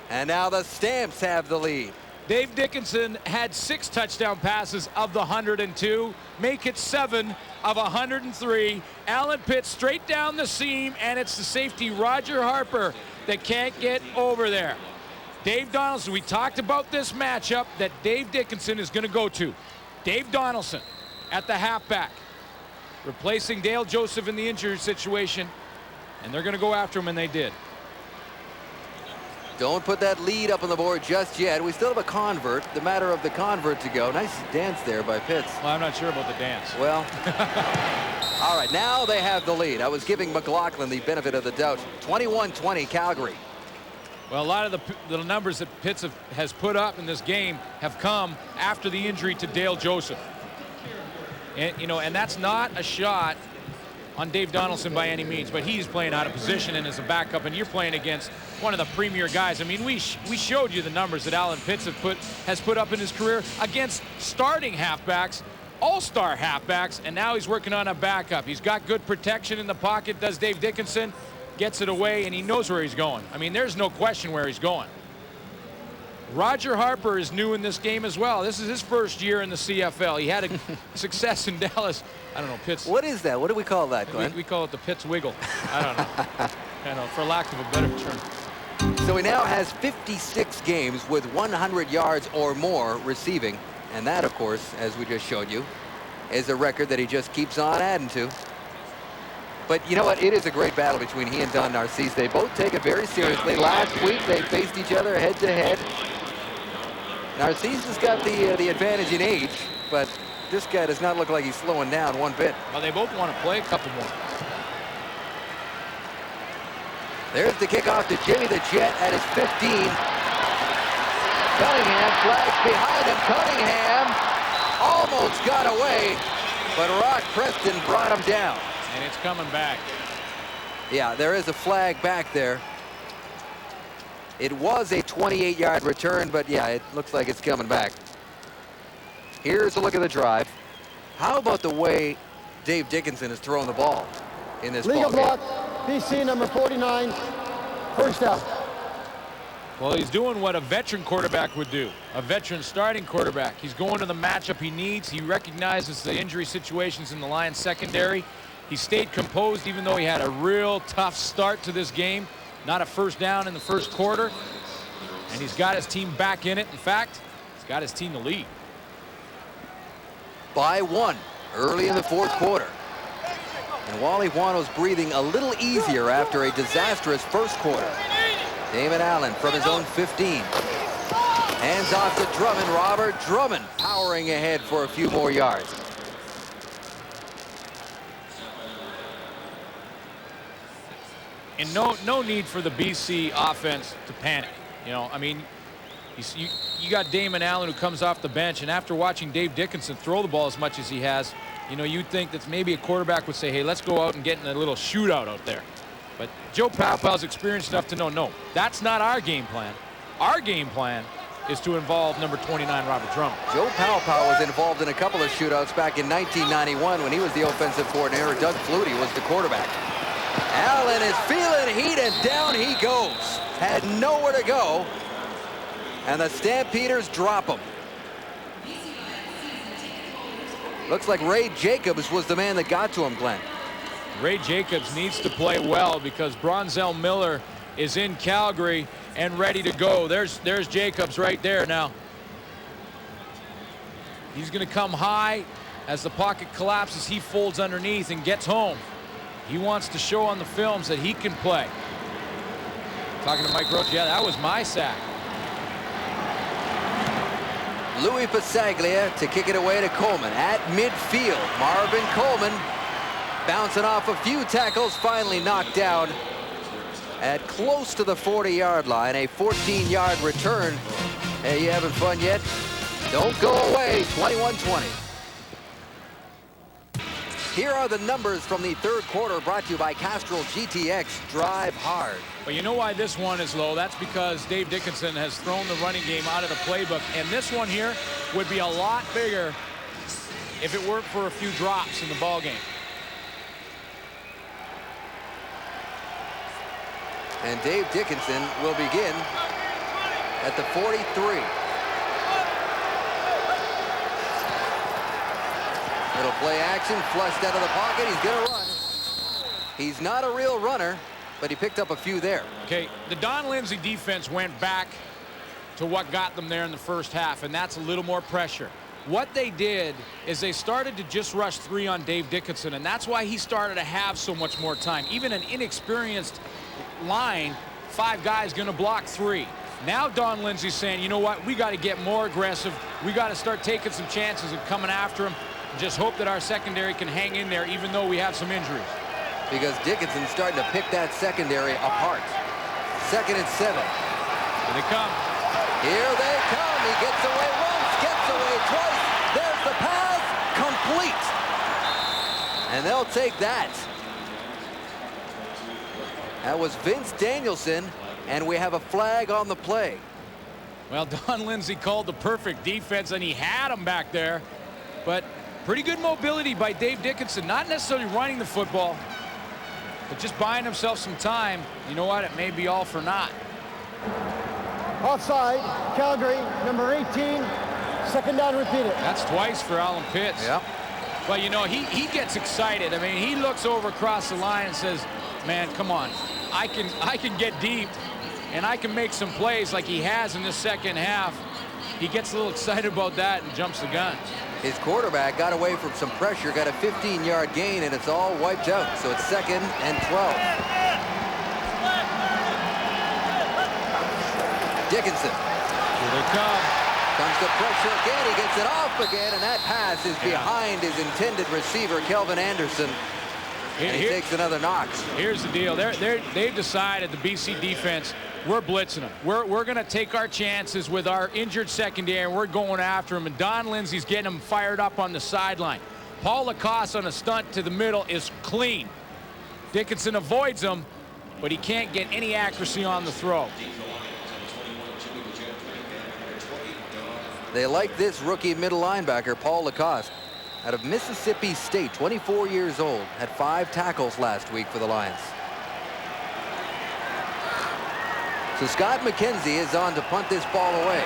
and now the Stamps have the lead. Dave Dickinson had 6 touchdown passes of the 102, make it 7 of 103. Alan Pitts straight down the seam, and it's the safety Roger Harper that can't get over there. Dave Donaldson, we talked about this matchup that Dave Dickinson is going to go to. Dave Donaldson at the halfback, replacing Dale Joseph in the injury situation, and they're going to go after him, and they did. Don't put that lead up on the board just yet. We still have a convert. The matter of the convert to go. Nice dance there by Pitts. Well, I'm not sure about the dance. Well, all right, now they have the lead. I was giving McLaughlin the benefit of the doubt. 21-20 Calgary. Well, a lot of the numbers that Pitts has put up in this game have come after the injury to Dale Joseph. And, you know, and that's not a shot on Dave Donaldson by any means, but he's playing out of position and as a backup, and you're playing against one of the premier guys. I mean, we showed you the numbers that Alan Pitts has put up in his career against starting halfbacks, all-star halfbacks, and now he's working on a backup. He's got good protection in the pocket, does Dave Dickinson, gets it away, and he knows where he's going. I mean, there's no question where he's going. Roger Harper is new in this game as well. This is his first year in the CFL. He had a success in Dallas. I don't know, Pitts. What is that? What do we call that, Glenn? We call it the Pitts wiggle. I don't know. I know, for lack of a better term. So he now has 56 games with 100 yards or more receiving. And that, of course, as we just showed you, is a record that he just keeps on adding to. But you know what? It is a great battle between he and Don Narcisse. They both take it very seriously. Last week, they faced each other head-to-head. Narcisse has got the advantage in age, but this guy does not look like he's slowing down one bit. Well, they both want to play a couple more. There's the kickoff to Jimmy the Jet at his 15. Cunningham flags behind him. Cunningham almost got away, but Rock Preston brought him down. And it's coming back. Yeah, there is a flag back there. It was a 28-yard return, but yeah, it looks like it's coming back. Here's a look at the drive. How about the way Dave Dickinson is throwing the ball in this ball Legal game? block, BC number 49, first out. Well, he's doing what a veteran quarterback would do, a veteran starting quarterback. He's going to the matchup he needs. He recognizes the injury situations in the Lions secondary. He stayed composed even though he had a real tough start to this game. Not a first down in the first quarter. And he's got his team back in it. In fact, he's got his team to lead. By 1 early in the fourth quarter. And Wally Wano's breathing a little easier after a disastrous first quarter. Damon Allen from his own 15. Hands off to Drummond. Robert Drummond powering ahead for a few more yards. And no need for the BC offense to panic. You know, I mean, you got Damon Allen who comes off the bench, and after watching Dave Dickinson throw the ball as much as he has, you know, you'd think that maybe a quarterback would say, hey, let's go out and get in a little shootout out there. But Joe Palpal's experienced enough to know, no, that's not our game plan. Our game plan is to involve number 29, Robert Drummond. Joe Palpal was involved in a couple of shootouts back in 1991 when he was the offensive coordinator. Doug Flutie was the quarterback. Allen is feeling heat, and down he goes. Had nowhere to go, and the Stampeders drop him. Looks like Ray Jacobs was the man that got to him, Glenn. Ray Jacobs needs to play well because Bronzell Miller is in Calgary and ready to go. There's Jacobs right there now. He's going to come high as the pocket collapses. He folds underneath and gets home. He wants to show on the films that he can play. Talking to Mike Roach, yeah, that was my sack. Louis Passaglia to kick it away to Coleman at midfield. Marvin Coleman bouncing off a few tackles, finally knocked down at close to the 40-yard line. A 14-yard return. Hey, you having fun yet? Don't go away. 21-20. Here are the numbers from the third quarter, brought to you by Castrol GTX. Drive hard. Well, you know why this one is low? That's because Dave Dickinson has thrown the running game out of the playbook. And this one here would be a lot bigger if it weren't for a few drops in the ball game. And Dave Dickinson will begin at the 43. Little play action, flushed out of the pocket. He's going to run. He's not a real runner, but he picked up a few there. Okay, the Don Lindsay defense went back to what got them there in the first half, and that's a little more pressure. What they did is they started to just rush 3 on Dave Dickinson, and that's why he started to have so much more time. Even an inexperienced line, 5 guys going to block 3. Now Don Lindsay's saying, you know what, we got to get more aggressive. We got to start taking some chances and coming after him. Just hope that our secondary can hang in there even though we have some injuries. Because Dickinson's starting to pick that secondary apart. 2nd and 7. Here they come. Here they come. He gets away once, gets away twice. There's the pass, complete. And they'll take that. That was Vince Danielson, and we have a flag on the play. Well, Don Lindsay called the perfect defense, and he had him back there. But pretty good mobility by Dave Dickinson. Not necessarily running the football, but just buying himself some time. You know what? It may be all for naught. Offside, Calgary, number 18, 2nd down, repeat it. That's twice for Alan Pitts. Yep. Well, you know, he gets excited. I mean, he looks over across the line and says, man, come on. I can get deep, and I can make some plays like he has in this second half. He gets a little excited about that and jumps the gun. His quarterback got away from some pressure, got a 15-yard gain, and it's all wiped out. So it's 2nd and 12. Dickinson. Here they come. Comes the pressure again. He gets it off again, and that pass is behind his intended receiver, Kelvin Anderson. And he takes another knock. Here's the deal. They've decided, the BC defense, we're blitzing them. We're going to take our chances with our injured secondary, and we're going after him. And Don Lindsay's getting him fired up on the sideline. Paul Lacoste on a stunt to the middle is clean. Dickinson avoids him, but he can't get any accuracy on the throw. They like this rookie middle linebacker, Paul Lacoste, out of Mississippi State, 24 years old, had 5 tackles last week for the Lions. So Scott McKenzie is on to punt this ball away.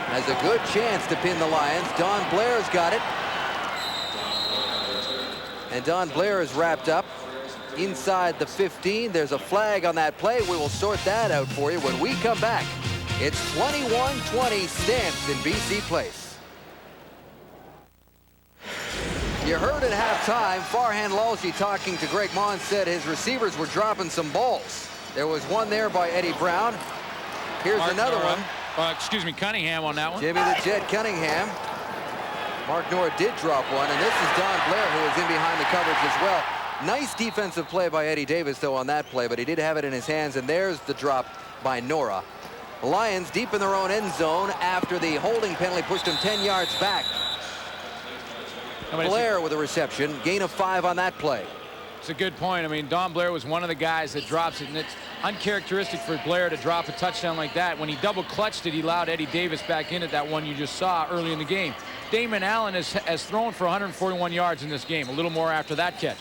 Has a good chance to pin the Lions. Don Blair's got it. And Don Blair is wrapped up inside the 15. There's a flag on that play. We will sort that out for you when we come back. It's 21-20 Stamps in BC Place. You heard at halftime, Farhan Lalji talking to Greg Mon said his receivers were dropping some balls. There was one there by Eddie Brown. Here's another one. Cunningham on that one. Jimmy the Jet Cunningham. Mark Nora did drop one, and this is Don Blair, who is in behind the coverage as well. Nice defensive play by Eddie Davis, though, on that play, but he did have it in his hands, and there's the drop by Nora. The Lions deep in their own end zone after the holding penalty pushed him 10 yards back. Blair with a reception, gain of 5 on that play. It's a good point. I mean, Don Blair was one of the guys that drops it, and it's uncharacteristic for Blair to drop a touchdown like that. When he double clutched it, he allowed Eddie Davis back in at that one you just saw early in the game. Damon Allen has thrown for 141 yards in this game, a little more after that catch.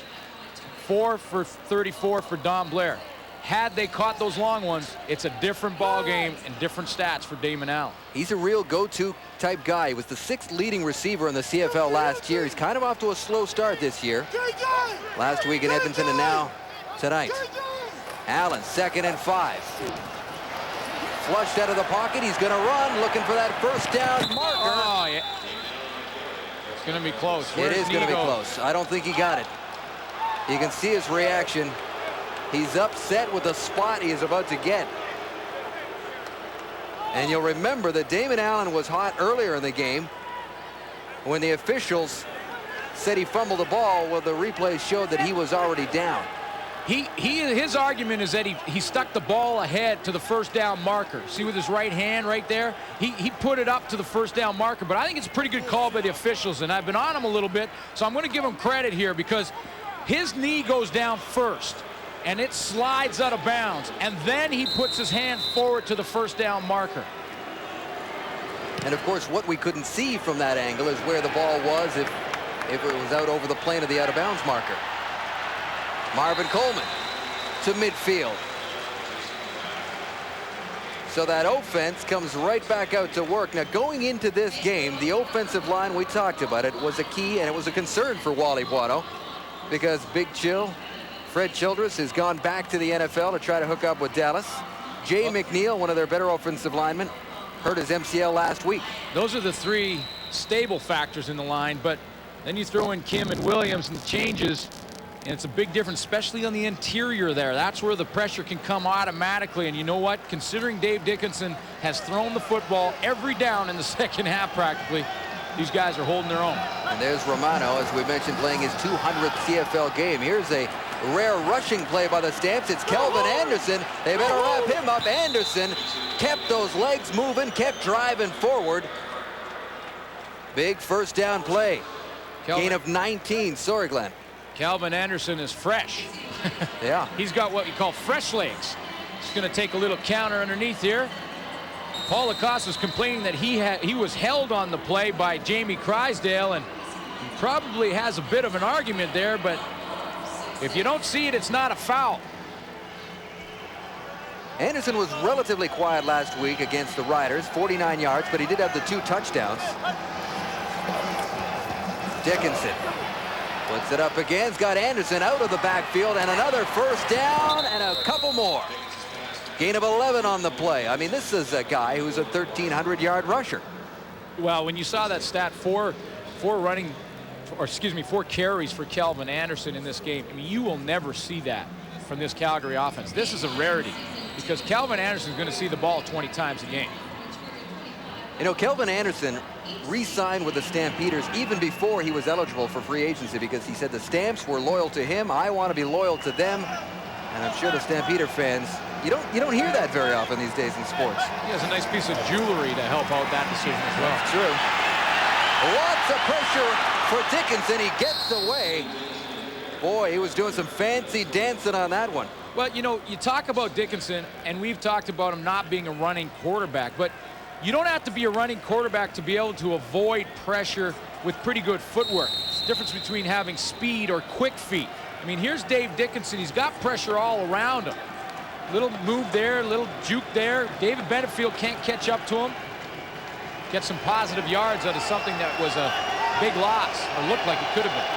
4 for 34 for Don Blair. Had they caught those long ones, it's a different ball game and different stats for Damon Allen. He's a real go-to type guy. He was the 6th leading receiver in the CFL last year. He's kind of off to a slow start this year. Last week in Edmonton and now tonight. Allen, 2nd and 5. Flushed out of the pocket. He's going to run, looking for that first down marker. Oh, yeah. It's going to be close. It is going to be close. I don't think he got it. You can see his reaction. He's upset with the spot he is about to get. And you'll remember that Damon Allen was hot earlier in the game when the officials said he fumbled the ball. Well, the replay showed that he was already down. His argument is that he stuck the ball ahead to the first down marker. See with his right hand right there? He put it up to the first down marker, but I think it's a pretty good call by the officials, and I've been on him a little bit, so I'm going to give him credit here because his knee goes down first. And it slides out of bounds, and then he puts his hand forward to the first down marker. And of course, what we couldn't see from that angle is where the ball was if it was out over the plane of the out-of-bounds marker. Marvin Coleman to midfield. So that offense comes right back out to work. Now, going into this game, the offensive line, we talked about it, was a key, and it was a concern for Wally Boito because Big Chill, Fred Childress, has gone back to the NFL to try to hook up with Dallas. Jay McNeil, one of their better offensive linemen, hurt his MCL last week. Those are the three stable factors in the line, but then you throw in Kim and Williams and changes, and it's a big difference, especially on the interior there. That's where the pressure can come automatically. And you know what? Considering Dave Dickinson has thrown the football every down in the second half practically, these guys are holding their own. And there's Romano, as we mentioned, playing his 200th CFL game. Here's a rare rushing play by the Stamps. It's Kelvin Anderson. They better wrap him up. Anderson kept those legs moving, kept driving forward. Big first down play. Gain of 19. Sorry, Glenn. Calvin Anderson is fresh. Yeah. He's got what you call fresh legs. He's going to take a little counter underneath here. Paul Lacoste was complaining that he was held on the play by Jamie Crysdale, and he probably has a bit of an argument there, but if you don't see it, it's not a foul. Anderson was relatively quiet last week against the Riders, 49 yards, but he did have the 2 touchdowns. Dickinson puts it up again. He's got Anderson out of the backfield, and another first down and a couple more. Gain of 11 on the play. I mean, this is a guy who's a 1,300-yard rusher. Well, when you saw that stat, four carries for Calvin Anderson in this game, I mean, you will never see that from this Calgary offense. This is a rarity because Calvin Anderson is going to see the ball 20 times a game. You know, Kelvin Anderson re-signed with the Stampeders even before he was eligible for free agency because he said the Stamps were loyal to him. I want to be loyal to them. And I'm sure the Stampeder fans, you don't hear that very often these days in sports. He has a nice piece of jewelry to help out that decision as well. That's true. Lots of pressure for Dickinson. He gets away. Boy, he was doing some fancy dancing on that one. Well, you know, you talk about Dickinson, and we've talked about him not being a running quarterback, but you don't have to be a running quarterback to be able to avoid pressure with pretty good footwork. It's the difference between having speed or quick feet. I mean, here's Dave Dickinson. He's got pressure all around him. Little move there, little juke there. David Benefield can't catch up to him. Get some positive yards out of something that was a big loss, or looked like it could have been.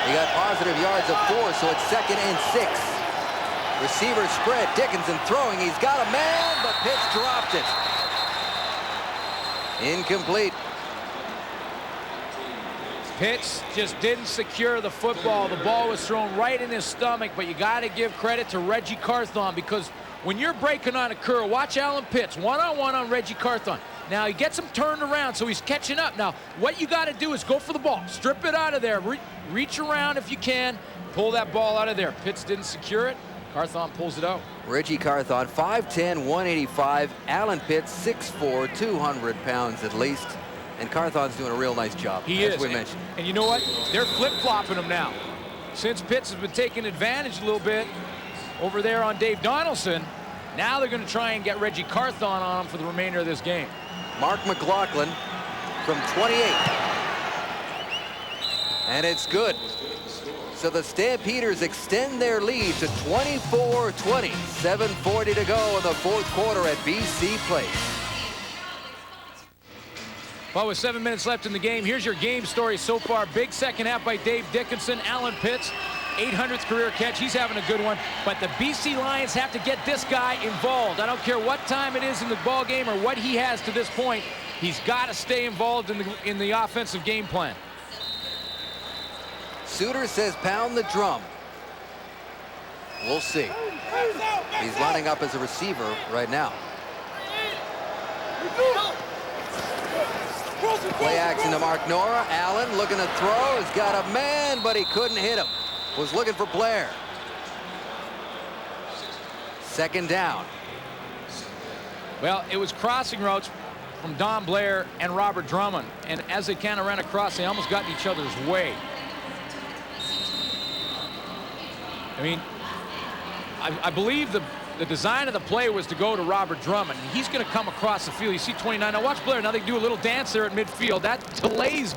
He got positive yards of 4, so it's 2nd and 6. Receiver spread. Dickinson throwing. He's got a man, but Pitts dropped it. Incomplete. Pitts just didn't secure the football. The ball was thrown right in his stomach, but you got to give credit to Reggie Carthon because when you're breaking on a curl, watch Alan Pitts one-on-one on Reggie Carthon. Now he gets him turned around, so he's catching up. Now what you got to do is go for the ball, strip it out of there, reach around if you can, pull that ball out of there. Pitts didn't secure it. Carthon pulls it out. Reggie Carthon, 5'10", 185. Alan Pitts, 6'4", 200 pounds at least. And Carthon's doing a real nice job, as we mentioned. And you know what? They're flip-flopping him now. Since Pitts has been taking advantage a little bit over there on Dave Donaldson, now they're going to try and get Reggie Carthon on him for the remainder of this game. Mark McLaughlin from 28. And it's good. So the Stampeders extend their lead to 24-20. 7:40 to go in the 4th quarter at BC Place. Well, with 7 minutes left in the game, here's your game story so far. Big second half by Dave Dickinson. Alan Pitts, 800th career catch. He's having a good one. But the BC Lions have to get this guy involved. I don't care what time it is in the ball game or what he has to this point. He's got to stay involved in the offensive game plan. Suter says pound the drum. We'll see. He's lining up as a receiver right now. Play action to Mark Nora. Allen looking to throw. He's got a man, but he couldn't hit him. Was looking for Blair. 2nd down. Well, it was crossing routes from Don Blair and Robert Drummond. And as they kind of ran across, they almost got in each other's way. I mean, I believe the the design of the play was to go to Robert Drummond. And he's going to come across the field. You see 29. Now watch Blair. Now they do a little dance there at midfield. That delays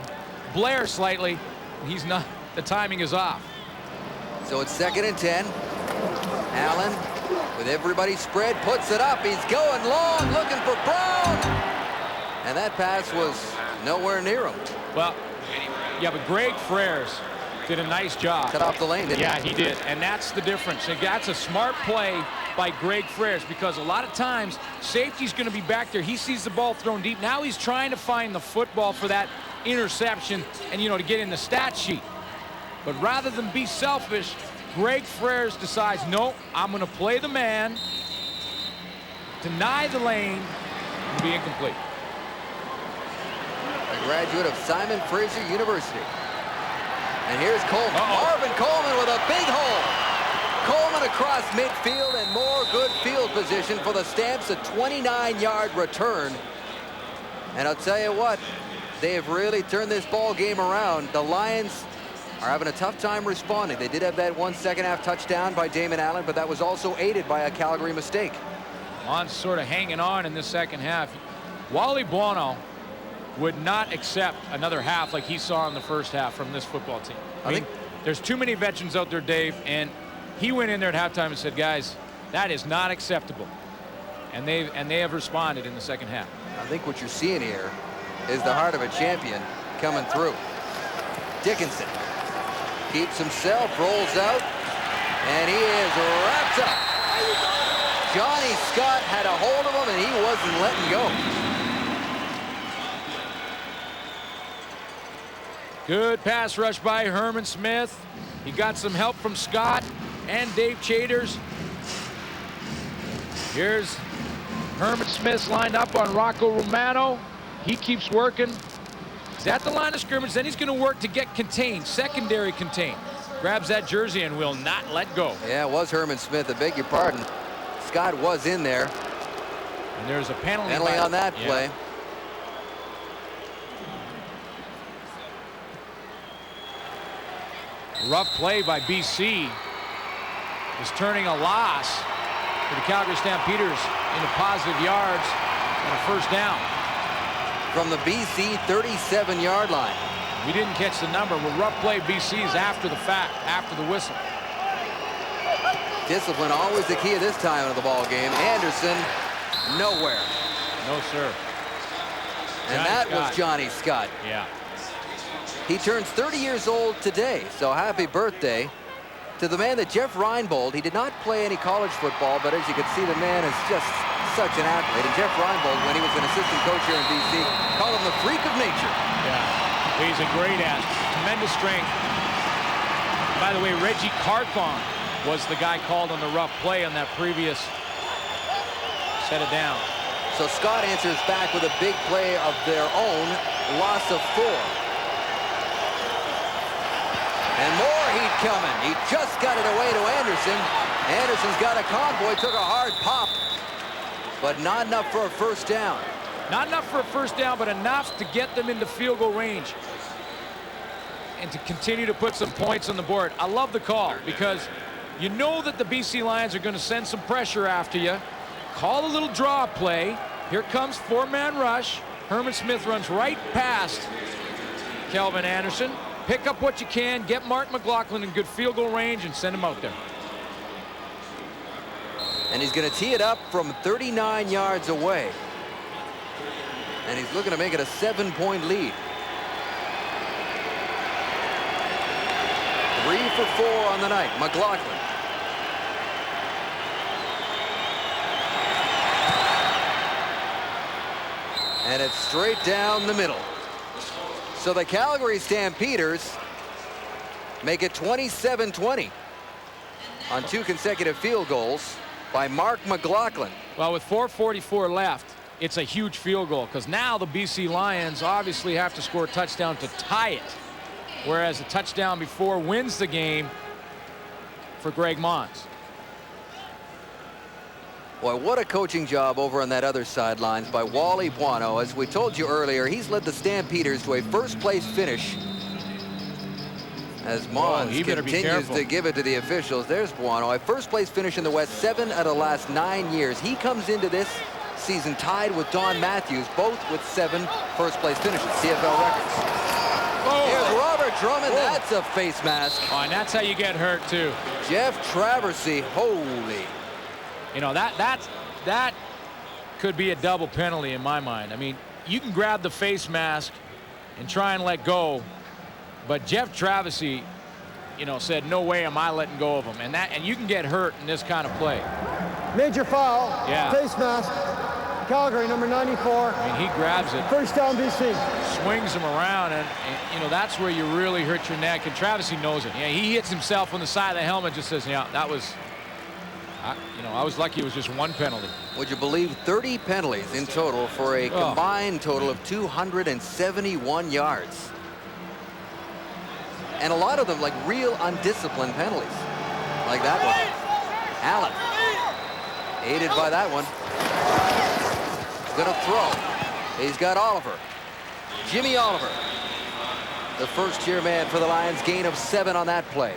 Blair slightly. He's not. The timing is off. So it's 2nd and 10. Allen, with everybody spread, puts it up. He's going long, looking for Brown. And that pass was nowhere near him. Well, yeah, but Greg Freres did a nice job. Cut off the lane, didn't he? Yeah, he did. And that's the difference. And that's a smart play by Greg Freres, because a lot of times safety's going to be back there. He sees the ball thrown deep. Now he's trying to find the football for that interception and, to get in the stat sheet. But rather than be selfish, Greg Freres decides, no, I'm going to play the man, deny the lane, and be incomplete. A graduate of Simon Fraser University. And here's Coleman. Marvin Coleman with a big hole. Coleman across midfield and more good field position for the Stamps. A 29-yard return. And I'll tell you what, they have really turned this ball game around. The Lions are having a tough time responding. They did have that 1 second-half touchdown by Damon Allen, but that was also aided by a Calgary mistake. Lon's sort of hanging on in this second half. Wally Buono would not accept another half like he saw in the first half from this football team. I mean, there's too many veterans out there, Dave, and he went in there at halftime and said, guys, that is not acceptable. And they have responded in the second half. I think what you're seeing here is the heart of a champion coming through. Dickinson keeps himself, rolls out, and he is wrapped up. Johnny Scott had a hold of him, and he wasn't letting go. Good pass rush by Herman Smith. He got some help from Scott and Dave Chaters. Here's Herman Smith's lined up on Rocco Romano. He keeps working. He's at the line of scrimmage. Then he's going to work to get contained, secondary contained. Grabs that jersey and will not let go. Yeah, it was Herman Smith. I beg your pardon. Scott was in there. And there's a penalty on that play. Rough play by BC is turning a loss for the Calgary Stampeders into positive yards and a first down. From the BC 37-yard line. We didn't catch the number. Well, rough play BC's after the fact, after the whistle. Discipline always the key of this time of the ball game. Anderson, nowhere. No, sir. And that was Johnny Scott. Yeah. He turns 30 years old today, so happy birthday to the man that Jeff Reinbold. He did not play any college football, but as you can see, the man is just such an athlete. And Jeff Reinbold, when he was an assistant coach here in BC, called him the freak of nature. Yeah, he's a great athlete, tremendous strength. By the way, Reggie Carthon was the guy called on the rough play on that previous set it down. So Scott answers back with a big play of their own, loss of 4. And more heat coming. He just got it away to Anderson. Anderson's got a convoy, took a hard pop, but not enough for a first down. Not enough for a first down, but enough to get them into field goal range and to continue to put some points on the board. I love the call because you know that the BC Lions are going to send some pressure after you. Call a little draw play. Here comes 4-man rush. Herman Smith runs right past Kelvin Anderson. Pick up what you can, get Mark McLaughlin in good field goal range, and send him out there. And he's going to tee it up from 39 yards away. And he's looking to make it a 7-point lead. 3 for 4 on the night. McLaughlin. And it's straight down the middle. So the Calgary Stampeders make it 27-20 on 2 consecutive field goals by Mark McLaughlin. Well, with 4:44 left, it's a huge field goal because now the BC Lions obviously have to score a touchdown to tie it, whereas a touchdown before wins the game for Greg Mons. Boy, what a coaching job over on that other sidelines by Wally Buono. As we told you earlier, he's led the Stampeders to a first-place finish as Mons he better be continues careful. to give it to the officials. There's Buono, a first-place finish in the West 7 out of the last 9 years. He comes into this season tied with Don Matthews, both with 7 first-place finishes, CFL records. Here's Robert Drummond. That's a face mask. Oh, and that's how you get hurt too. Jeff Traversy, holy. You know, that could be a double penalty in my mind. I mean, you can grab the face mask and try and let go, but Jeff Traversy, you know, said, no way am I letting go of him. And you can get hurt in this kind of play. Major foul. Yeah. Face mask. Calgary, number 94. I mean, he grabs it, First down, BC. swings him around, and you know, that's where you really hurt your neck. And Traversy knows it. Yeah, he hits himself on the side of the helmet, just says, yeah, that was, you know, I was lucky it was just 1 penalty. Would you believe 30 penalties in total for a combined total of 271 yards? And a lot of them like real undisciplined penalties. Like that one. Allen. Aided by that one. Gonna throw. He's got Oliver. Jimmy Oliver. The first-year man for the Lions. Gain of 7 on that play.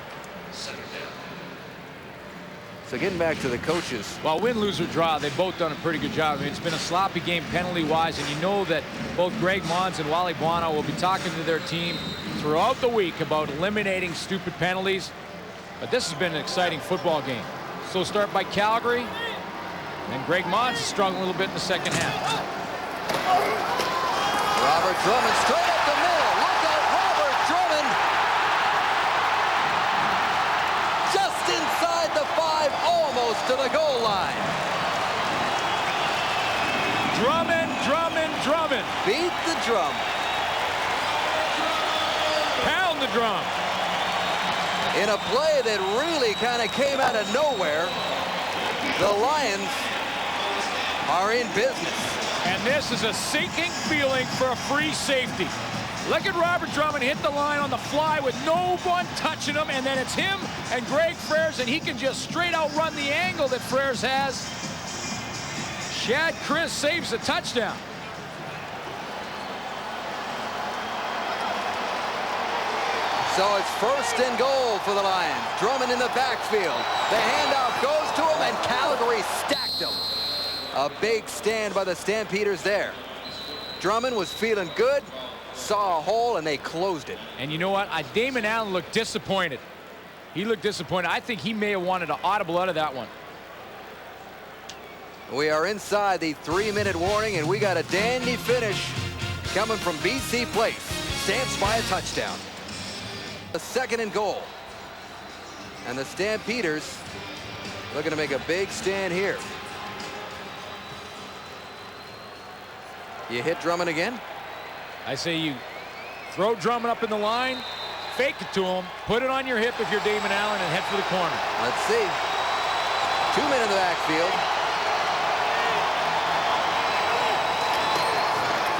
So getting back to the coaches. Well, win, lose, or draw, they've both done a pretty good job. I mean, it's been a sloppy game penalty-wise, and you know that both Greg Mons and Wally Buono will be talking to their team throughout the week about eliminating stupid penalties. But this has been an exciting football game. So start by Calgary, and Greg Mons is struggling a little bit in the second half. Robert Drummond straight up the middle. Look out, Robert Drummond. Just inside the 5, almost to the goal line. Drummond, Drummond, Drummond. Beat the drum. Pound the drum. In a play that really kind of came out of nowhere, the Lions are in business. And this is a sinking feeling for a free safety. Look at Robert Drummond hit the line on the fly with no one touching him, and then it's him and Greg Frères, and he can just straight out run the angle that Frères has. Shad Chris saves the touchdown. So it's 1st and goal for the Lions. Drummond in the backfield. The handoff goes to him, and Calgary stacked him. A big stand by the Stampeders there. Drummond was feeling good, saw a hole, and they closed it. And you know what? Damon Allen looked disappointed. He looked disappointed. I think he may have wanted to audible out of that one. We are inside the 3-minute warning, and we got a dandy finish coming from BC Place. Stamps by a touchdown. A 2nd and goal. And the Stampeders looking to make a big stand here. You hit Drummond again? I say you throw Drummond up in the line, fake it to him, put it on your hip if you're Damon Allen, and head for the corner. Let's see. 2 men in the backfield.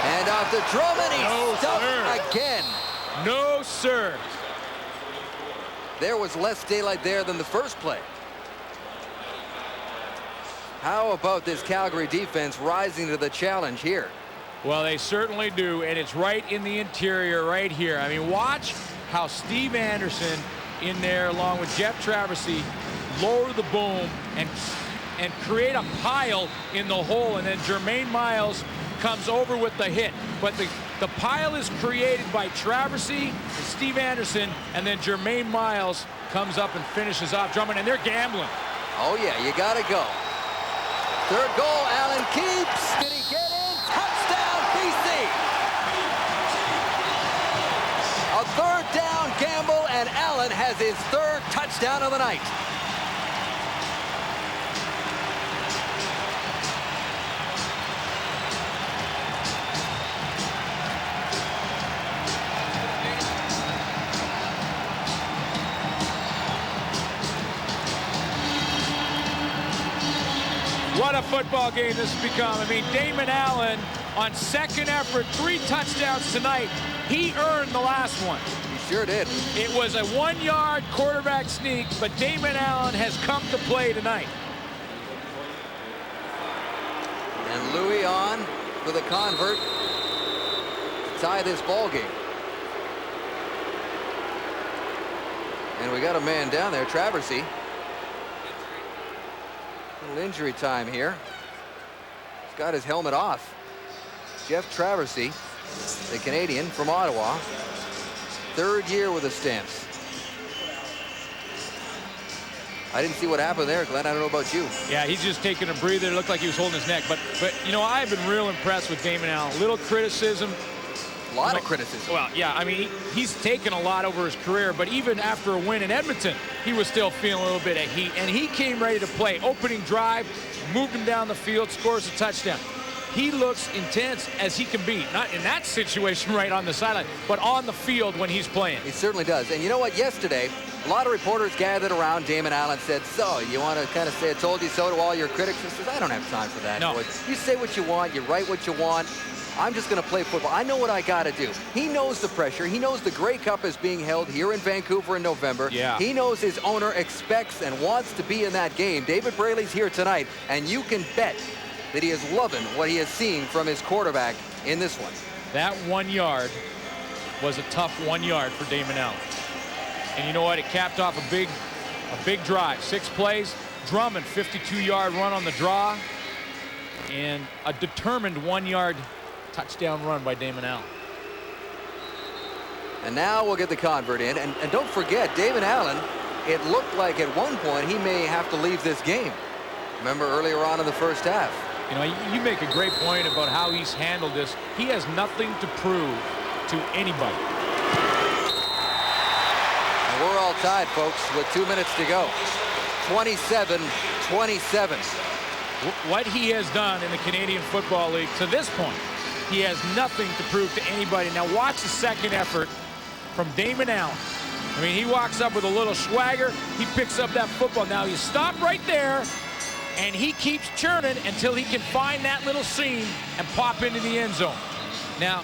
And off to Drummond, he's stuffed again. No, sir. There was less daylight there than the first play. How about this Calgary defense rising to the challenge here? Well, they certainly do, and it's right in the interior right here. I mean, watch how Steve Anderson in there along with Jeff Traversy lower the boom and create a pile in the hole, and then Jermaine Miles comes over with the hit. But the pile is created by Traversy and Steve Anderson, and then Jermaine Miles comes up and finishes off Drummond, and they're gambling. Oh, yeah, you got to go. 3rd goal, Allen keeps. Did he get in? Touchdown, BC. A 3rd down gamble, and Allen has his 3rd touchdown of the night. What a football game this has become. I mean, Damon Allen on 2nd effort, 3 touchdowns tonight. He earned the last one. He sure did. It was a 1-yard quarterback sneak, but Damon Allen has come to play tonight. And Louis on for the convert to tie this ball game. And we got a man down there, Traversy. Little injury time here. He's got his helmet off. Jeff Traversy, the Canadian from Ottawa. 3rd year with the Stamps. I didn't see what happened there, Glenn. I don't know about you. Yeah, he's just taking a breather. It looked like he was holding his neck. But you know, I've been real impressed with Damon Allen. Little criticism. A lot of criticism. Well, yeah, I mean, he's taken a lot over his career, but even after a win in Edmonton, he was still feeling a little bit of heat, and he came ready to play. Opening drive, moved him down the field, scores a touchdown. He looks intense as he can be. Not in that situation right on the sideline, but on the field when he's playing. He certainly does. And you know what? Yesterday, a lot of reporters gathered around Damon Allen, said, so you want to kind of say I told you so to all your critics? He says, I don't have time for that. No. Boys. You say what you want. You write what you want. I'm just going to play football. I know what I got to do. He knows the pressure. He knows the Grey Cup is being held here in Vancouver in November. Yeah. He knows his owner expects and wants to be in that game. David Braley's here tonight, and you can bet that he is loving what he has seen from his quarterback in this one. That 1 yard was a tough 1 yard for Damon Allen. And you know what? It capped off a big drive. 6 plays. Drummond, 52-yard run on the draw. And a determined 1 yard touchdown run by Damon Allen. And now we'll get the convert in. And don't forget, Damon Allen, it looked like at one point he may have to leave this game. Remember earlier on in the first half. You know, you make a great point about how he's handled this. He has nothing to prove to anybody. And we're all tied, folks, with 2 minutes to go. 27-27. What he has done in the Canadian Football League to this point, he has nothing to prove to anybody. Now watch the second effort from Damon Allen. I mean, he walks up with a little swagger. He picks up that football. Now you stop right there, and he keeps churning until he can find that little seam and pop into the end zone. Now,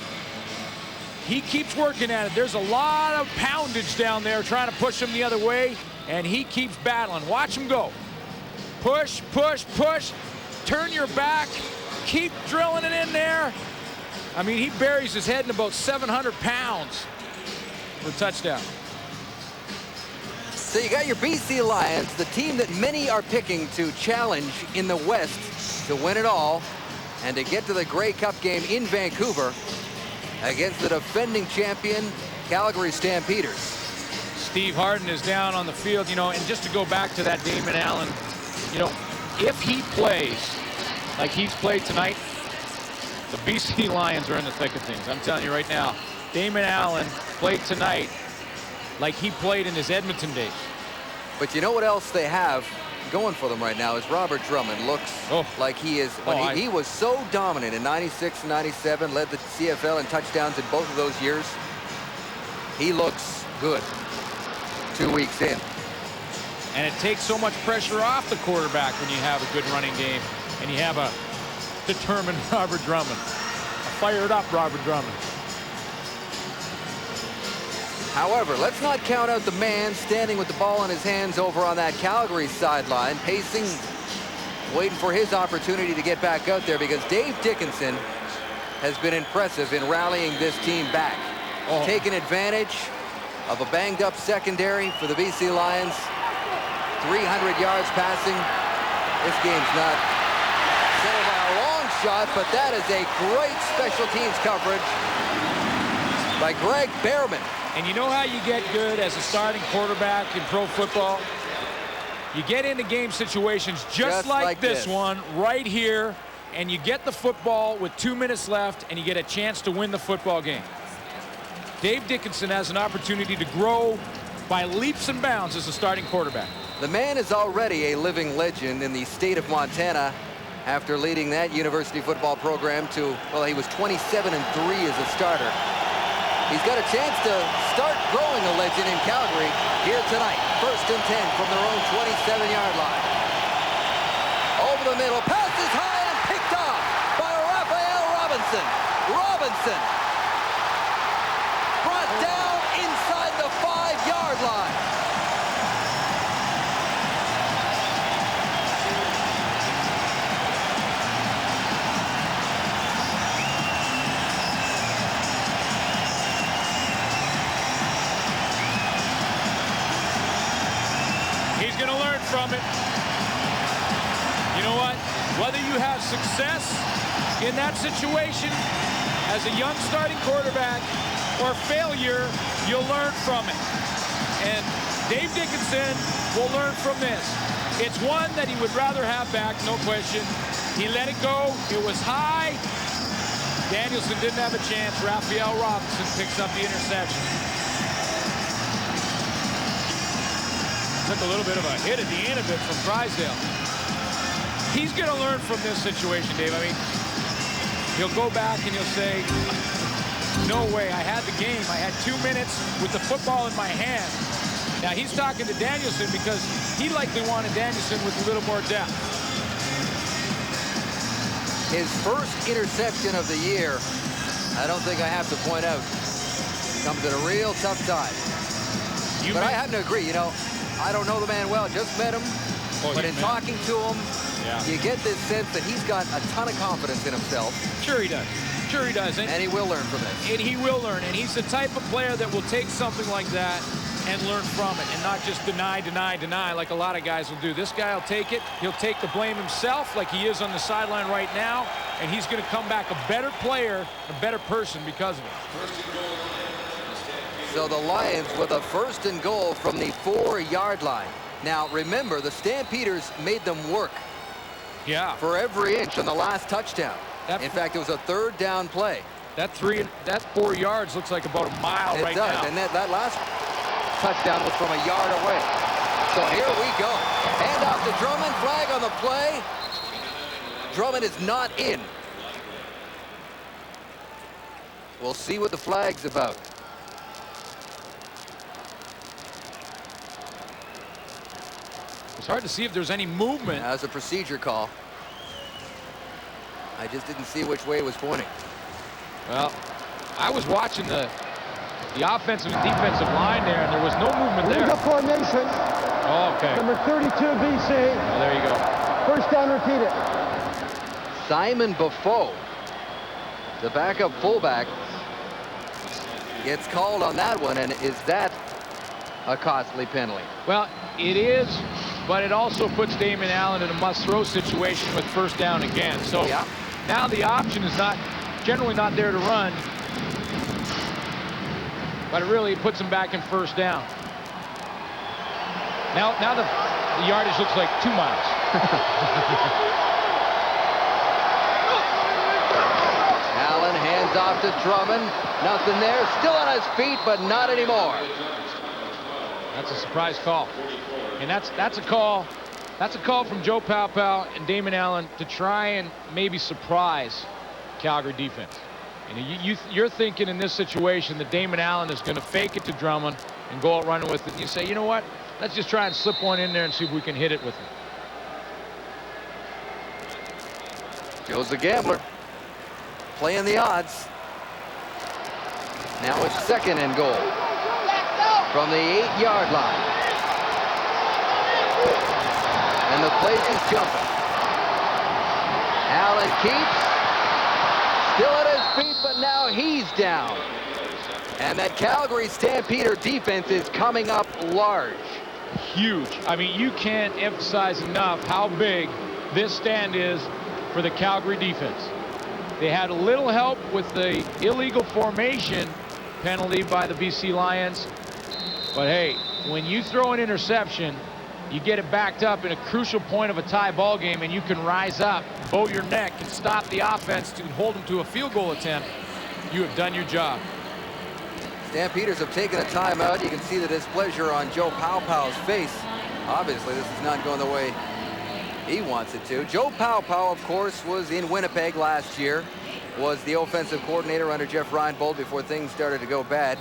he keeps working at it. There's a lot of poundage down there trying to push him the other way, and he keeps battling. Watch him go. Push, push, push. Turn your back. Keep drilling it in there. I mean, he buries his head in about 700 pounds for a touchdown. So you got your BC Lions, the team that many are picking to challenge in the West to win it all and to get to the Grey Cup game in Vancouver against the defending champion Calgary Stampeders. Steve Harden is down on the field, you know, and just to go back to that Damon Allen, you know, if he plays like he's played tonight, the BC Lions are in the thick of things. I'm telling you right now, Damon Allen played tonight like he played in his Edmonton days. But you know what else they have going for them right now is Robert Drummond looks like he is. He was so dominant in 96 and 97, led the CFL in touchdowns in both of those years. He looks good 2 weeks in. And it takes so much pressure off the quarterback when you have a good running game and you have a determined Robert Drummond, a fired up Robert Drummond. However, let's not count out the man standing with the ball in his hands over on that Calgary sideline, pacing, waiting for his opportunity to get back out there, because Dave Dickinson has been impressive in rallying this team back. Taking advantage of a banged-up secondary for the BC Lions. 300 yards passing. This game's not settled by a long shot, but that is a great special teams coverage by Greg Behrman. And you know how you get good as a starting quarterback in pro football? You get into game situations just like this one right here, and you get the football with 2 minutes left, and you get a chance to win the football game. Dave Dickinson has an opportunity to grow by leaps and bounds as a starting quarterback. The man is already a living legend in the state of Montana after leading that university football program to, well, he was 27-3 as a starter. He's got a chance to start growing a legend in Calgary here tonight. 1st and 10 from their own 27-yard line. Over the middle, pass is high and picked off by Raphael Robinson. Robinson brought down inside the 5-yard line. from it. You know what? Whether you have success in that situation as a young starting quarterback or failure, you'll learn from it. And Dave Dickinson will learn from this. It's one that he would rather have back, no question. He let it go. It was high. Danielson didn't have a chance. Raphael Robinson picks up the interception. Took a little bit of a hit at the end of it from Drysdale. He's going to learn from this situation, Dave. I mean, he'll go back and he'll say, no way, I had the game. I had 2 minutes with the football in my hand. Now, he's talking to Danielson because he likely wanted Danielson with a little more depth. His first interception of the year, I don't think I have to point out, comes at a real tough time. But I happen to agree, you know, I don't know the man well, just met him. But in talking to him, you get this sense that he's got a ton of confidence in himself. Sure he does. Sure he does. And he will learn from this. And he will learn. And he's the type of player that will take something like that and learn from it and not just deny like a lot of guys will do. This guy will take it. He'll take the blame himself like he is on the sideline right now. And he's going to come back a better player, a better person because of it. So the Lions with a 1st and goal from the 4-yard line. Now, remember, the Stampeders made them work for every inch on the last touchdown. In fact, it was a 3rd down play. That 4 yards looks like about a mile right now. It does, and that last touchdown was from a yard away. So here we go. Hand off to Drummond, flag on the play. Drummond is not in. We'll see what the flag's about. It's hard to see if there's any movement. That was a procedure call. I just didn't see which way it was pointing. Well, I was watching the offensive and defensive line there, and there was no movement there. Legal formation. Oh, okay. Number 32 BC. Oh, there you go. 1st down, repeat it. Simon Buffo, the backup fullback, gets called on that one, and is that a costly penalty? Well, it is, but it also puts Damon Allen in a must-throw situation with 1st down again. So now the option is generally not there to run, but it really puts him back in 1st down. Now the yardage looks like 2 miles. Allen hands off to Drummond. Nothing there. Still on his feet, but not anymore. That's a surprise call. And that's a call. That's a call from Joe Paopao and Damon Allen to try and maybe surprise Calgary defense. And you're thinking in this situation that Damon Allen is going to fake it to Drummond and go out running with it. And you say, you know what? Let's just try and slip one in there and see if we can hit it with him. Joe's the gambler. Playing the odds. Now it's 2nd and goal from the 8-yard line. And the place is jumping. Allen keeps. Still at his feet, but now he's down. And that Calgary Stampeder defense is coming up large. Huge. I mean, you can't emphasize enough how big this stand is for the Calgary defense. They had a little help with the illegal formation penalty by the BC Lions. But hey, when you throw an interception, you get it backed up in a crucial point of a tie ball game, and you can rise up, bow your neck, and stop the offense to hold them to a field goal attempt. You have done your job. Stampeders have taken a timeout. You can see the displeasure on Joe Paopao's face. Obviously, this is not going the way he wants it to. Joe Paopao, of course, was in Winnipeg last year, was the offensive coordinator under Jeff Reinbold before things started to go bad.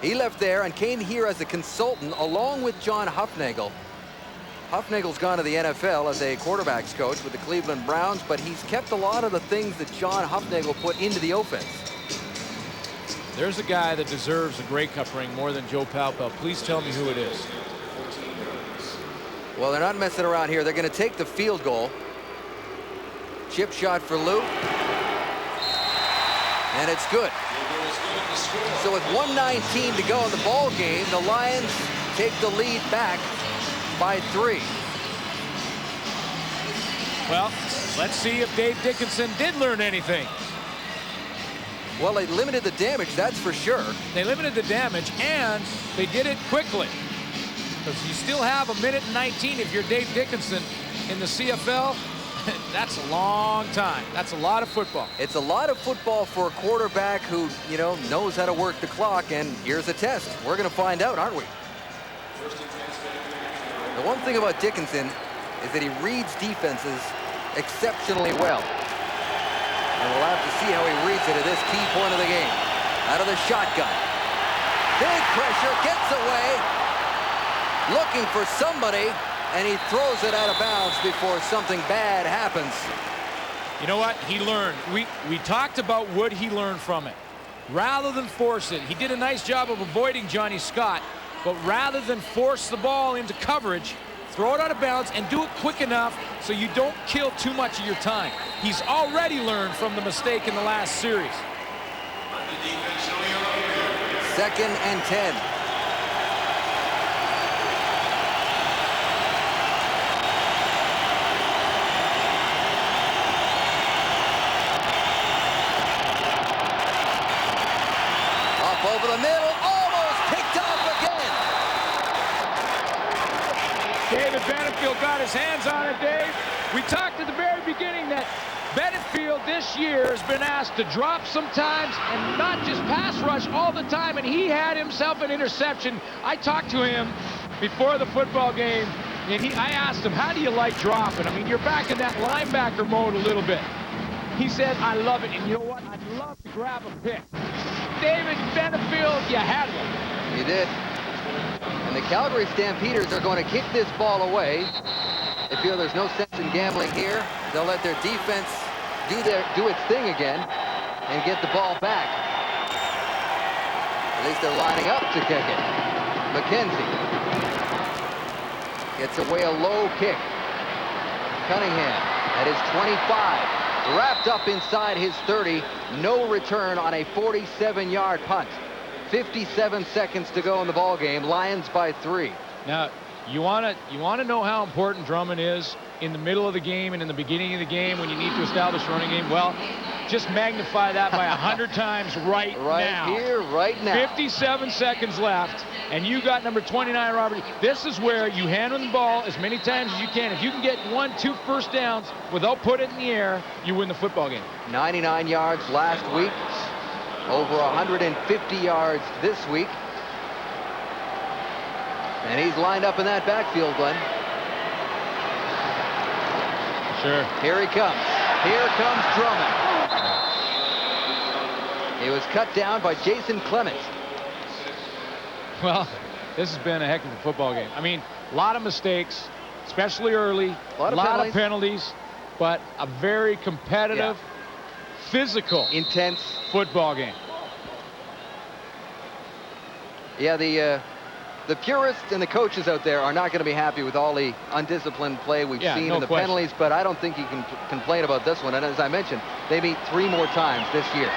He left there and came here as a consultant along with John Hufnagel. Hufnagel's gone to the NFL as a quarterbacks coach with the Cleveland Browns, but he's kept a lot of the things that John Hufnagel put into the offense. There's a guy that deserves a Grey Cup ring more than Joe Paopao. Please tell me who it is. Well, they're not messing around here. They're going to take the field goal. Chip shot for Lou. And it's good. So with 1:19 to go in the ball game, the Lions take the lead back by 3. Well, let's see if Dave Dickinson did learn anything. Well, they limited the damage, that's for sure. They limited the damage, and they did it quickly. Because you still have 1:19 if you're Dave Dickinson in the CFL. That's a long time. That's a lot of football. It's a lot of football for a quarterback who, knows how to work the clock, and here's a test. We're going to find out, aren't we? The one thing about Dickinson is that he reads defenses exceptionally well. And we'll have to see how he reads it at this key point of the game. Out of the shotgun. Big pressure, gets away. Looking for somebody, and he throws it out of bounds before something bad happens. You know what? He learned. We talked about what he learned from it. Rather than force it, he did a nice job of avoiding Johnny Scott, but rather than force the ball into coverage, throw it out of bounds and do it quick enough so you don't kill too much of your time. He's already learned from the mistake in the last series. 2nd and 10. Up over the middle, almost picked off again. David Benefield got his hands on it, Dave. We talked at the very beginning that Benefield this year has been asked to drop sometimes and not just pass rush all the time, and he had himself an interception. I talked to him before the football game, and I asked him, how do you like dropping? I mean, you're back in that linebacker mode a little bit. He said, I love it, and you know what? I'd love to grab a pick. David Benefield, you had one. You did. And the Calgary Stampeders are going to kick this ball away. They feel there's no sense in gambling here. They'll let their defense do its thing again and get the ball back. At least they're lining up to kick it. McKenzie gets away a low kick. Cunningham at his 25, wrapped up inside his 30. No return on a 47-yard punt. 57 seconds to go in the ball game. Lions by 3. Now, you want to know how important Drummond is in the middle of the game and in the beginning of the game when you need to establish a running game. Well, just magnify that by 100 times right now. Right here, right now. 57 seconds left, and you got number 29, Robert. This is where you hand him the ball as many times as you can. If you can get 1-2 first downs without putting it in the air, you win the football game. 99 yards last week. Over 150 yards this week. And he's lined up in that backfield, Glenn. Sure. Here he comes. Here comes Drummond. He was cut down by Jason Clements. Well, this has been a heck of a football game. I mean, a lot of mistakes, especially early. A lot of penalties, but a very competitive, physical, intense football game. Yeah, the purists and the coaches out there are not going to be happy with all the undisciplined play we've seen and the penalties, but I don't think you can complain about this one. And as I mentioned, they meet 3 more times this year.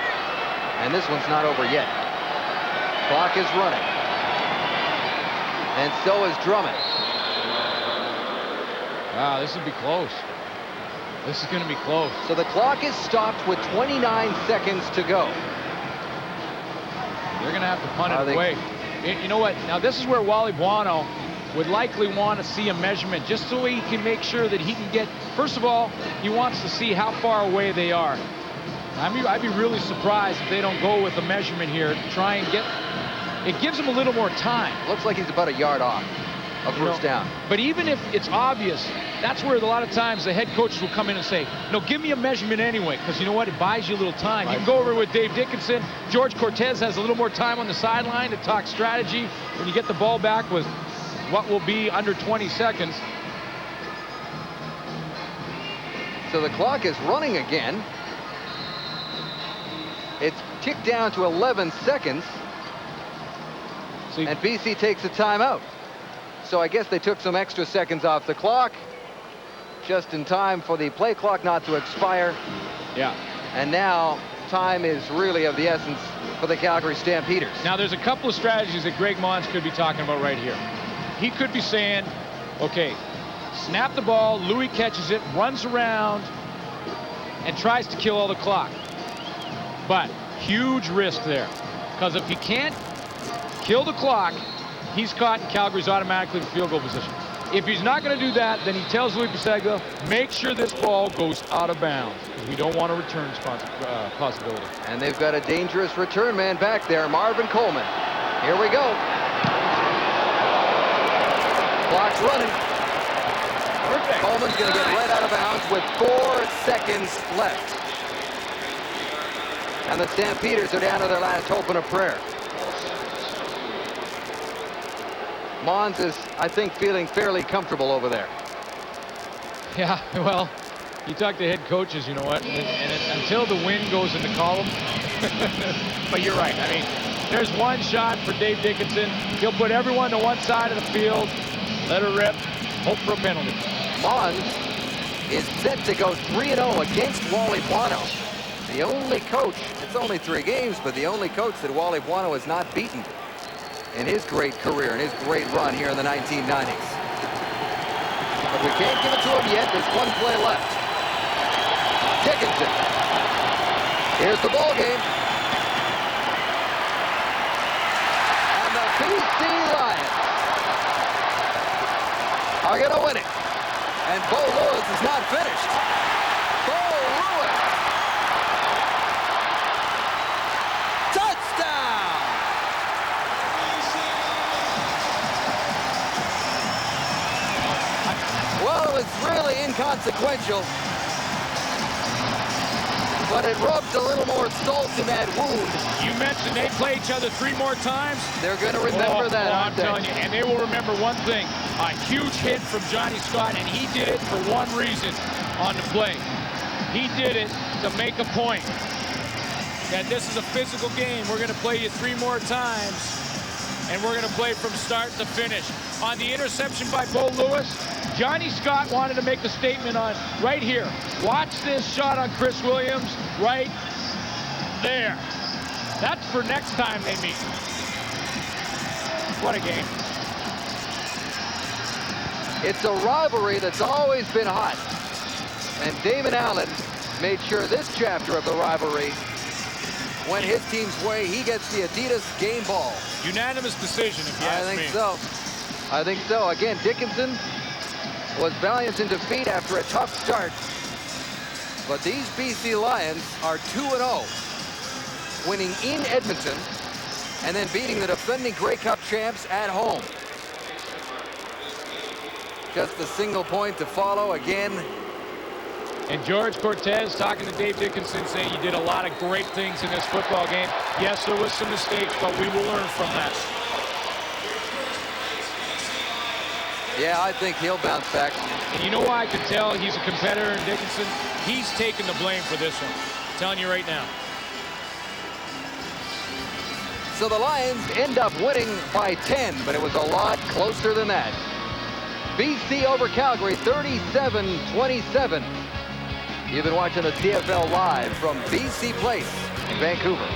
And this one's not over yet. Clock is running. And so is Drummond. Wow, this would be close. This is going to be close. So the clock is stopped with 29 seconds to go. They're going to have to punt it away. You know what? Now, this is where Wally Buono would likely want to see a measurement just so he can make sure that he can get, first of all, he wants to see how far away they are. I'd be really surprised if they don't go with a measurement here to try and get, it gives him a little more time. Looks like he's about a yard off of first down. But even if it's obvious, that's where a lot of times the head coaches will come in and say, no, give me a measurement anyway, because you know what? It buys you a little time. You can go over with Dave Dickinson. George Cortez has a little more time on the sideline to talk strategy when you get the ball back with what will be under 20 seconds. So the clock is running again. It's ticked down to 11 seconds. And BC takes a timeout. So I guess they took some extra seconds off the clock just in time for the play clock not to expire. Yeah. And now time is really of the essence for the Calgary Stampeders. Now there's a couple of strategies that Greg Mons could be talking about right here. He could be saying, Okay, snap the ball, Louis catches it, runs around, and tries to kill all the clock. But huge risk there, because if he can't kill the clock, he's caught and Calgary's automatically in field goal position. If he's not going to do that, then he tells Louis Pasegla, make sure this ball goes out of bounds, because we don't want a return possibility. And they've got a dangerous return man back there, Marvin Coleman. Here we go. Clock's running. Perfect. Coleman's going to get right out of bounds with 4 seconds left. And the Stampeders are down to their last hope and a prayer. Mons is, I think, feeling fairly comfortable over there. Yeah, well, you talk to head coaches, you know what, and until the wind goes in the column. But you're right. I mean, there's one shot for Dave Dickinson. He'll put everyone to one side of the field, let her rip, hope for a penalty. Mons is set to go 3-0 against Wally Buono. The only coach, it's only 3 games, but the only coach that Wally Buono has not beaten in his great career, in his great run here in the 1990s. But we can't give it to him yet. There's 1 play left. Dickinson. Here's the ball game. And the BC Lions are going to win it. And Bo Lewis is not finished. Bo Lewis. Touchdown. Well, it was really inconsequential, but it rubbed a little more salt in that wound. You mentioned they play each other 3 more times. They're going to remember that, I'm aren't they? telling you, and they will remember one thing, a huge hit from Johnny Scott, and he did it for one reason on the play. He did it to make a point that this is a physical game. We're going to play you 3 more times, and we're going to play from start to finish. On the interception by Bo Lewis, Johnny Scott wanted to make a statement on right here. Watch this shot on Chris Williams right there. That's for next time they meet. What a game. It's a rivalry that's always been hot. And Damon Allen made sure this chapter of the rivalry went his team's way. He gets the Adidas game ball. Unanimous decision, if you ask me. I think so. I think so. Again, Dickinson was valiant in defeat after a tough start. But these BC Lions are 2-0, winning in Edmonton and then beating the defending Grey Cup champs at home. Just a single point to follow again. And George Cortez talking to Dave Dickinson, saying you did a lot of great things in this football game. Yes, there was some mistakes, but we will learn from that. Yeah, I think he'll bounce back. And you know why I can tell he's a competitor in Dickinson? He's taking the blame for this one. I'm telling you right now. So the Lions end up winning by 10, but it was a lot closer than that. BC over Calgary, 37-27. You've been watching the CFL live from BC Place in Vancouver.